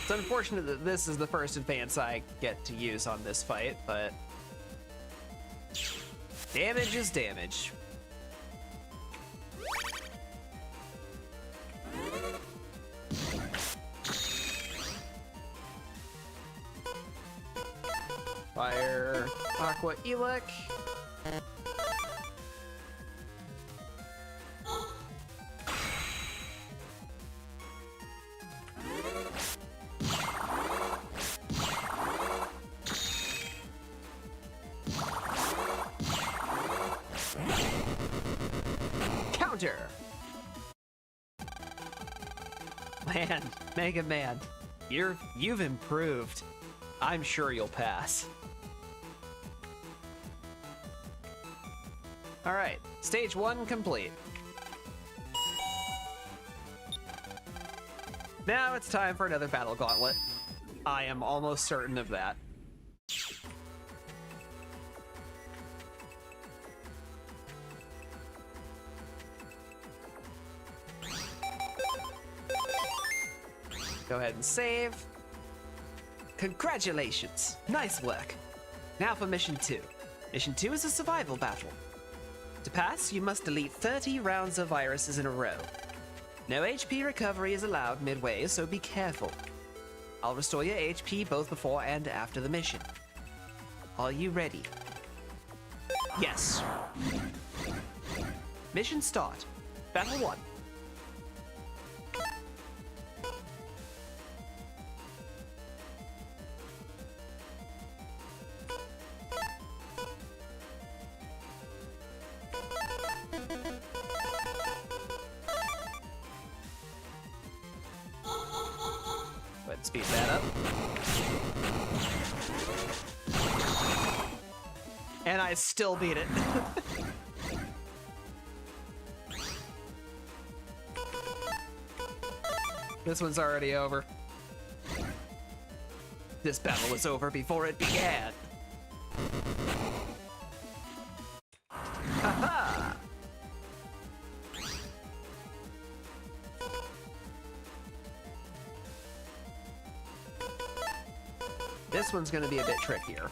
It's unfortunate that this is the first advance I get to use on this fight, but damage is damage. Fire Aqua Elec. Counter. Man, Mega Man, you've improved. I'm sure you'll pass. All right, stage 1 complete. Now it's time for another battle gauntlet. I am almost certain of that. Go ahead and save. Congratulations, nice work. Now for mission 2. Mission 2 is a survival battle. To pass, you must delete 30 rounds of viruses in a row. No HP recovery is allowed midway, so be careful. I'll restore your HP both before and after the mission. Are you ready? Yes. Mission start. Battle 1. Go ahead and speed that up. And I still beat it. This one's already over. This battle was over before it began. Haha! This one's gonna be a bit trickier.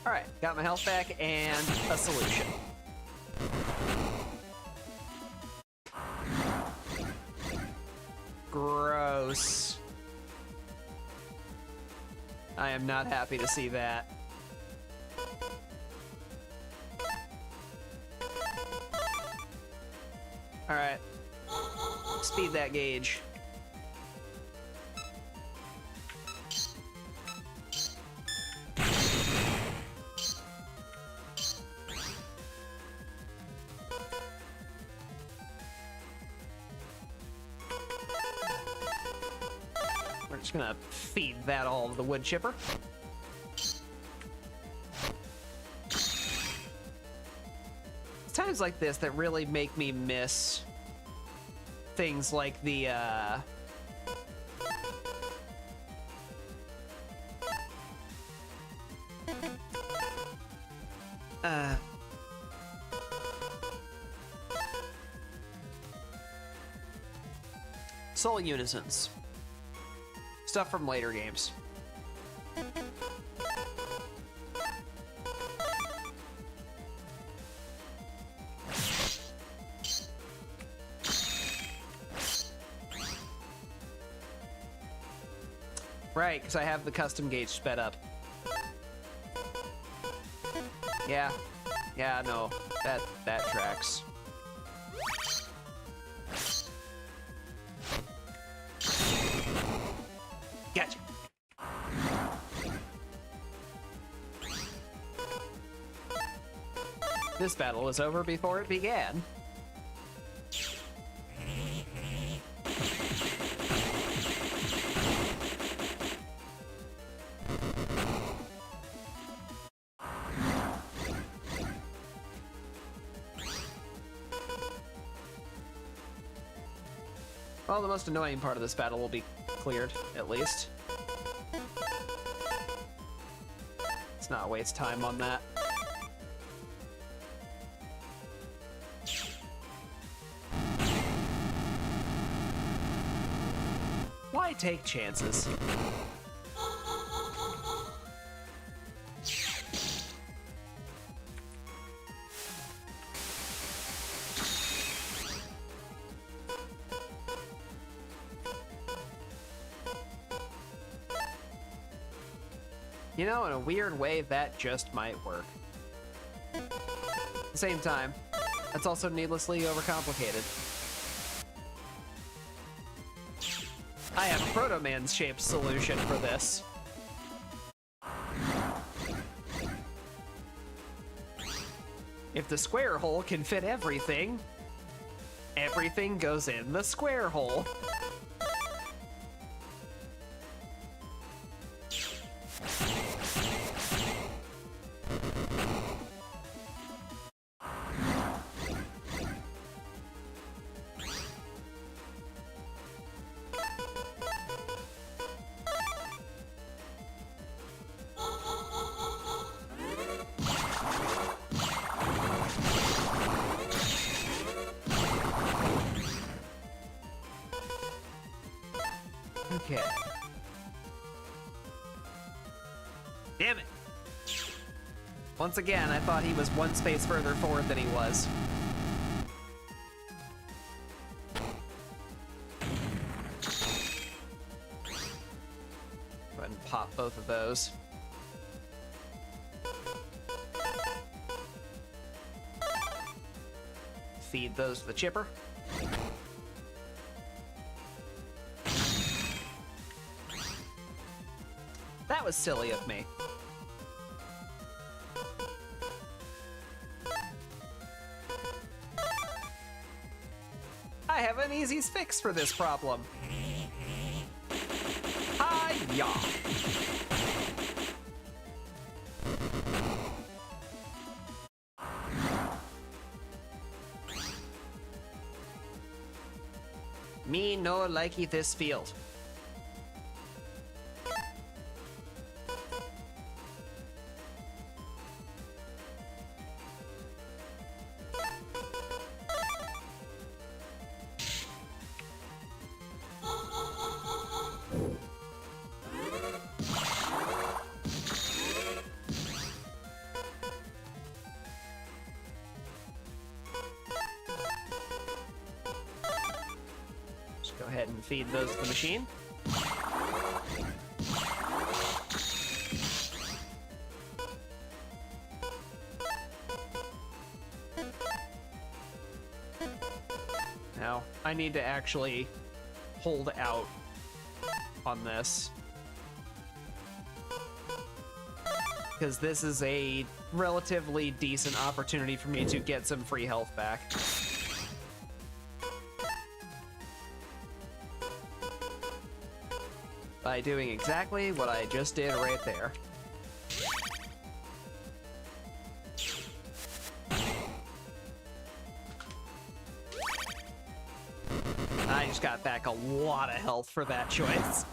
Alright, got my health back and a solution. Gross. I am not happy to see that. Alright. Speed that gauge. We're just gonna feed that all to the wood chipper. It's times like this that really make me miss things like the soul unisons. Stuff from later games. Right, because I have the custom gauge sped up. Yeah. Yeah, no. That tracks. Gotcha. This battle was over before it began. Well, the most annoying part of this battle will be cleared, at least. Let's not waste time on that. Why take chances? You know, in a weird way, that just might work. At the same time, that's also needlessly overcomplicated. I have a Proto Man's shaped solution for this. If the square hole can fit everything, everything goes in the square hole. Okay. Damn it. Once again, I thought he was one space further forward than he was. Go ahead and pop both of those. Feed those to the chipper. That was silly of me. I have an easy fix for this problem. Hi-ya! Me no likey this field. Just go ahead and feed those to the machine. Now, I need to actually hold out on this, because this is a relatively decent opportunity for me to get some free health back. By doing exactly what I just did right there. I just got back a lot of health for that choice.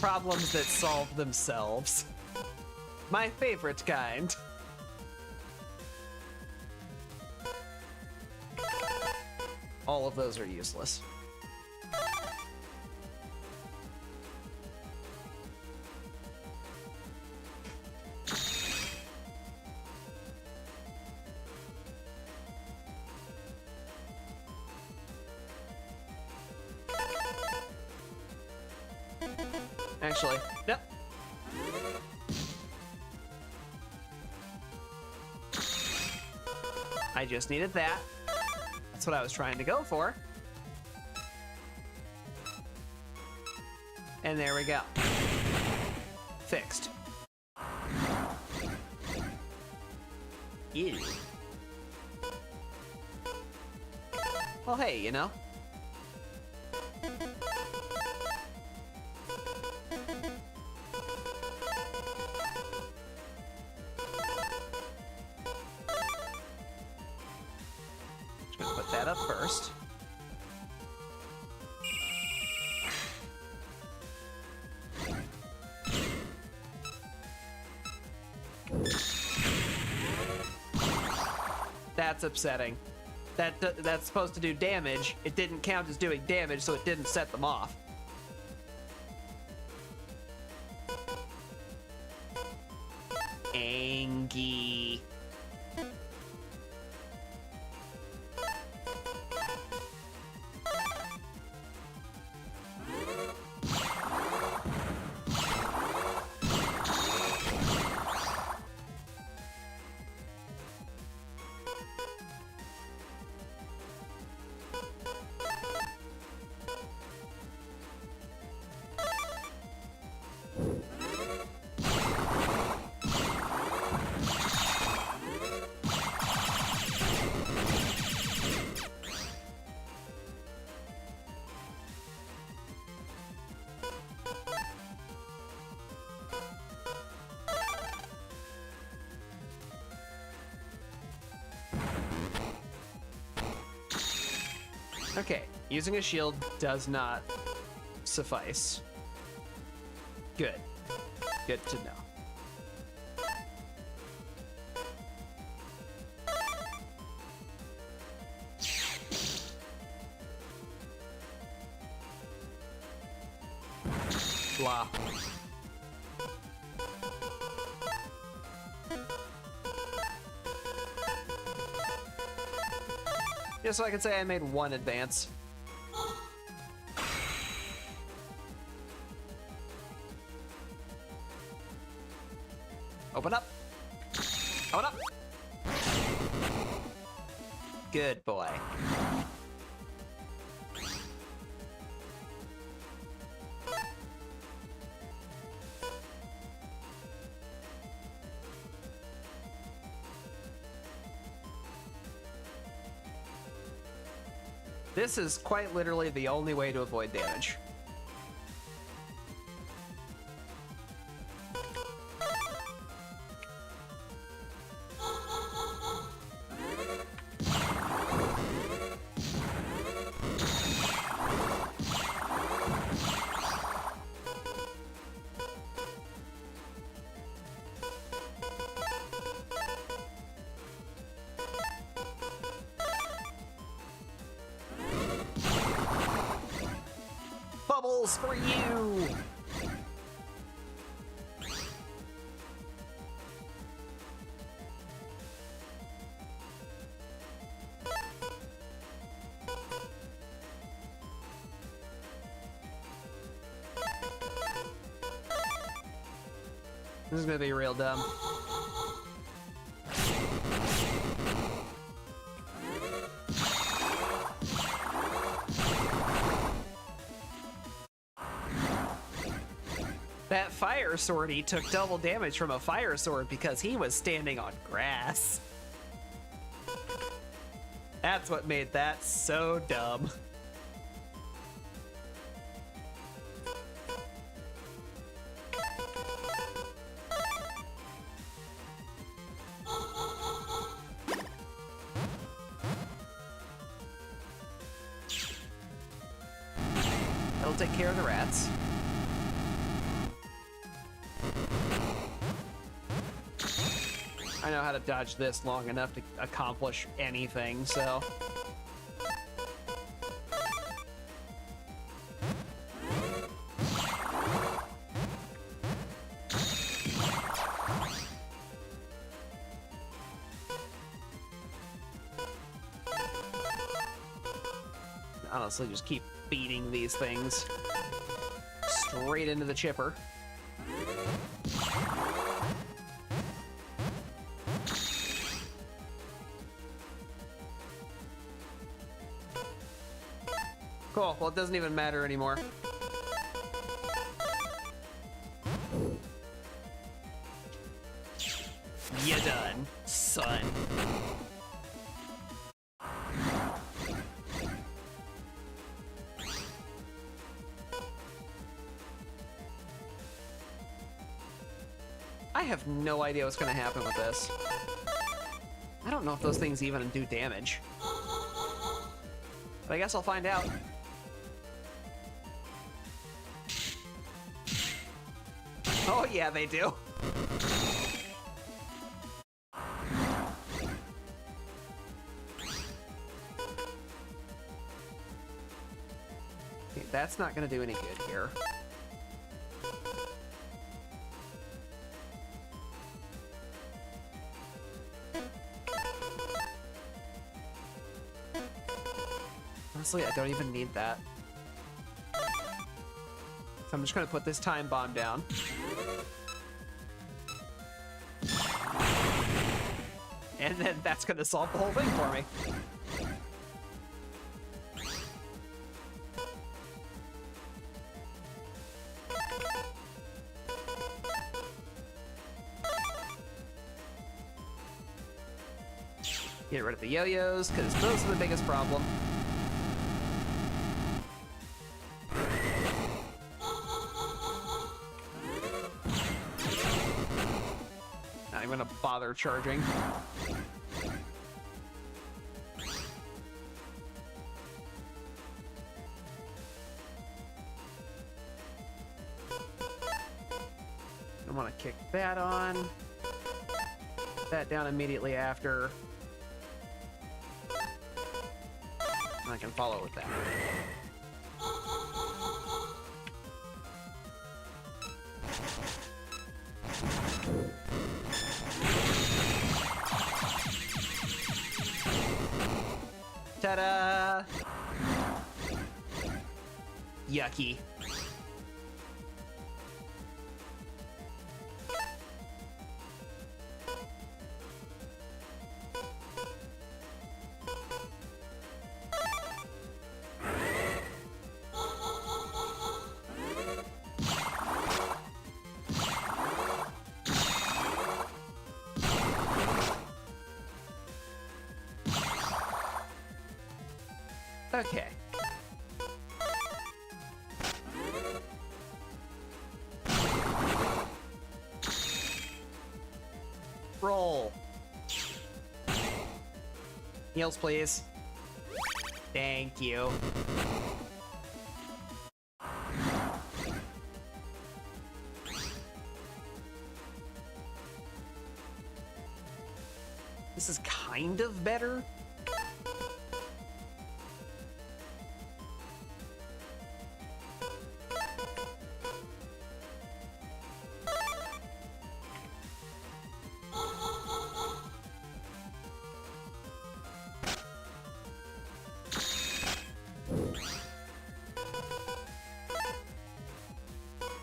Problems that solve themselves. My favorite kind. All of those are useless. Actually, no. I just needed that. That's what I was trying to go for. And there we go. Fixed. Ew. Well, hey, you know. That up first. That's upsetting. That's supposed to do damage. It didn't count as doing damage, so it didn't set them off. Angie. Okay, using a shield does not suffice. Good. Good to know. Blah. Yeah, so I can say I made one advance. Open up. Open up. Good boy. This is quite literally the only way to avoid damage. Bubbles for you! This is gonna be real dumb. That fire sword, took double damage from a fire sword because he was standing on grass. That's what made that so dumb. That'll take care of the rats. I know how to dodge this long enough to accomplish anything, so. Honestly, just keep beating these things straight into the chipper. Cool, well, it doesn't even matter anymore. You done, son. I have no idea what's gonna happen with this. I don't know if those things even do damage. But I guess I'll find out. Oh yeah, they do. Okay, that's not gonna do any good here. Honestly, I don't even need that. So I'm just gonna put this time bomb down. And then that's gonna solve the whole thing for me. Get rid of the yo-yos, because those are the biggest problem. Not even gonna bother charging. I want to kick that on. Put that down immediately after. And I can follow with that. Ta-da! Yucky. Okay. Roll. Heals, please. Thank you. This is kind of better.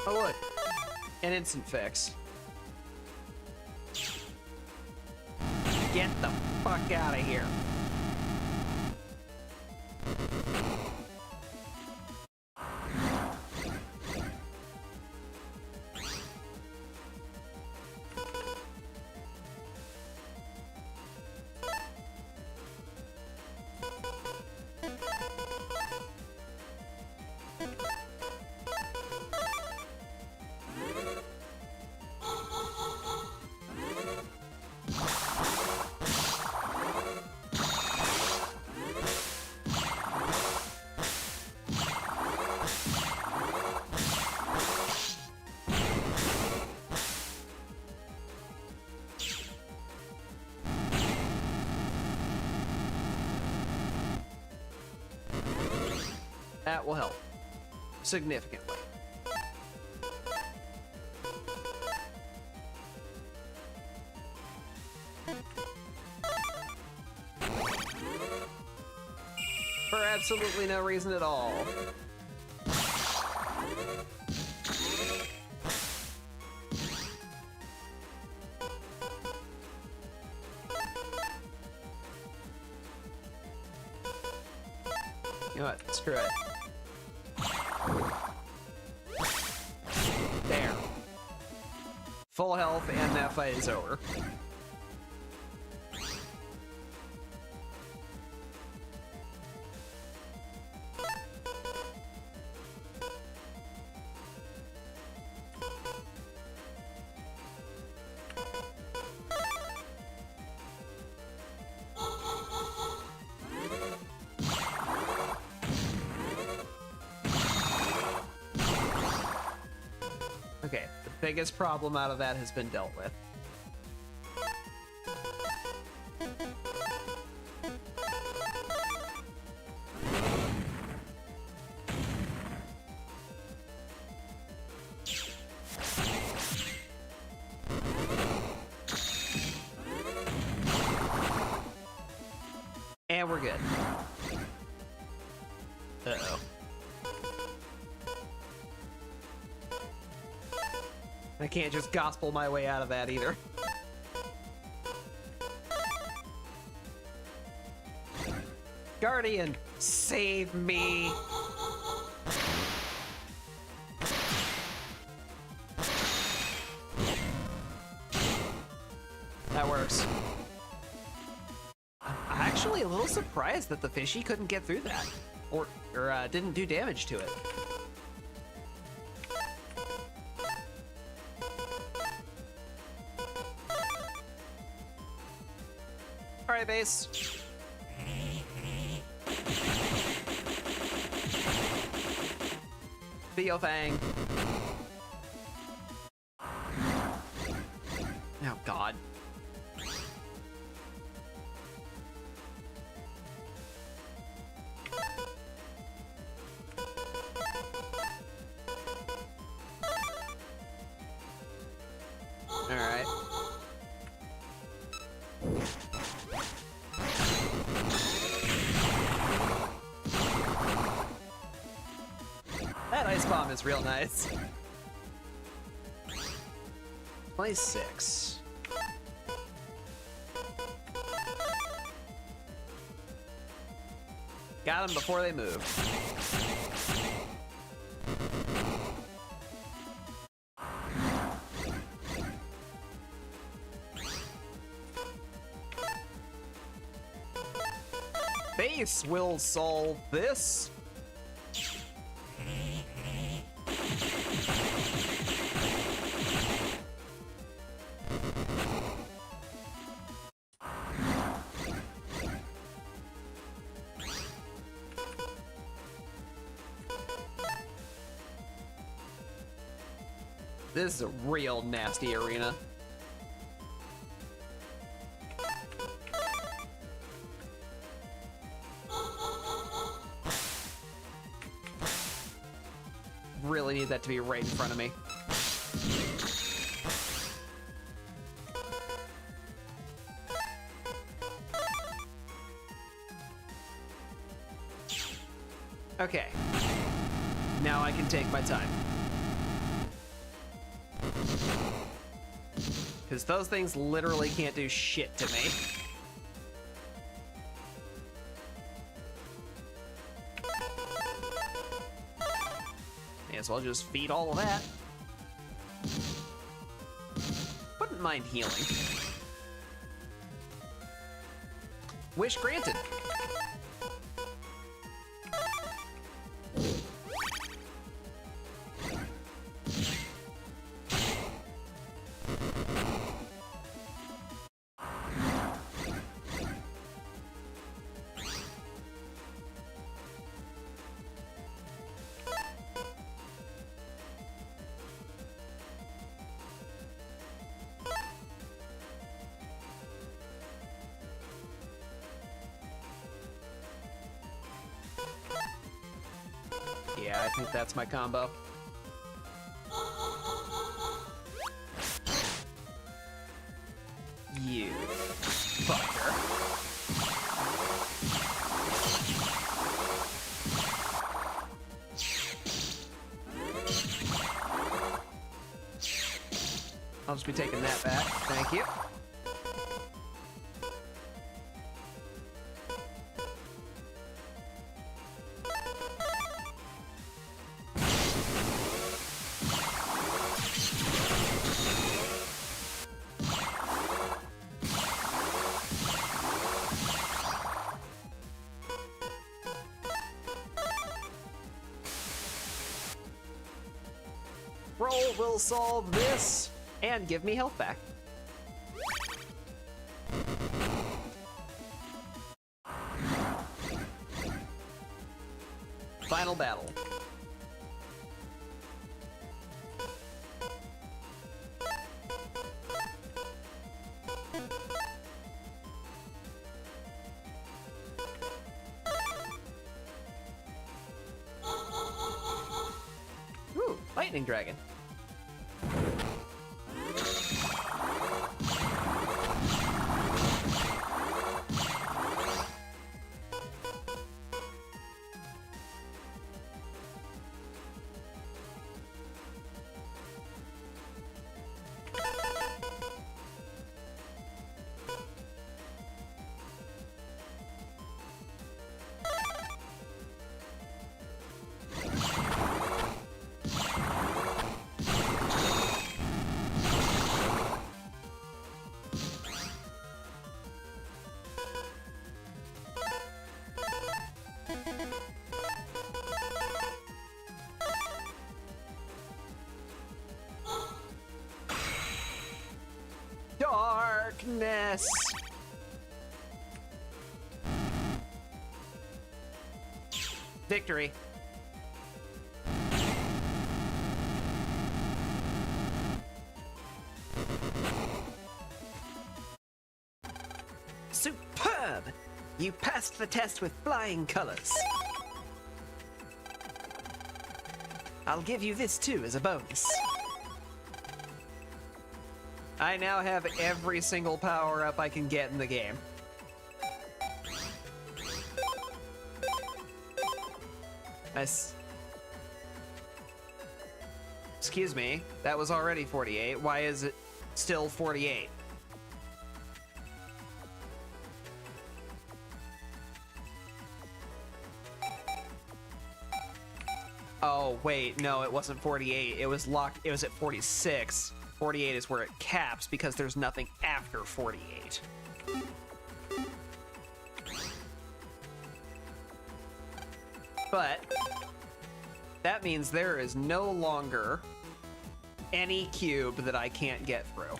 Oh look, an instant fix. Get the fuck out of here. That will help significantly. For absolutely no reason at all. You know what? Screw it. There. Full health, and that fight is over. Okay, the biggest problem out of that has been dealt with. And we're good. Uh-oh. I can't just gospel my way out of that either. Guardian, save me. That works. I'm actually a little surprised that the fishy couldn't get through that. Or didn't do damage to it. Alright, base. Theofang. Oh, God. Alright. That ice bomb is real nice. 26. Got them before they move. This will solve this. This is a real nasty arena. Really need that to be right in front of me. Okay. Now I can take my time. Because those things literally can't do shit to me. May as well just feed all of that. Wouldn't mind healing. Wish granted. Yeah, I think that's my combo. You fucker. I'll just be taking that back. Thank you. Roll will solve this and give me health back. Final battle. Ooh, lightning dragon. Darkness. Victory. Superb! You passed the test with flying colors. I'll give you this too as a bonus. I now have every single power-up I can get in the game. Excuse me, that was already 48. Why is it still 48? Oh, wait, no, it wasn't 48. It was locked, it was at 46. 48 is where it caps because there's nothing after 48. But that means there is no longer any cube that I can't get through.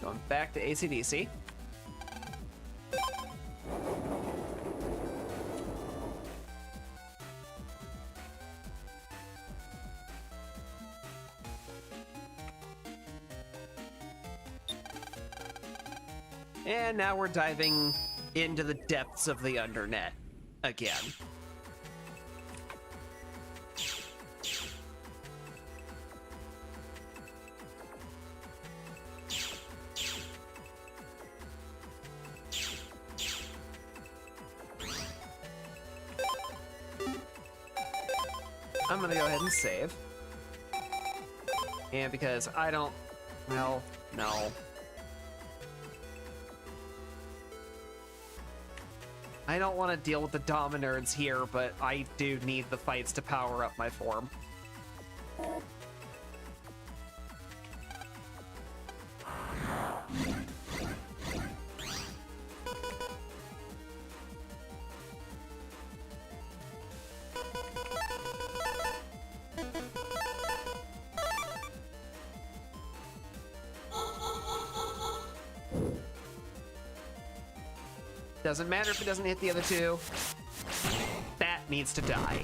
Going back to AC/DC. And now we're diving into the depths of the undernet again. I'm gonna go ahead and save. And because I don't... No. I don't want to deal with the Dominerds here, but I do need the fights to power up my form. Doesn't matter if it doesn't hit the other two. That needs to die.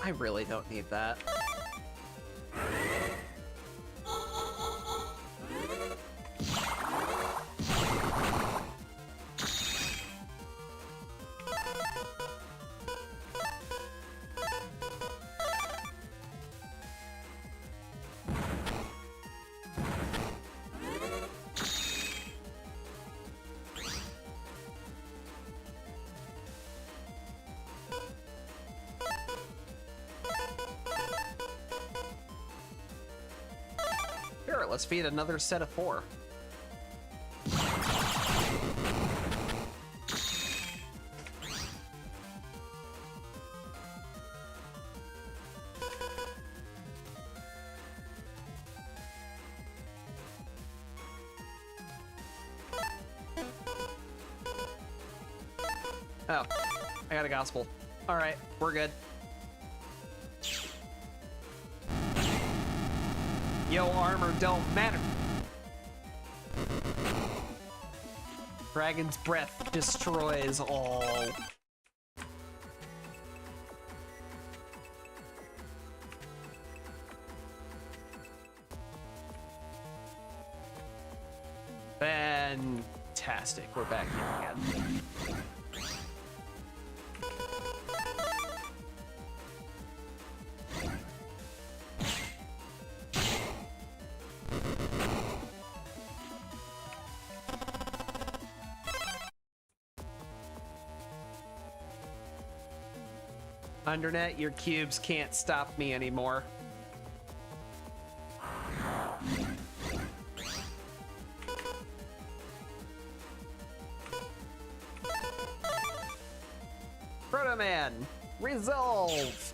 I really don't need that. Sure, let's feed another set of 4. Oh, I got a gospel. All right, we're good. Yo, armor don't matter. Dragon's breath destroys all. Fantastic, we're back here again. Undernet, your cubes can't stop me anymore. Proto Man, resolve!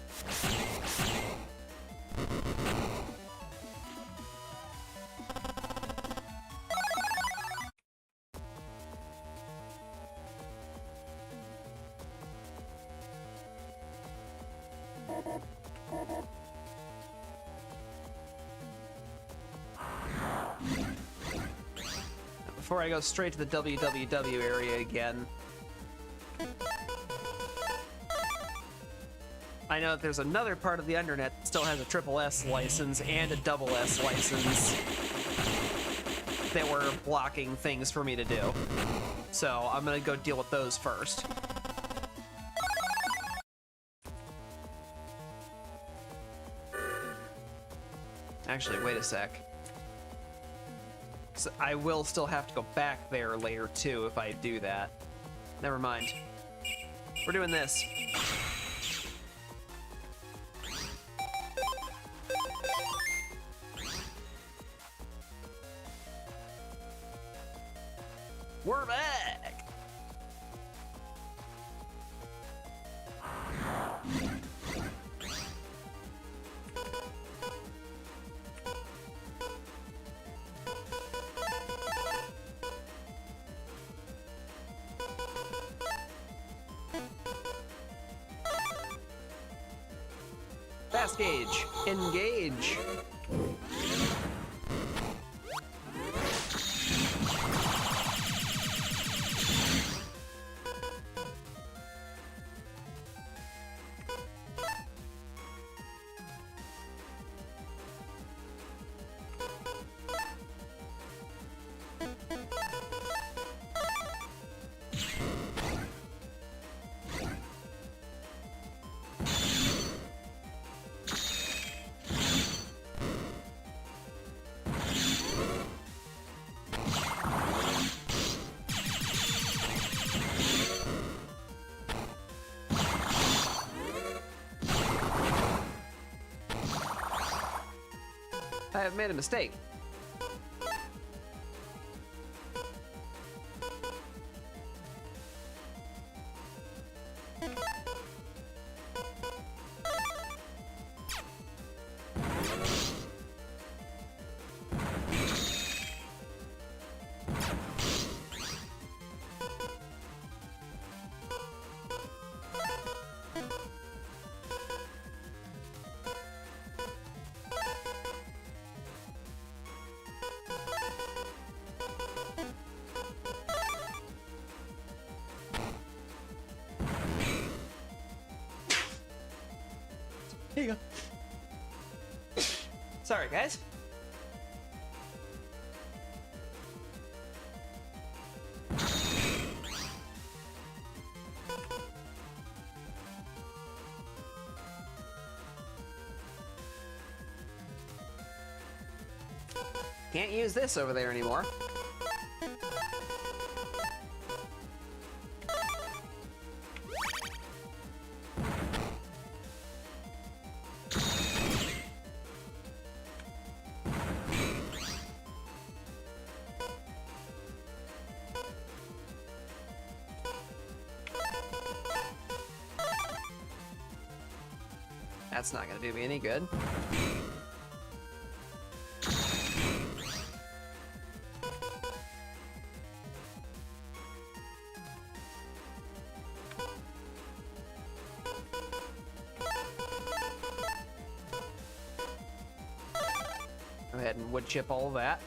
Before I go straight to the www area again, I know that there's another part of the Undernet that still has a triple S license and a double S license that were blocking things for me to do. So I'm gonna go deal with those first. Actually, wait a sec. So I will still have to go back there later too if I do that. Never mind. We're doing this. We're back! Fast gauge, engage. I have made a mistake. Here you go. Sorry, guys. Can't use this over there anymore. That's not gonna do me any good. Go ahead and wood chip all of that.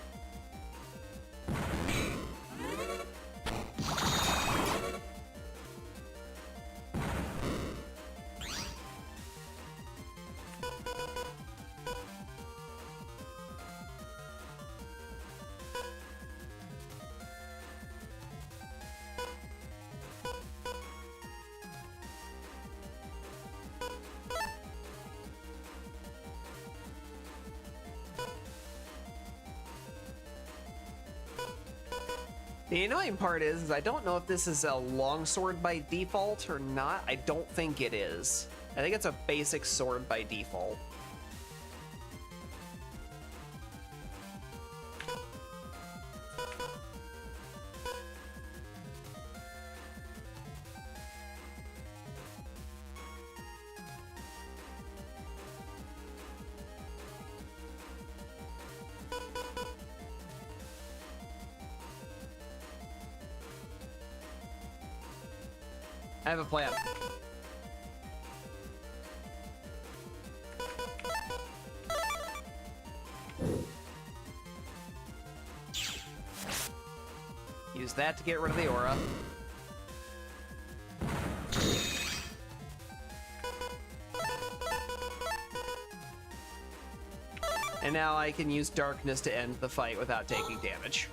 The annoying part is I don't know if this is a longsword by default or not. I don't think it is. I think it's a basic sword by default. I have a plan. Use that to get rid of the aura. And now I can use darkness to end the fight without taking damage.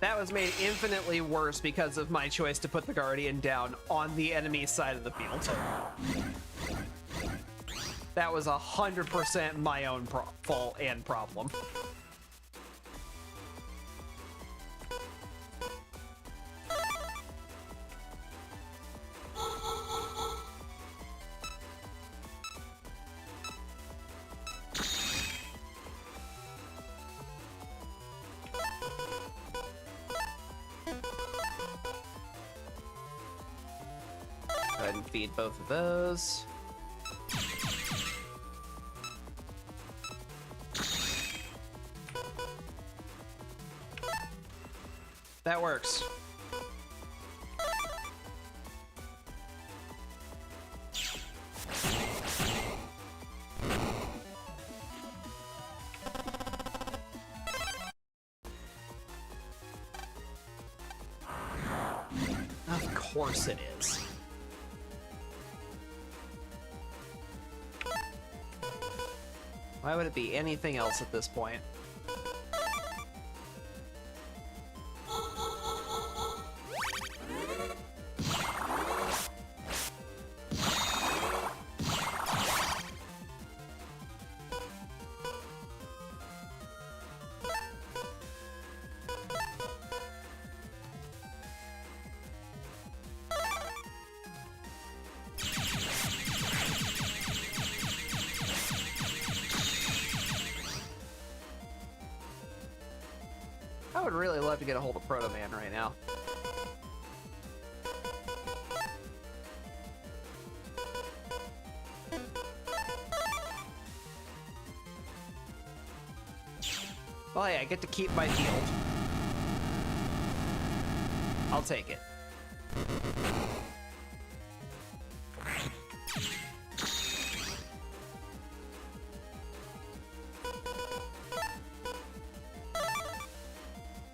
That was made infinitely worse because of my choice to put the Guardian down on the enemy side of the field. That was 100% my own fault and problem. Go ahead and feed both of those. That works. Of course it is. Why would it be anything else at this point? I would really love to get a hold of Proto Man right now. Oh yeah, I get to keep my field. I'll take it.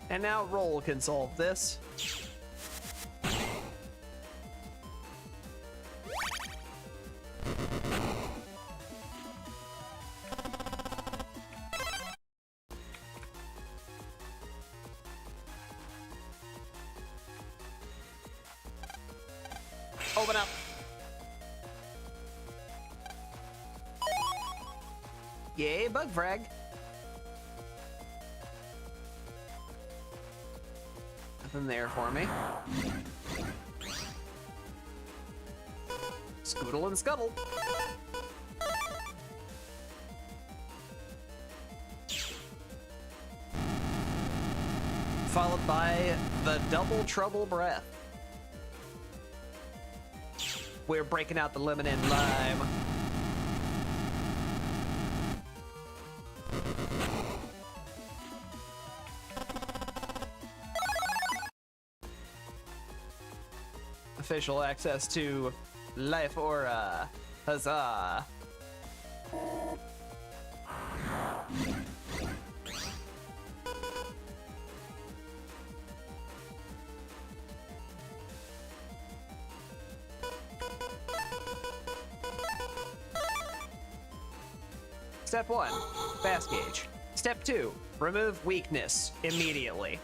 And now Roll can solve this. Open up. Yay, bug frag. Nothing there for me. Scoodle and scuttle. Followed by the double trouble breath. We're breaking out the lemon and lime. Official access to Life Aura. Huzzah. Step 1, fast gauge. Step 2, remove weakness immediately.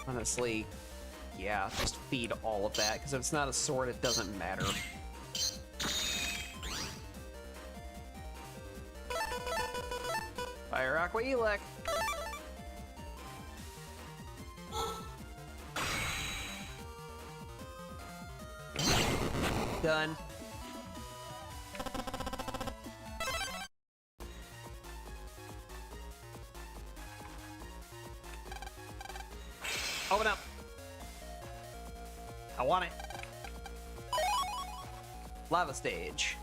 Honestly, yeah, just feed all of that, because if it's not a sword, it doesn't matter. Fire Aqua Elec. Done. Open up. I want it. Lava stage.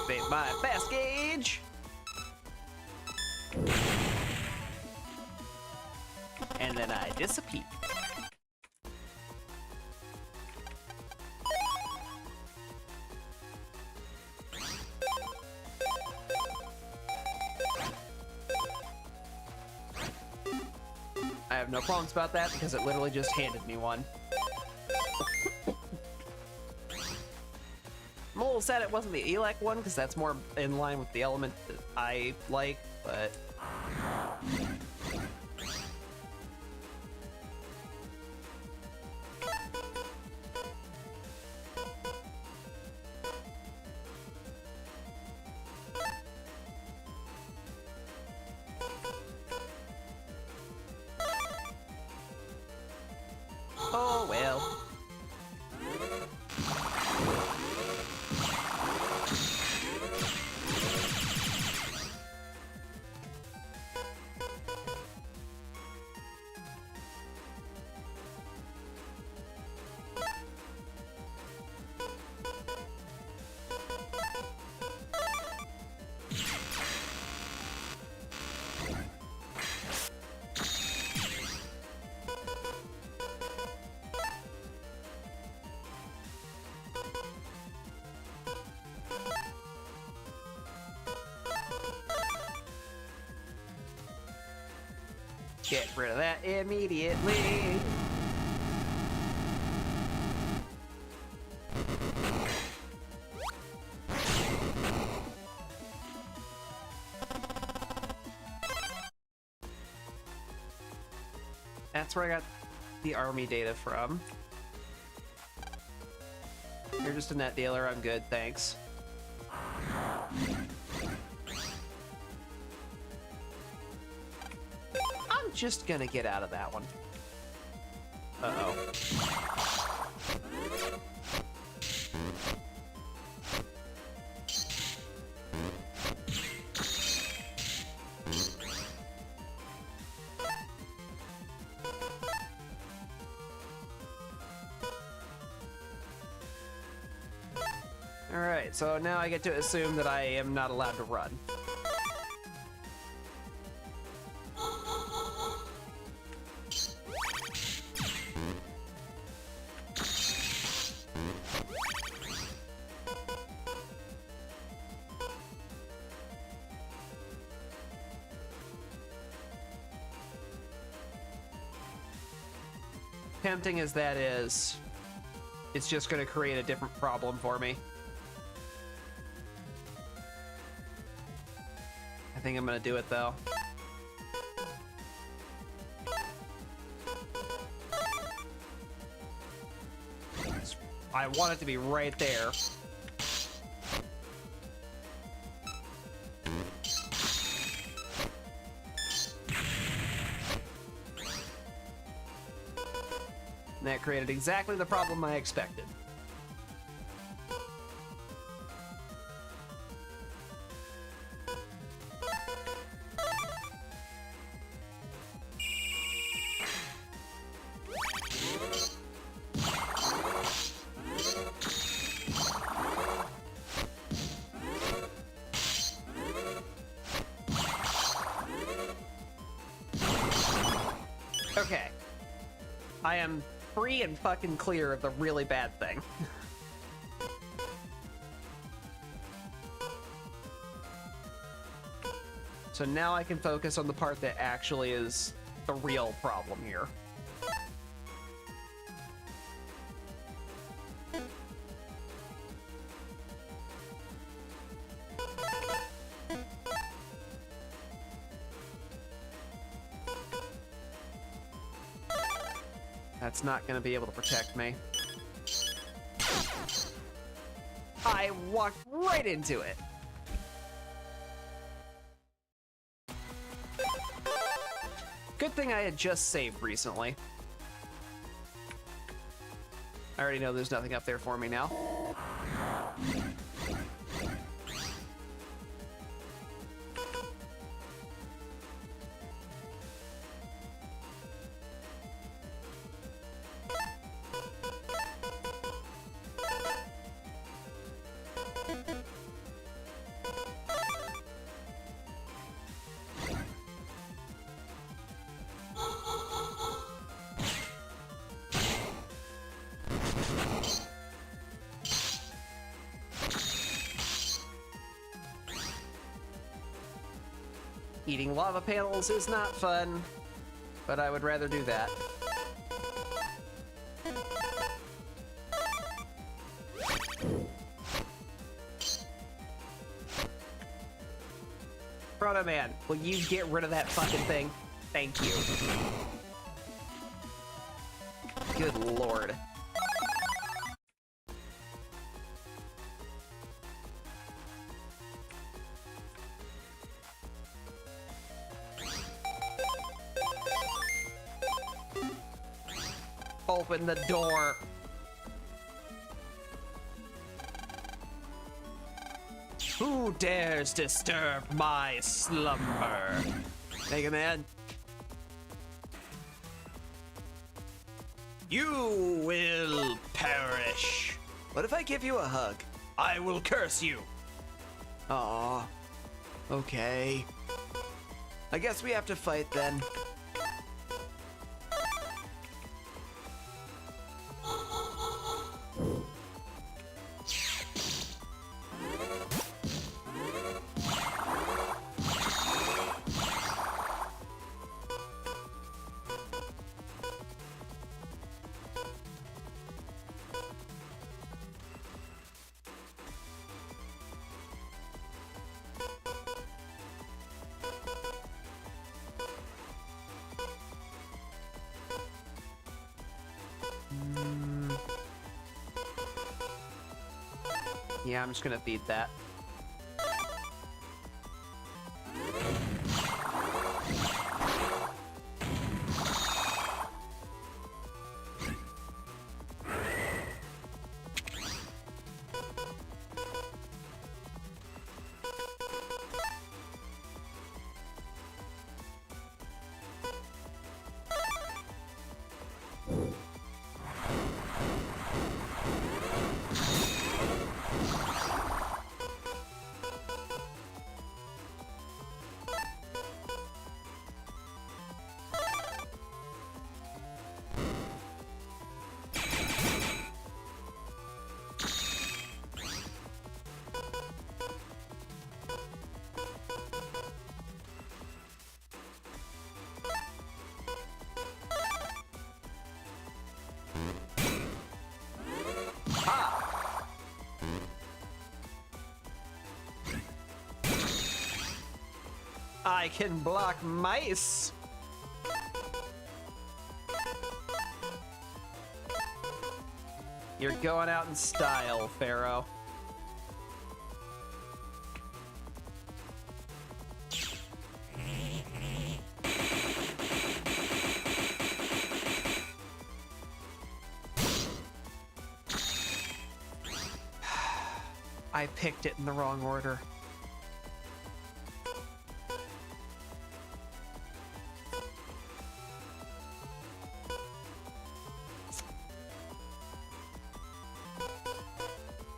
Activate my fast gauge. And then I disappear. I have no qualms about that because it literally just handed me one. I'm a little sad it wasn't the Elec one because that's more in line with the element that I like, but... Oh well. Get rid of that immediately. That's where I got the army data from. You're just a net dealer, I'm good, thanks. I'm just gonna get out of that one. Uh-oh. Alright, so now I get to assume that I am not allowed to run. Tempting as that is, it's just going to create a different problem for me. I think I'm going to do it, though. I want it to be right there. And that created exactly the problem I expected. Okay. I am free and fucking clear of the really bad thing. So now I can focus on the part that actually is the real problem here. That's not going to be able to protect me. I walked right into it. Good thing I had just saved recently. I already know there's nothing up there for me now. Eating lava panels is not fun, but I would rather do that. Proto Man, will you get rid of that fucking thing? Thank you. Good lord. Open the door. Who dares disturb my slumber? Mega Man. You will perish. What if I give you a hug? I will curse you. Aw. Okay. I guess we have to fight then. Yeah, I'm just gonna feed that. I can block mice. You're going out in style, Pharaoh. I picked it in the wrong order.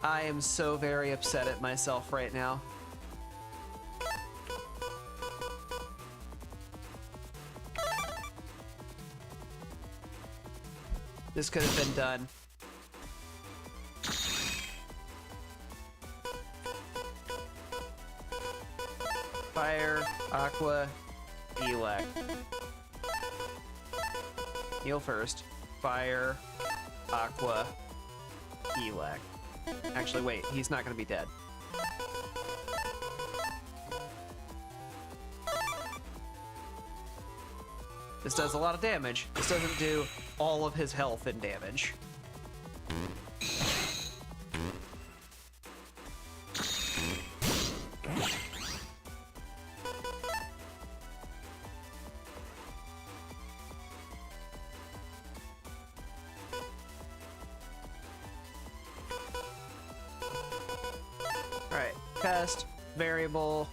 I am so very upset at myself right now. This could have been done. Fire, Aqua, Elec. Heal first. Fire, Aqua, Elec. Actually, wait, he's not gonna be dead. This does a lot of damage. This doesn't do all of his health and damage. Alright, cast, variable,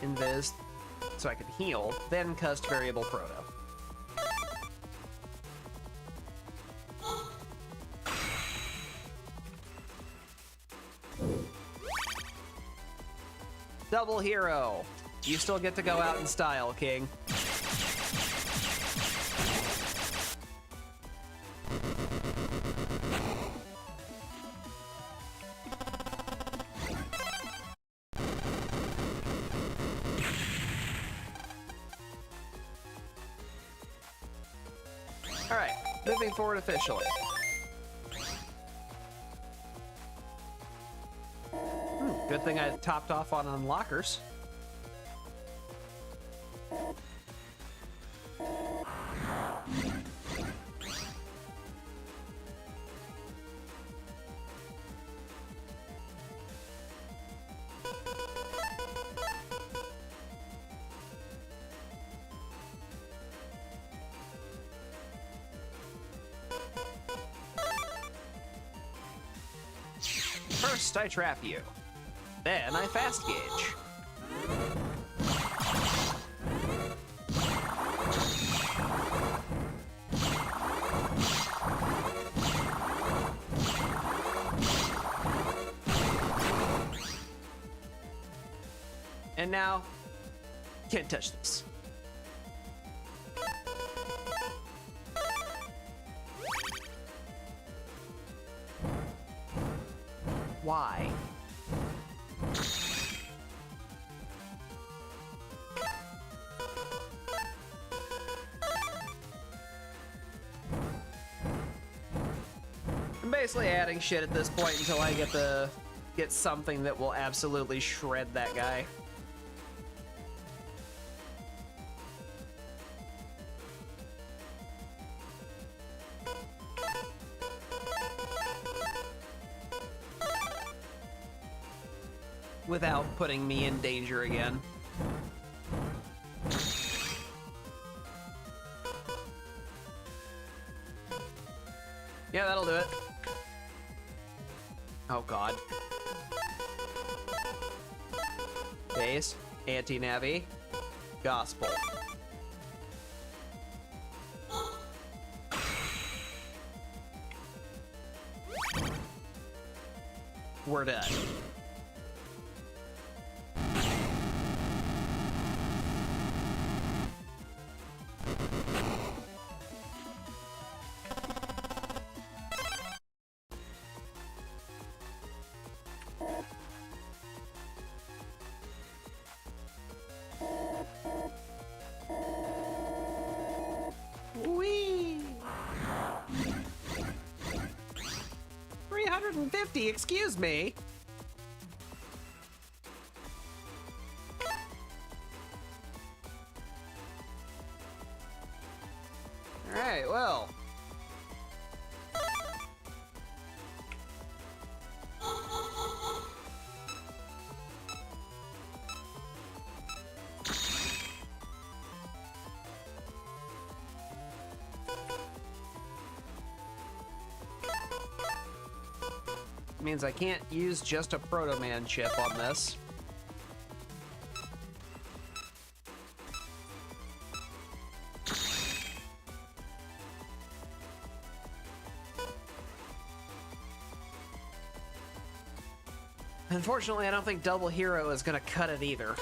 invis, so I can heal, then cast variable proto. Double hero. You still get to go out in style, King. Alright, moving forward officially. Good thing I topped off on unlockers. First, I trap you. Then I fast gauge. And now, can't touch this. Why? I'm basically adding shit at this point until I get something that will absolutely shred that guy. Without putting me in danger again. Yeah, that'll do it. Oh god. Base, anti-navi, gospel. We're done. Whee! 350, excuse me. All right, well. Means I can't use just a Proto Man chip on this. Unfortunately, I don't think Double Hero is gonna cut it either.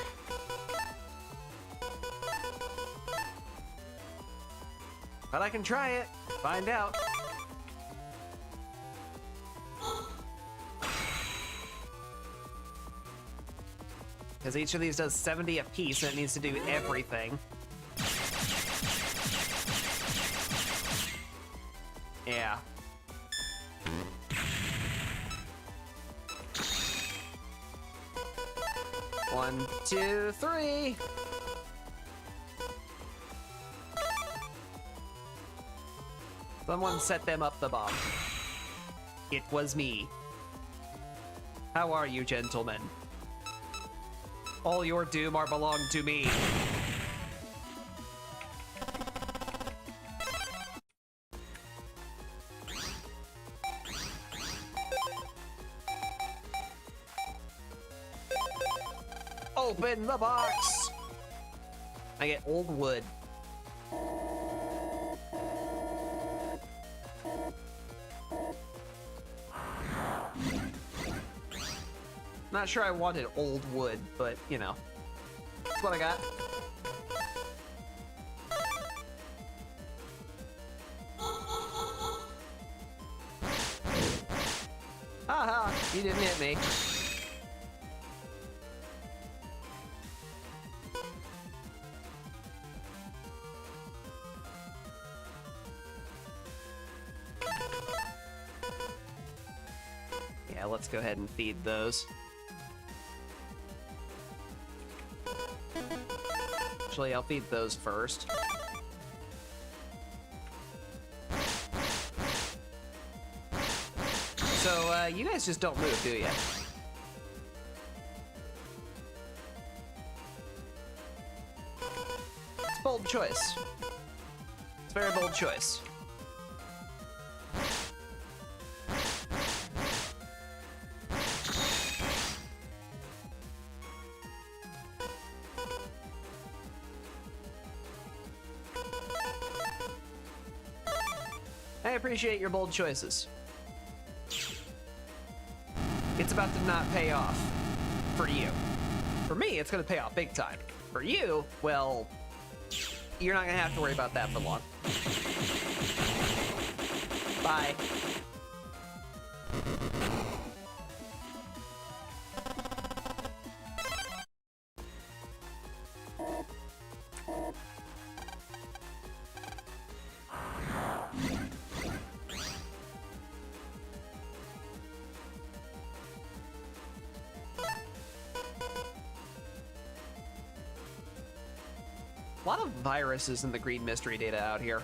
But I can try it, find out. Because each of these does 70 apiece, and it needs to do everything. Yeah. One, two, three. Someone set them up the bomb. It was me. How are you, gentlemen? All your doom are belong to me. Open the box! I get old wood. Not sure I wanted old wood, but you know, that's what I got. Haha, you didn't hit me. Yeah, let's go ahead and feed those. Actually, I'll feed those first. So, you guys just don't move, do you? It's a bold choice. It's a very bold choice. I appreciate your bold choices. It's about to not pay off for you. For me, it's gonna pay off big time. For you, well, you're not gonna have to worry about that for long. Bye. A lot of viruses in the green mystery data out here.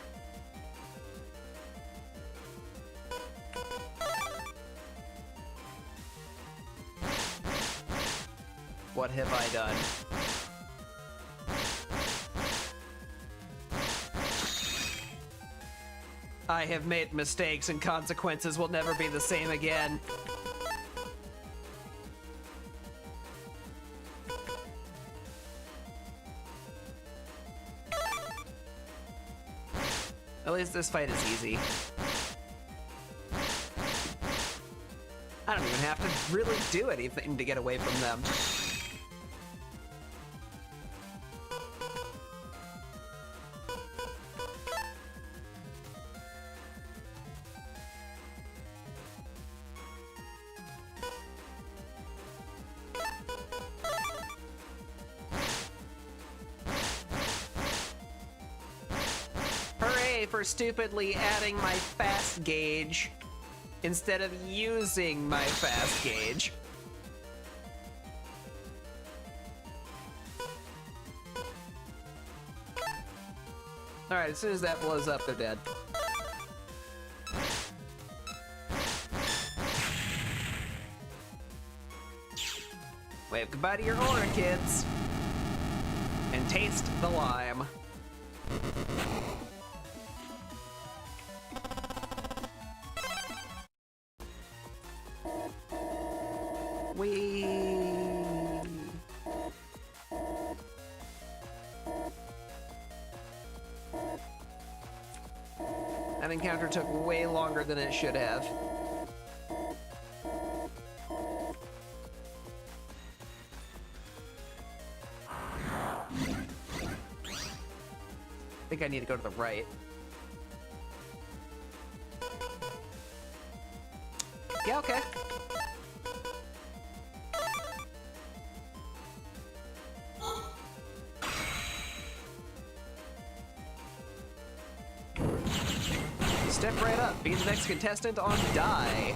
What have I done? I have made mistakes and consequences will never be the same again. At least this fight is easy. I don't even have to really do anything to get away from them. For stupidly adding my fast gauge instead of using my fast gauge. Alright, as soon as that blows up, they're dead. Wave goodbye to your aura, kids. And taste the lime. That encounter took way longer than it should have. I think I need to go to the right. Yeah, okay. Step right up. Be the next contestant on Die.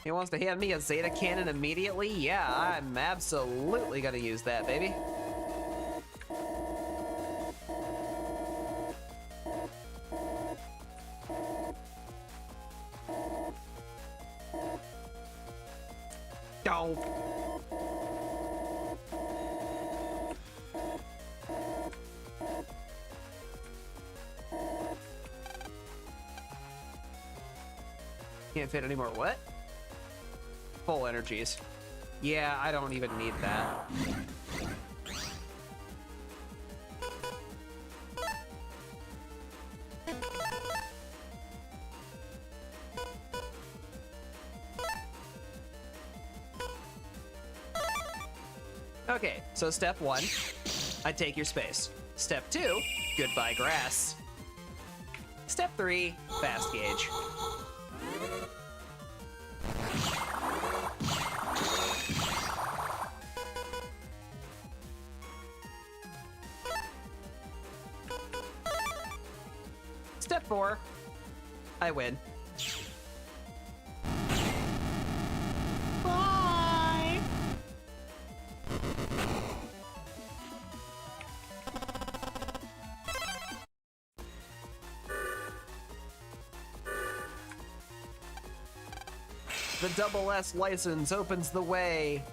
He wants to hand me a Zeta Cannon immediately? Yeah, I'm absolutely gonna use that, baby. Don't. Can't fit anymore. What? Full energies. Yeah, I don't even need that. Okay, so step 1, I take your space. Step 2, goodbye grass. Step 3, fast gauge. Step 4, I win. Bye! The double S license opens the way.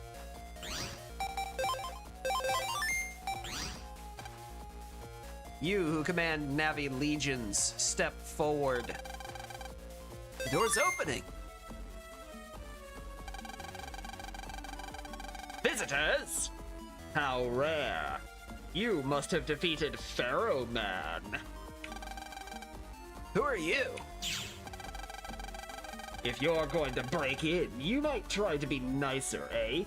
You who command Navi legions, step forward. The door's opening. Visitors? How rare. You must have defeated Pharaoh Man. Who are you? If you're going to break in, you might try to be nicer, eh?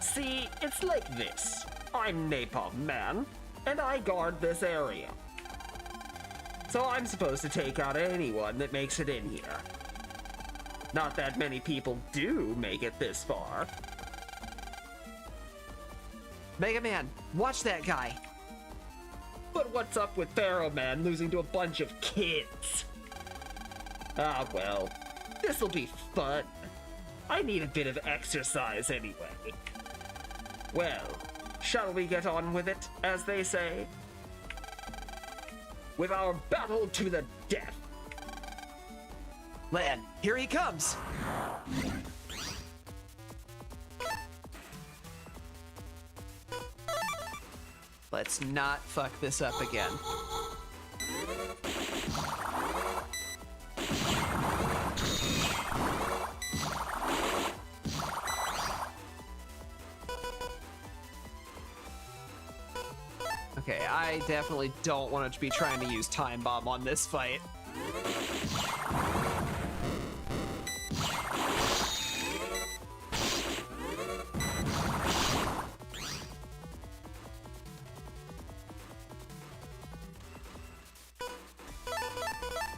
See, it's like this. I'm Napalm Man, and I guard this area. So I'm supposed to take out anyone that makes it in here. Not that many people do make it this far. Mega Man, watch that guy. But what's up with Pharaoh Man losing to a bunch of kids? Ah, well, this'll be fun. I need a bit of exercise anyway. Well, shall we get on with it, as they say? With our battle to the death. Lan, here he comes! Let's not fuck this up again. Okay, I definitely don't want to be trying to use Time Bomb on this fight.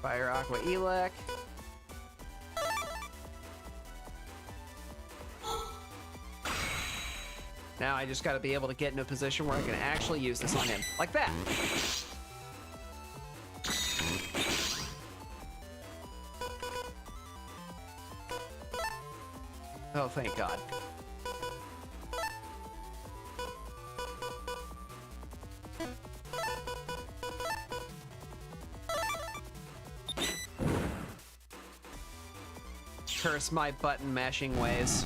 Fire Aqua Elec. Now I just gotta be able to get in a position where I can actually use this on him. Like that. Oh, thank God. Curse my button mashing ways.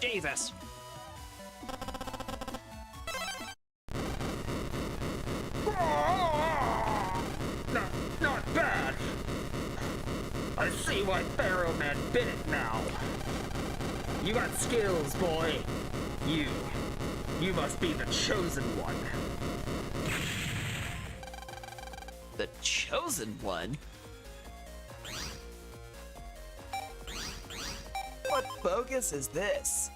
Jesus. Not bad. I see why Pharaoh Man bit it now. You got skills, boy. You must be the chosen one. The chosen one? What bogus is this?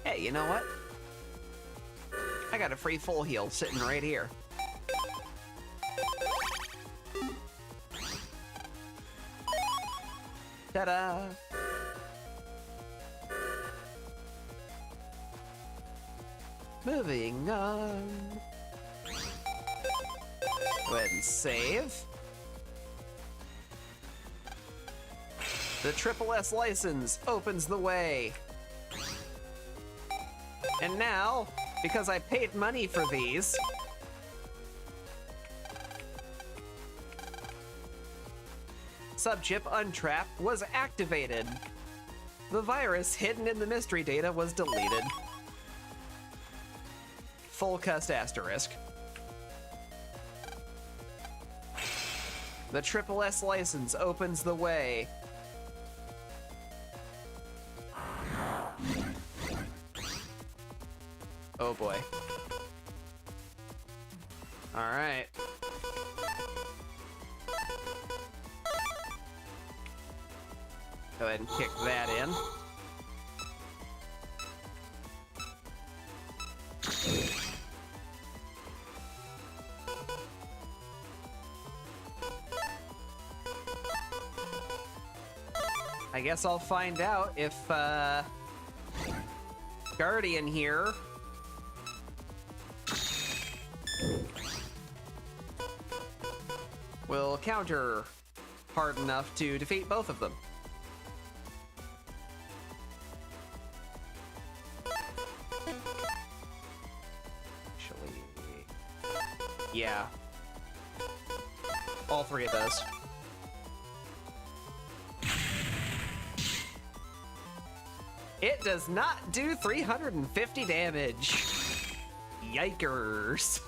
Hey, you know what? I got a free full heal sitting right here. Ta-da! Moving on. Go ahead and save. The Triple S license opens the way. And now, because I paid money for these, Subchip Untrap was activated. The virus hidden in the mystery data was deleted. full cust asterisk. The Triple S license opens the way. Oh boy. All right. Go ahead and kick that in. I guess I'll find out if Guardian here will counter hard enough to defeat both of them. Actually, yeah. All three of those. It does not do 350 damage. Yikers.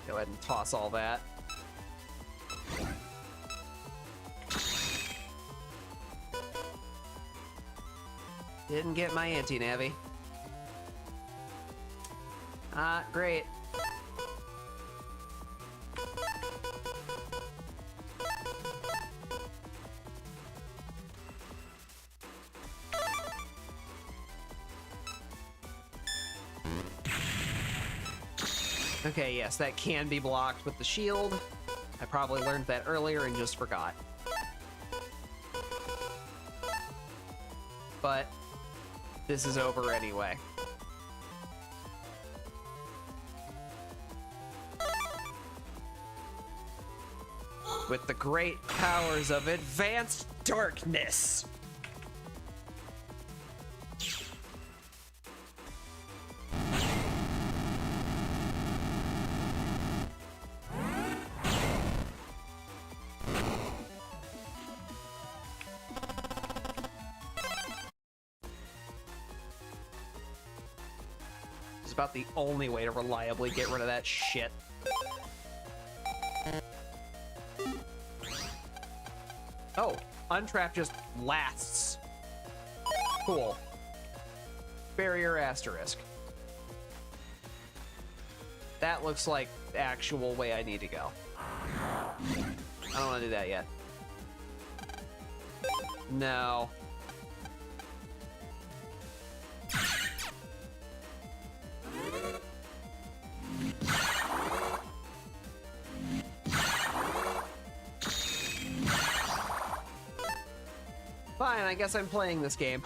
Go ahead and toss all that. Didn't get my anti-navi. Great. Okay, yes, that can be blocked with the shield. I probably learned that earlier and just forgot. But this is over anyway. With the great powers of advanced darkness. It's about the only way to reliably get rid of that shit. Oh, untrap just lasts. Cool. Barrier asterisk. That looks like the actual way I need to go. I don't want to do that yet. No. Fine, I guess I'm playing this game.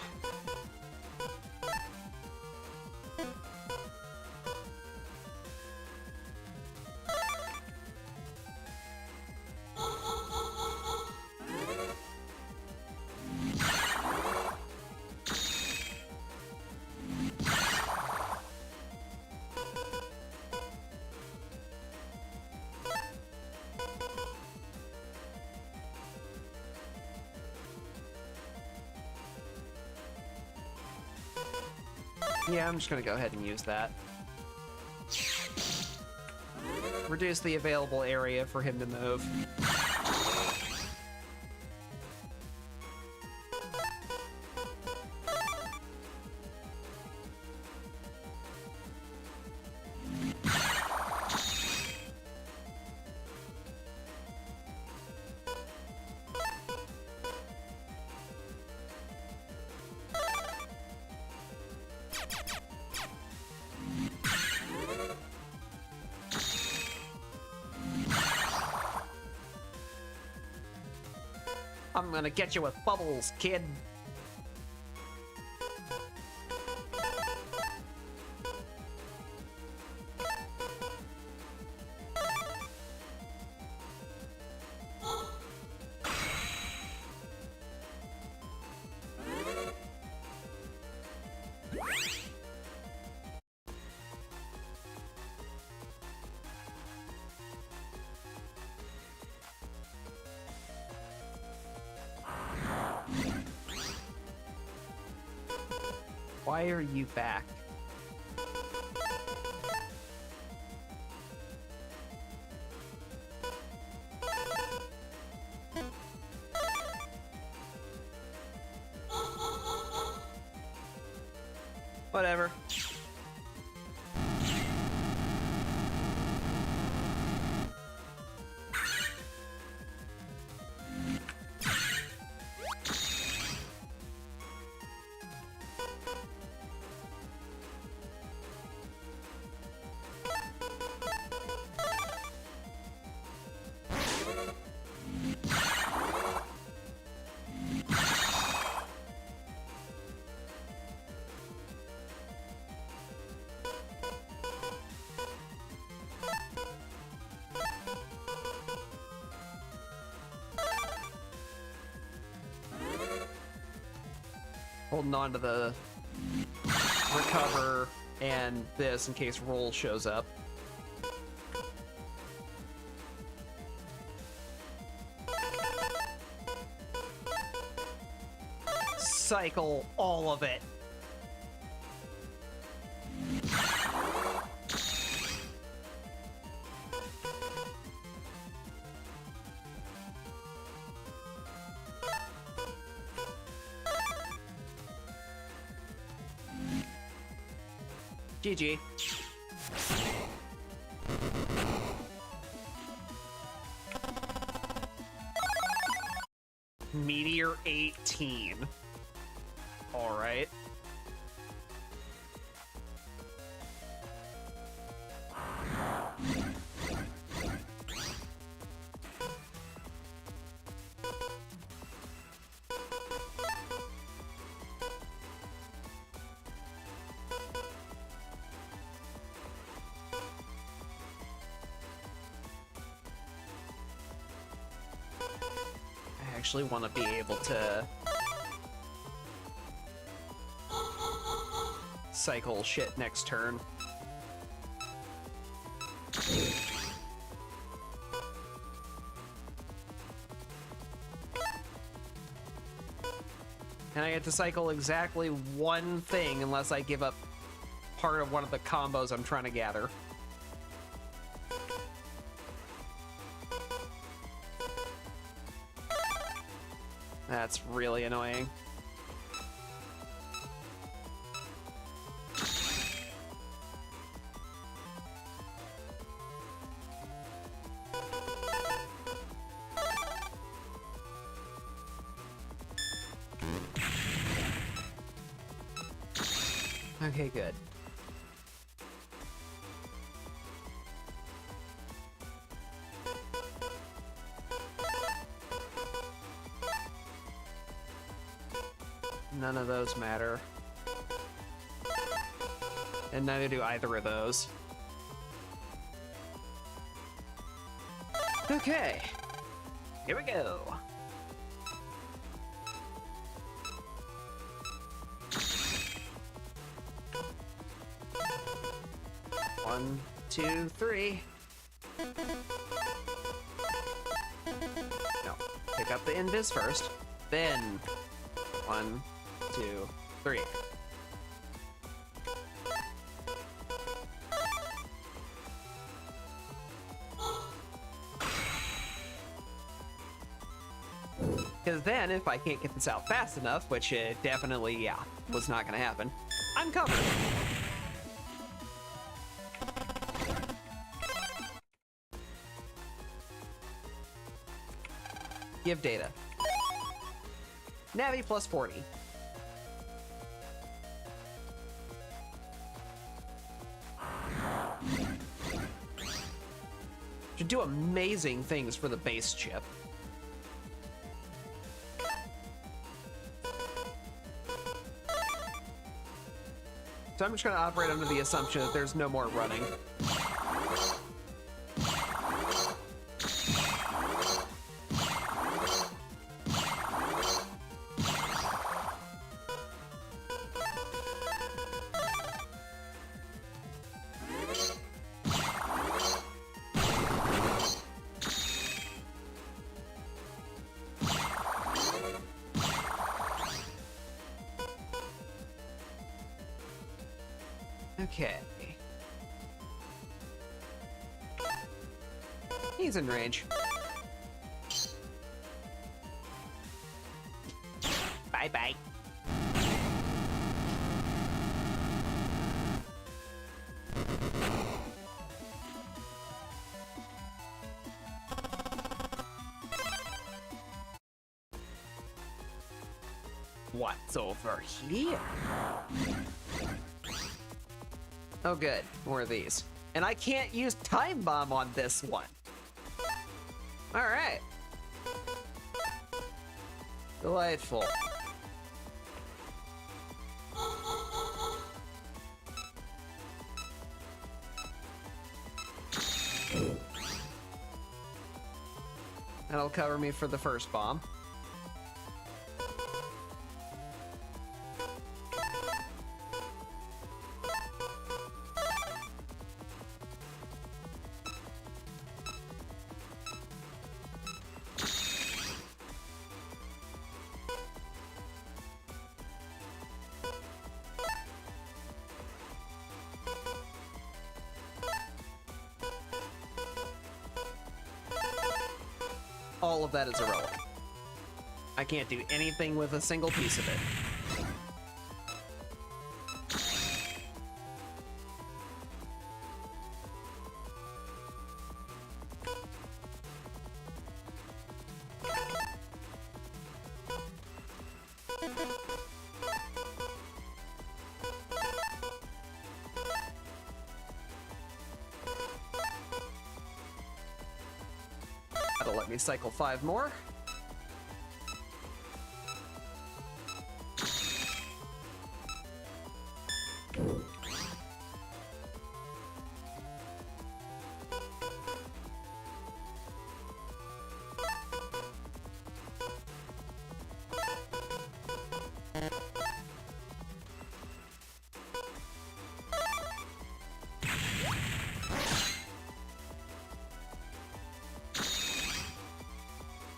Yeah, I'm just gonna go ahead and use that. Reduce the available area for him to move. I'm gonna get you with bubbles, kid. Why are you back? Whatever. Holding on to the recover and this in case roll shows up. Cycle all of it. GG. Meteor 18. All right. I actually want to be able to cycle shit next turn. And I get to cycle exactly one thing unless I give up part of one of the combos I'm trying to gather. That's really annoying. Okay, good. None of those matter. And neither do either of those. Okay. Here we go. One, two, three. No. Pick up the invis first. Then. One, two, three. Because then, if I can't get this out fast enough, which definitely, yeah, was not going to happen, I'm covered. Give data. Navi plus 40. Should do amazing things for the base chip. So I'm just going to operate under the assumption that there's no more running. Okay. He's in range. Bye-bye. What's over here? Oh good, more of these. And I can't use Time Bomb on this one. Alright. Delightful. That'll cover me for the first bomb. All of that is irrelevant. I can't do anything with a single piece of it. That'll let me cycle 5 more.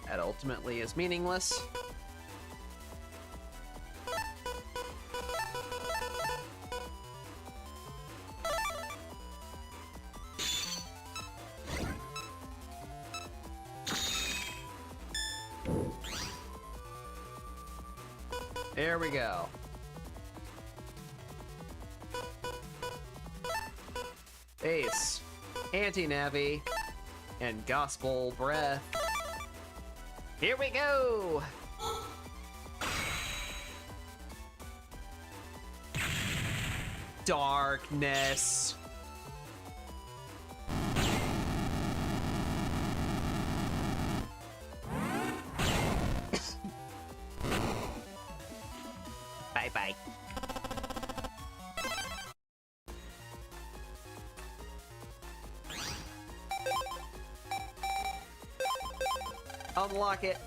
That ultimately is meaningless. There we go. Ace, anti-navi, and gospel breath. Here we go! Darkness. Bye-bye. Unlock it.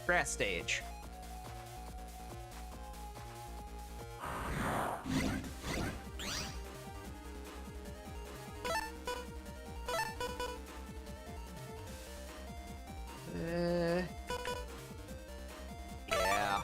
Grass stage. Yeah.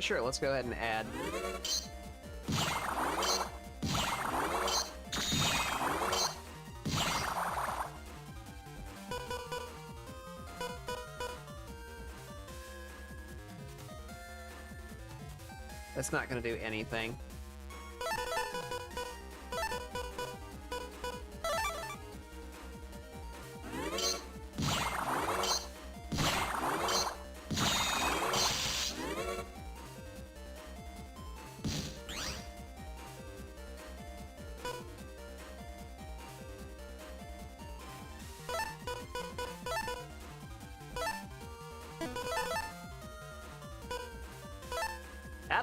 Sure, let's go ahead and add. That's not going to do anything.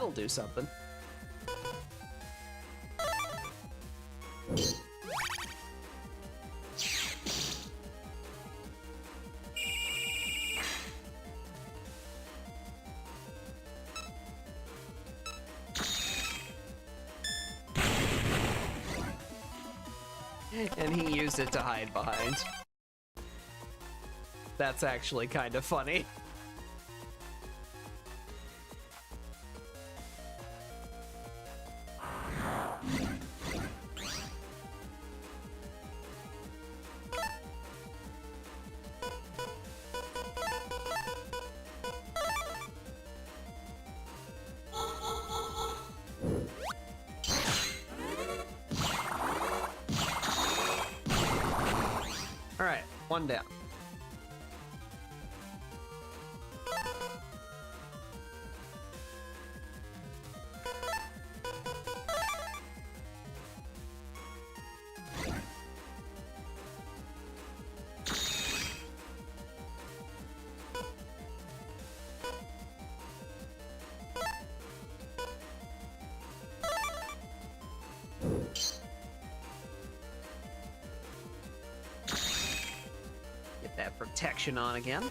That'll do something. And he used it to hide behind. That's actually kind of funny. All right, one down. Get that protection on again.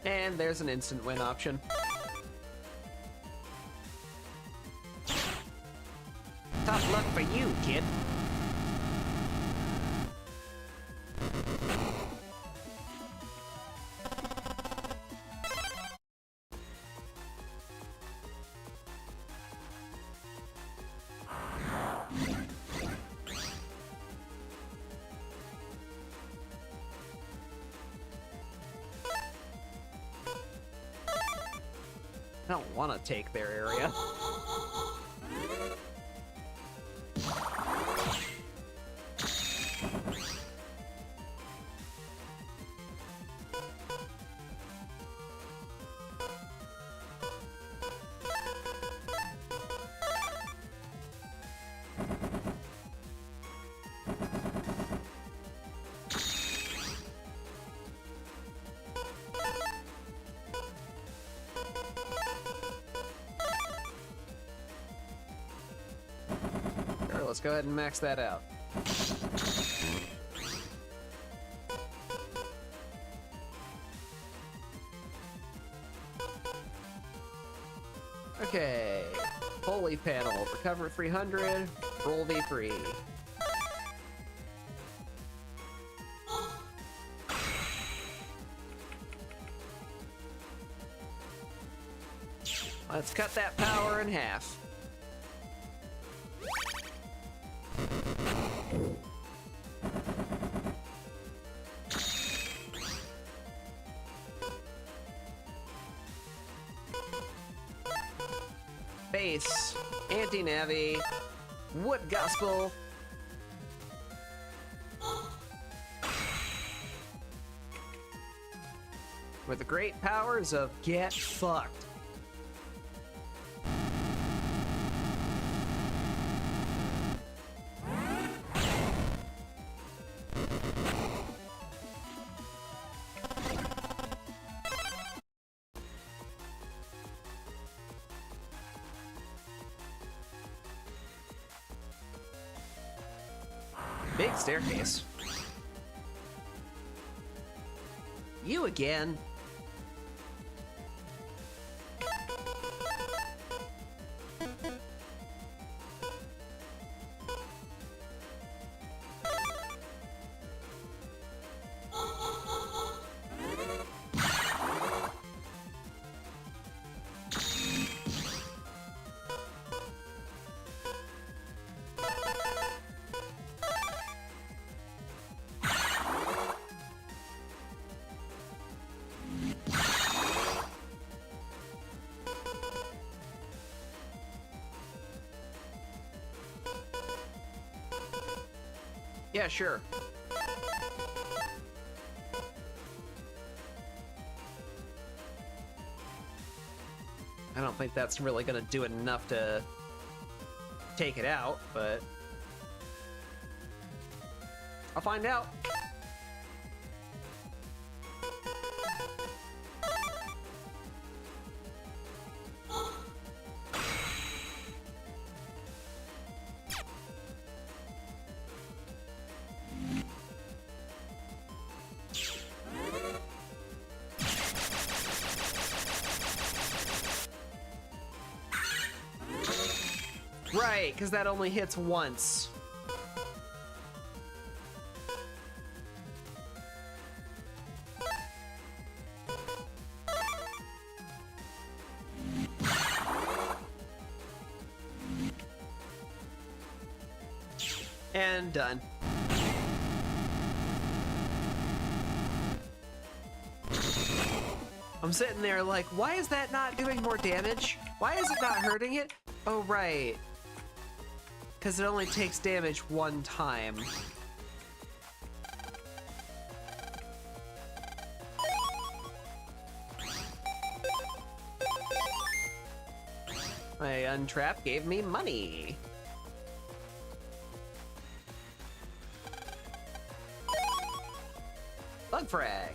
And there's an instant win option. Tough luck for you, kid. I don't want to take their area. Sure, let's go ahead and max that out. Okay, Holy Panel, recover 300, roll V3. Let's cut that power in half. Base, anti-navi, wood gospel. With the great powers of get fucked. Big staircase. You again. Yeah, sure. I don't think that's really gonna do enough to take it out, but I'll find out. Right, because that only hits once. And done. I'm sitting there like, why is that not doing more damage? Why is it not hurting it? Oh, right. Because it only takes damage one time. My untrap gave me money. Bug frag.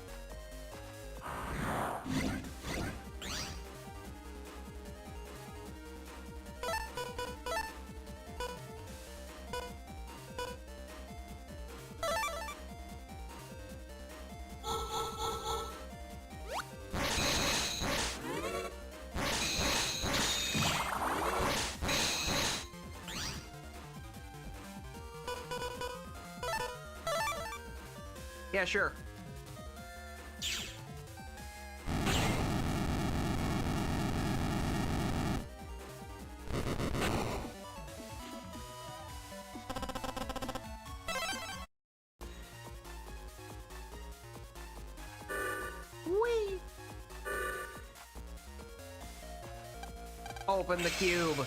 Yeah, sure. Whee! Open the cube.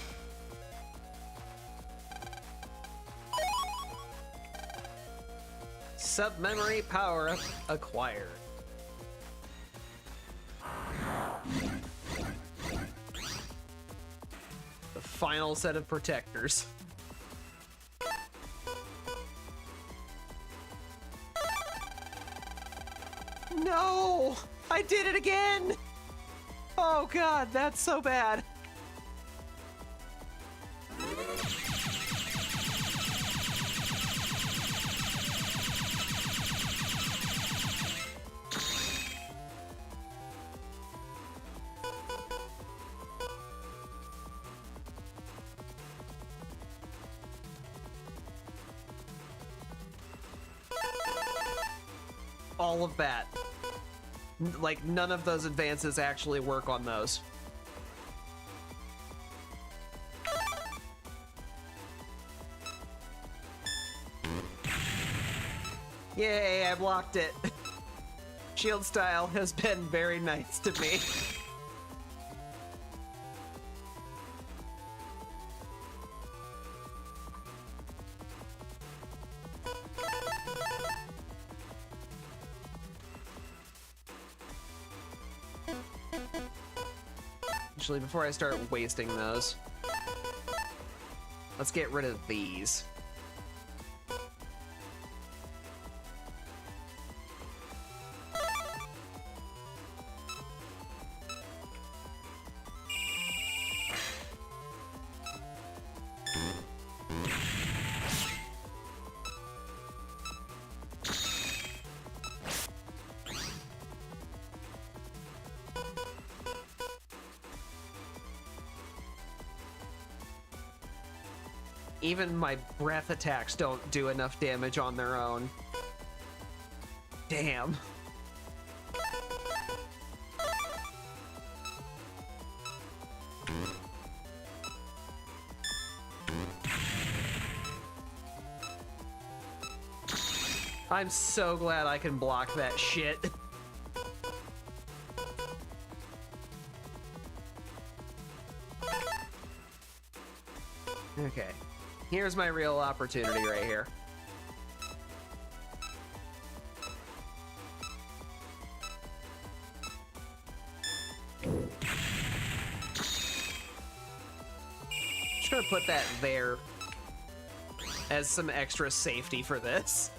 Sub-memory power-up acquired. The final set of protectors. No! I did it again! Oh god, that's so bad. All of that. Like, none of those advances actually work on those. Yay, I blocked it. Shield style has been very nice to me. Actually, before I start wasting those, let's get rid of these. Even my breath attacks don't do enough damage on their own. Damn. I'm so glad I can block that shit. Okay. Here's my real opportunity right here. gonna put that there as some extra safety for this.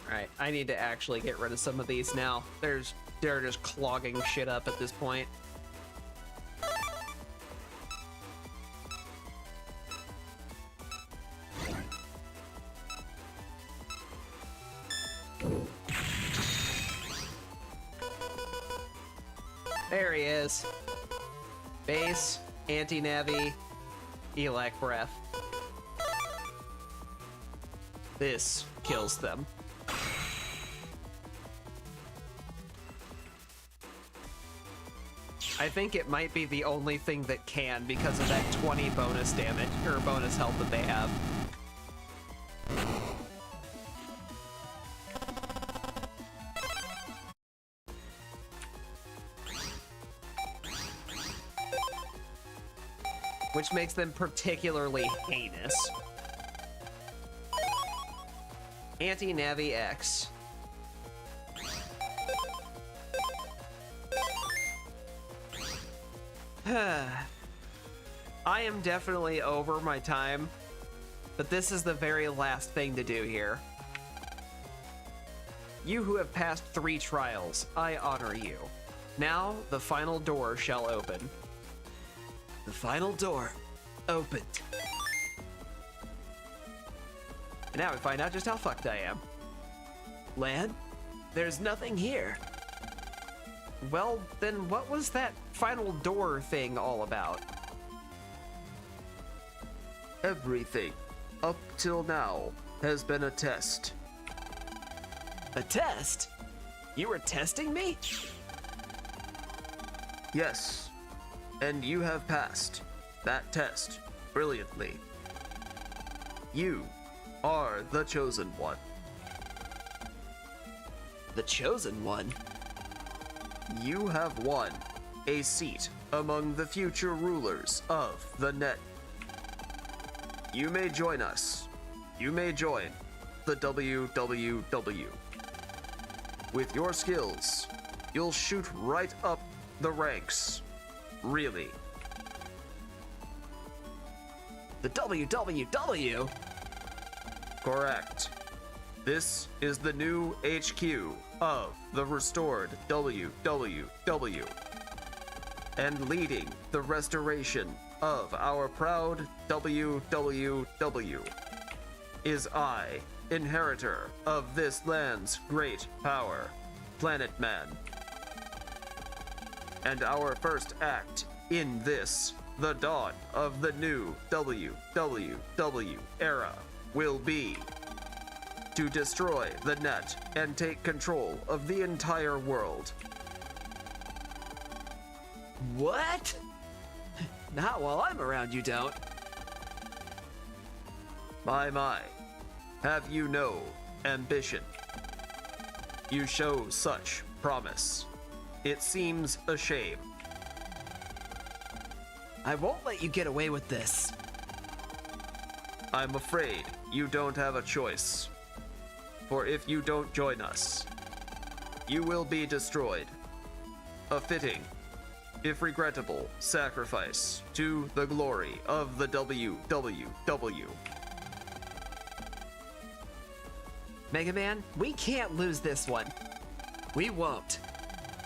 Alright, I need to actually get rid of some of these now. They're just clogging shit up at this point. There he is. Base, anti-navi, elec breath. This kills them. I think it might be the only thing that can because of that 20 bonus damage, or bonus health that they have. Which makes them particularly heinous. Anti-Navi X. I am definitely over my time, but this is the very last thing to do here. You who have passed 3 trials, I honor you. Now, the final door shall open. The final door opened. And now we find out just how fucked I am. Lan, there's nothing here. Well, then what was that final door thing all about? Everything, up till now, has been a test. A test? You were testing me? Yes, and you have passed that test brilliantly. You are the chosen one. The chosen one? You have won a seat among the future rulers of the net. You may join us. You may join the WWW. With your skills, you'll shoot right up the ranks. Really. The WWW? Correct. This is the new HQ of the restored WWW. And leading the restoration of our proud WWW is I, inheritor of this land's great power, Planet Man. And our first act in this, the dawn of the new WWW era, will be to destroy the net and take control of the entire world. What? Not while I'm around, you don't. My, have you no ambition? You show such promise. It seems a shame. I won't let you get away with this. I'm afraid you don't have a choice. For if you don't join us, you will be destroyed. A fitting, if regrettable, sacrifice to the glory of the WWW. Mega Man, we can't lose this one. We won't.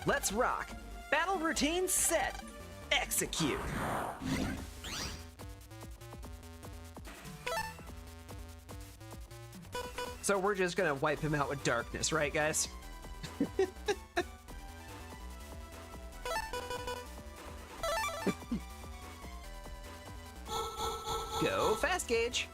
Let's rock. Battle routine set. Execute. So we're just gonna wipe him out with darkness, right, guys? Go fast gauge.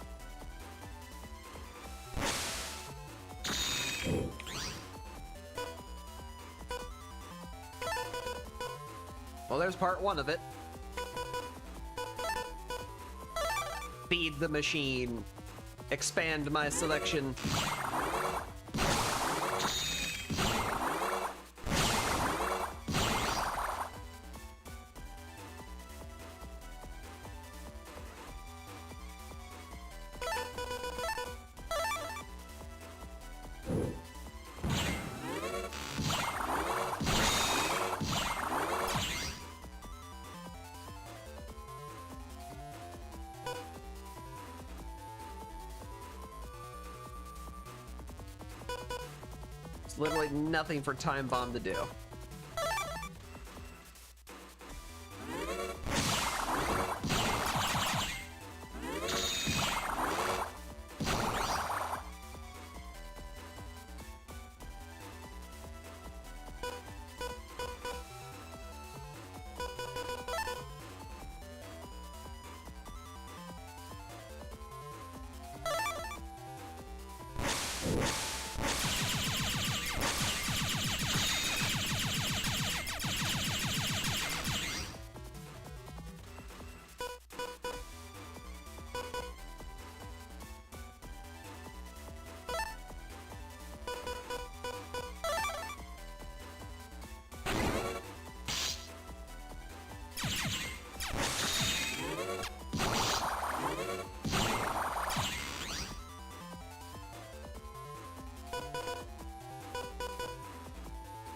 Well, there's part 1 of it. Feed the machine. Expand my selection. Literally nothing for Time Bomb to do.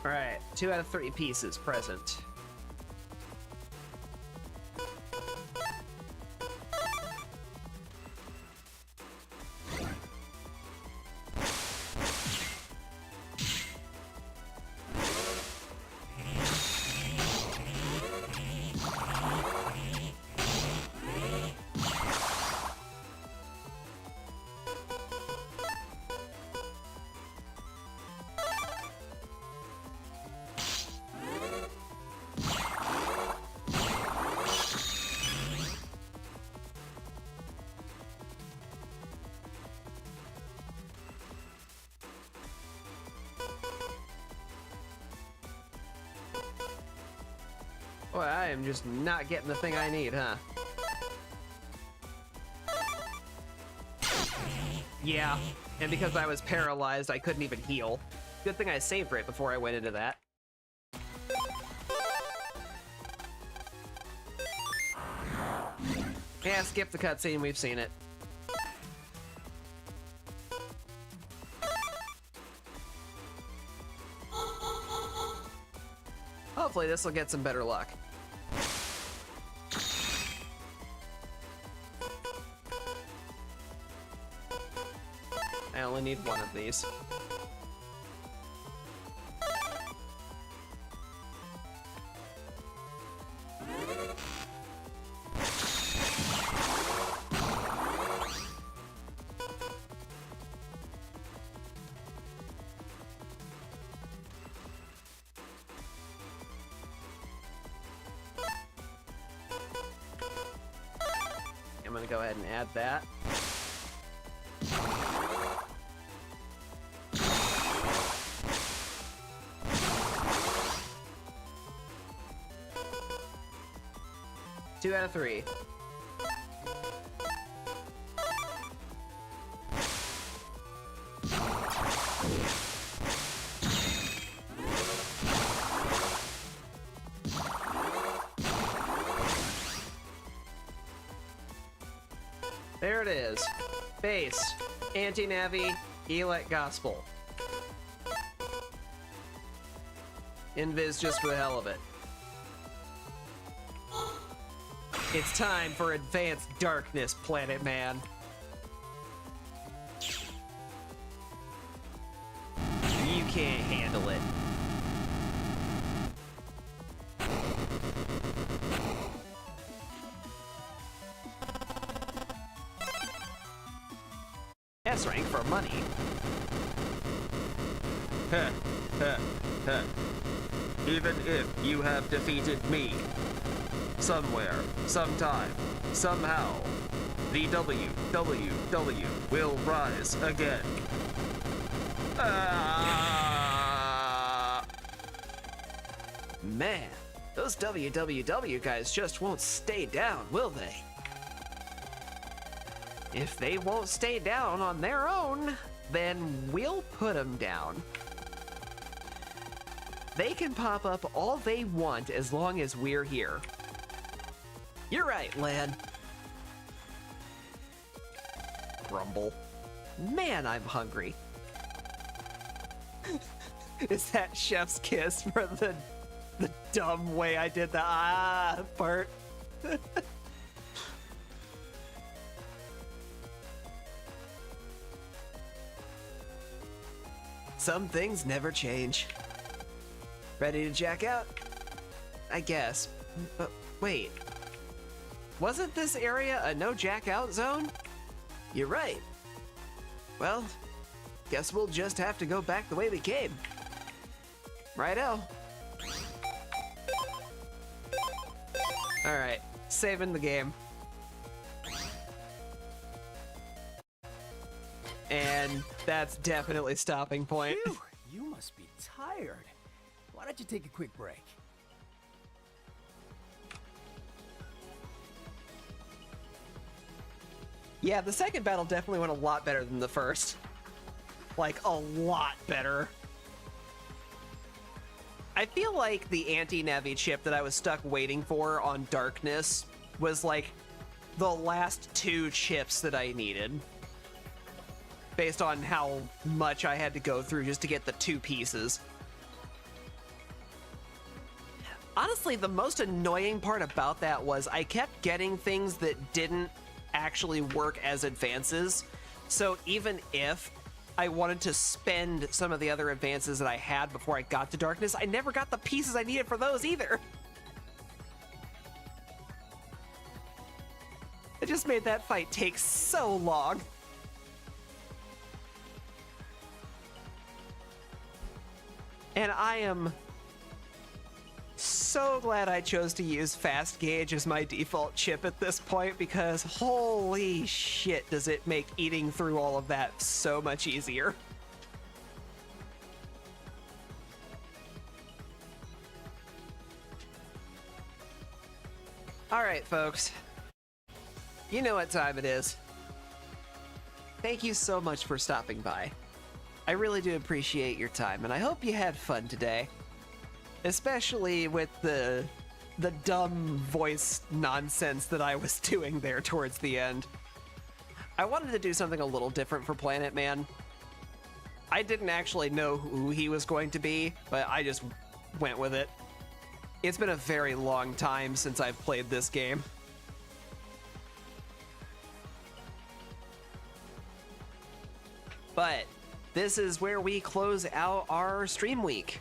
All right, 2 out of 3 pieces present. Boy, I am just not getting the thing I need, huh? Yeah, and because I was paralyzed, I couldn't even heal. Good thing I saved right before I went into that. Yeah, skip the cutscene, we've seen it. Hopefully this will get some better luck. I only need one of these. I'm gonna go ahead and add that. Two out of 3. There it is. Base, anti-navi, elect gospel. Invis just for the hell of it. It's time for advanced darkness, Planet Man. You can't handle it. S rank for money. Heh, heh, heh. Even if you have defeated me, somewhere, sometime, somehow, the WWW will rise again. Man, those WWW guys just won't stay down, will they? If they won't stay down on their own, then we'll put them down. They can pop up all they want as long as we're here. You're right, lad. Grumble. Man, I'm hungry. Is that chef's kiss for the dumb way I did the part? Some things never change. Ready to jack out? I guess. But wait. Wasn't this area a no jack out zone? You're right. Well, guess we'll just have to go back the way we came. Righto. Alright, saving the game. And that's definitely stopping point. Phew, you must be tired. Why don't you take a quick break? Yeah, the second battle definitely went a lot better than the first. Like, a lot better. I feel like the anti-Navi chip that I was stuck waiting for on Darkness was like the last 2 chips that I needed. Based on how much I had to go through just to get the 2 pieces. Honestly, the most annoying part about that was I kept getting things that didn't actually work as advances. So even if I wanted to spend some of the other advances that I had before I got to Darkness, I never got the pieces I needed for those either. It just made that fight take so long. And I am so glad I chose to use Fast Gauge as my default chip at this point, because holy shit does it make eating through all of that so much easier. Alright folks, you know what time it is. Thank you so much for stopping by. I really do appreciate your time, and I hope you had fun today. Especially with the dumb voice nonsense that I was doing there towards the end. I wanted to do something a little different for Planet Man. I didn't actually know who he was going to be, but I just went with it. It's been a very long time since I've played this game. But this is where we close out our stream week.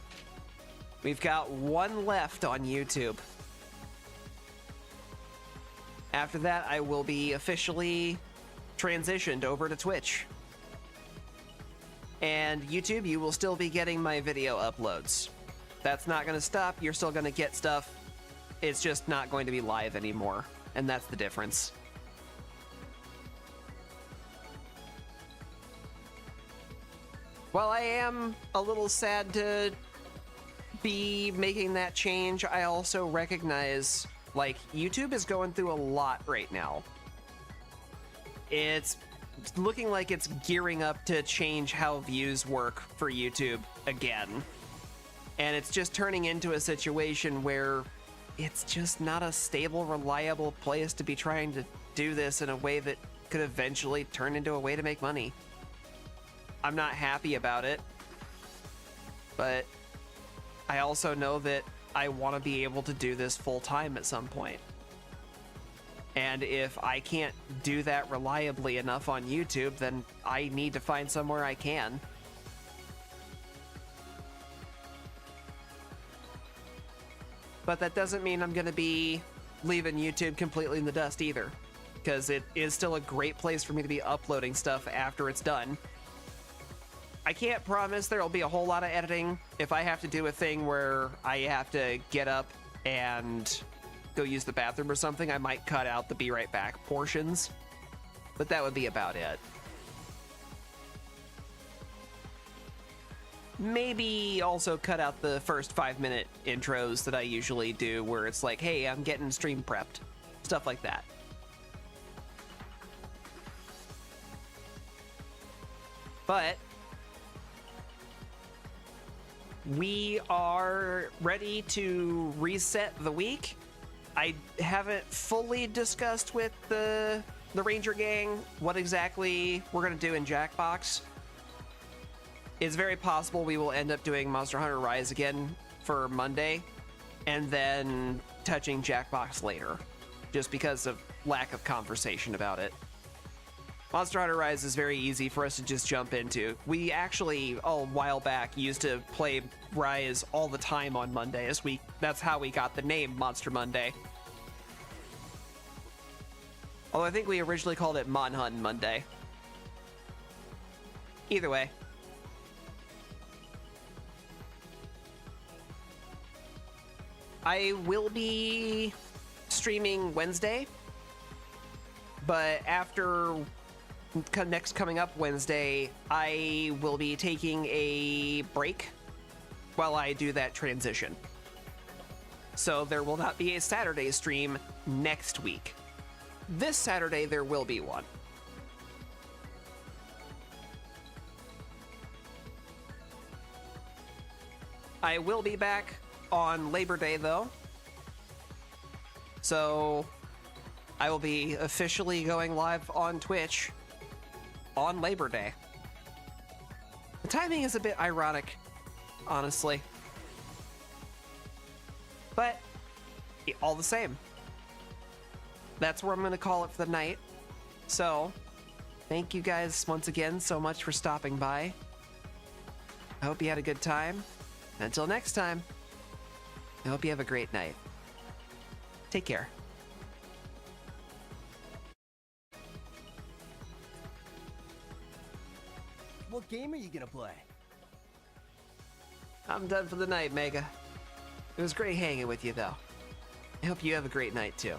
We've got 1 left on YouTube. After that, I will be officially transitioned over to Twitch. And YouTube, you will still be getting my video uploads. That's not going to stop. You're still going to get stuff. It's just not going to be live anymore. And that's the difference. While I am a little sad to be making that change, I also recognize, like, YouTube is going through a lot right now. It's looking like it's gearing up to change how views work for YouTube again. And it's just turning into a situation where it's just not a stable, reliable place to be trying to do this in a way that could eventually turn into a way to make money. I'm not happy about it, but I also know that I want to be able to do this full time at some point. And if I can't do that reliably enough on YouTube, then I need to find somewhere I can. But that doesn't mean I'm going to be leaving YouTube completely in the dust either, because it is still a great place for me to be uploading stuff after it's done. I can't promise there'll be a whole lot of editing. If I have to do a thing where I have to get up and go use the bathroom or something, I might cut out the be right back portions. But that would be about it. Maybe also cut out the first 5-minute intros that I usually do, where it's like, hey, I'm getting stream prepped. Stuff like that. But we are ready to reset the week. I haven't fully discussed with the Ranger gang what exactly we're going to do in Jackbox. It's very possible we will end up doing Monster Hunter Rise again for Monday, and then touching Jackbox later, just because of lack of conversation about it. Monster Hunter Rise is very easy for us to just jump into. We actually, a while back, used to play Rise all the time on Mondays. That's how we got the name Monster Monday. Although I think we originally called it Mon Hunt Monday. Either way. I will be streaming Wednesday, but after next coming up Wednesday, I will be taking a break while I do that transition. So there will not be a Saturday stream next week. This Saturday, there will be one. I will be back on Labor Day, though. So I will be officially going live on Twitch on Labor Day. The timing is a bit ironic, honestly. But all the same. That's where I'm going to call it for the night. So, thank you guys once again so much for stopping by. I hope you had a good time. Until next time, I hope you have a great night. Take care. What game are you gonna play? I'm done for the night, Mega. It was great hanging with you, though. I hope you have a great night, too.